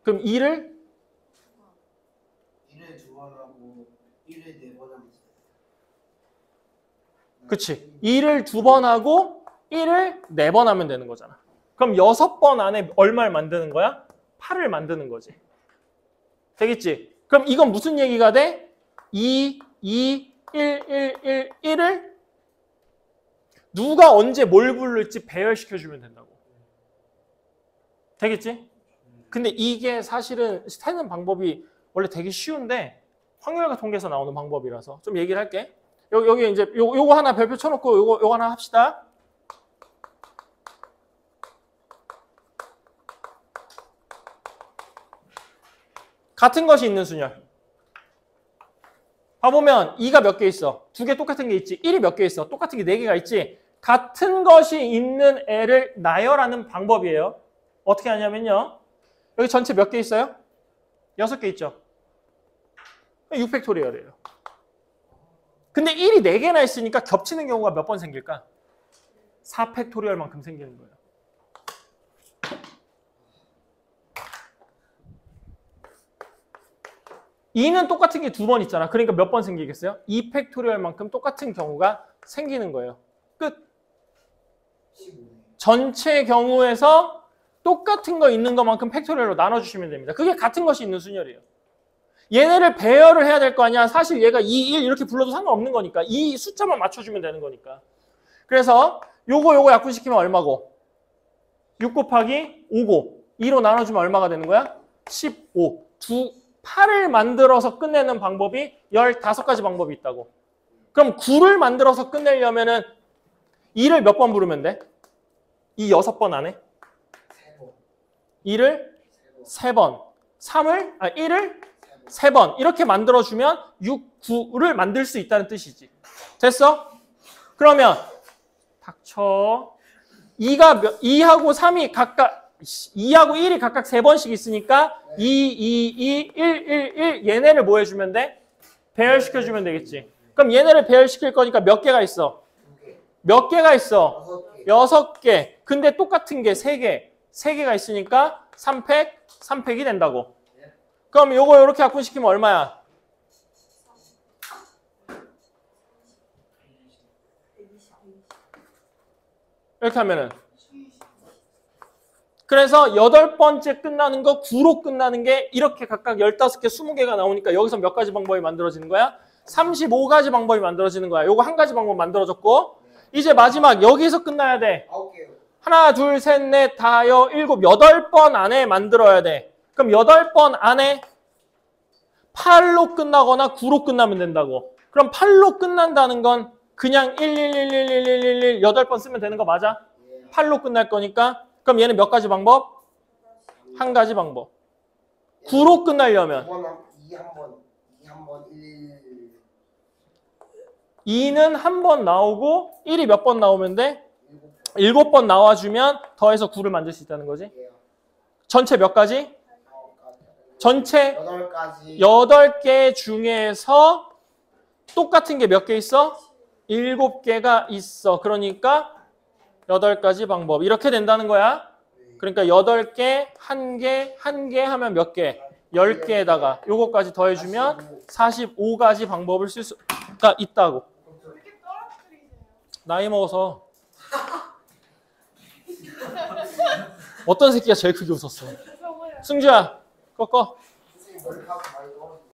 그럼 2를 1에 2번 하고 1에 4번 하면 돼. 그치. 2를 2번 하고 1을 4번 하면 되는 거잖아. 그럼 6번 안에 얼마를 만드는 거야? 8을 만드는 거지. 되겠지? 그럼 이건 무슨 얘기가 돼? 2, 1, 1을 누가 언제 뭘 부를지 배열시켜주면 된다고. 되겠지? 근데 이게 사실은 세는 방법이 원래 되게 쉬운데 확률과 통계에서 나오는 방법이라서 좀 얘기를 할게. 여기 이제 요거 하나 별표 쳐놓고 요거 하나 합시다. 같은 것이 있는 순열. 봐보면 2가 몇 개 있어? 2개 똑같은 게 있지. 1이 몇 개 있어? 똑같은 게 4개가 있지. 같은 것이 있는 애를 나열하는 방법이에요. 어떻게 하냐면요. 여기 전체 몇 개 있어요? 6개 있죠. 6팩토리얼이에요. 근데 1이 4개나 있으니까 겹치는 경우가 몇 번 생길까? 4팩토리얼만큼 생기는 거예요. (2는) 똑같은 게 2번 있잖아. 그러니까 몇 번 생기겠어요? 2팩토리얼만큼 똑같은 경우가 생기는 거예요. 끝. 15네. 전체 경우에서 똑같은 거 있는 것만큼 팩토리얼로 나눠주시면 됩니다. 그게 같은 것이 있는 순열이에요. 얘네를 배열을 해야 될 거 아니야. 사실 얘가 2, 1 이렇게 불러도 상관없는 거니까. 이 숫자만 맞춰주면 되는 거니까. 그래서 요거 약분시키면 얼마고? 6 곱하기 5고 2로 나눠주면 얼마가 되는 거야? 15. 8을 만들어서 끝내는 방법이 15가지 방법이 있다고. 그럼 9를 만들어서 끝내려면은 2를 몇 번 부르면 돼? 이 6번 안에? 3번. 2를 3번. 1을 3번. 이렇게 만들어주면 6, 9를 만들 수 있다는 뜻이지. 됐어? 그러면 닥쳐. 2하고 3이 각각 2하고 1이 각각 3번씩 있으니까 2, 1 얘네를 뭐 해주면 돼? 배열시켜주면 되겠지. 그럼 얘네를 배열시킬 거니까 몇 개가 있어? 2개. 몇 개가 있어? 6개. 6개. 근데 똑같은 게 3개. 3개가 있으니까 3팩이 된다고. 그럼 요거 이렇게 약분시키면 얼마야? 이렇게 하면은. 그래서 8번째 끝나는 거 9로 끝나는 게 이렇게 각각 15개, 20개가 나오니까 여기서 몇 가지 방법이 만들어지는 거야? 35가지 방법이 만들어지는 거야. 요거 한 가지 방법 만들어졌고 이제 마지막 여기서 끝나야 돼. 9개요. 하나, 둘, 셋, 넷, 다, 여, 7, 8번 안에 만들어야 돼. 그럼 8번 안에 8로 끝나거나 9로 끝나면 된다고. 그럼 8로 끝난다는 건 그냥 8번 쓰면 되는 거 맞아? 8로 끝날 거니까. 그럼 얘는 몇 가지 방법? 한 가지 방법. 9로 끝나려면 2 한 번, 1. 2는 한 번 나오고 1이 몇 번 나오면 돼? 7번 나와주면 더해서 9를 만들 수 있다는 거지. 전체 몇 가지? 전체 8가지. 8개 중에서 똑같은 게 몇 개 있어? 7개가 있어. 그러니까 8가지 방법. 이렇게 된다는 거야. 그러니까 8개, 1개 하면 몇 개? 10개에다가 요거까지 더해주면 45가지 방법을 쓸 수가 있다고. 왜 이렇게 떨어뜨리세요? 나이 먹어서. 어떤 새끼가 제일 크게 웃었어? 저거요. 승주야, 꺾어. 선생님 머리카락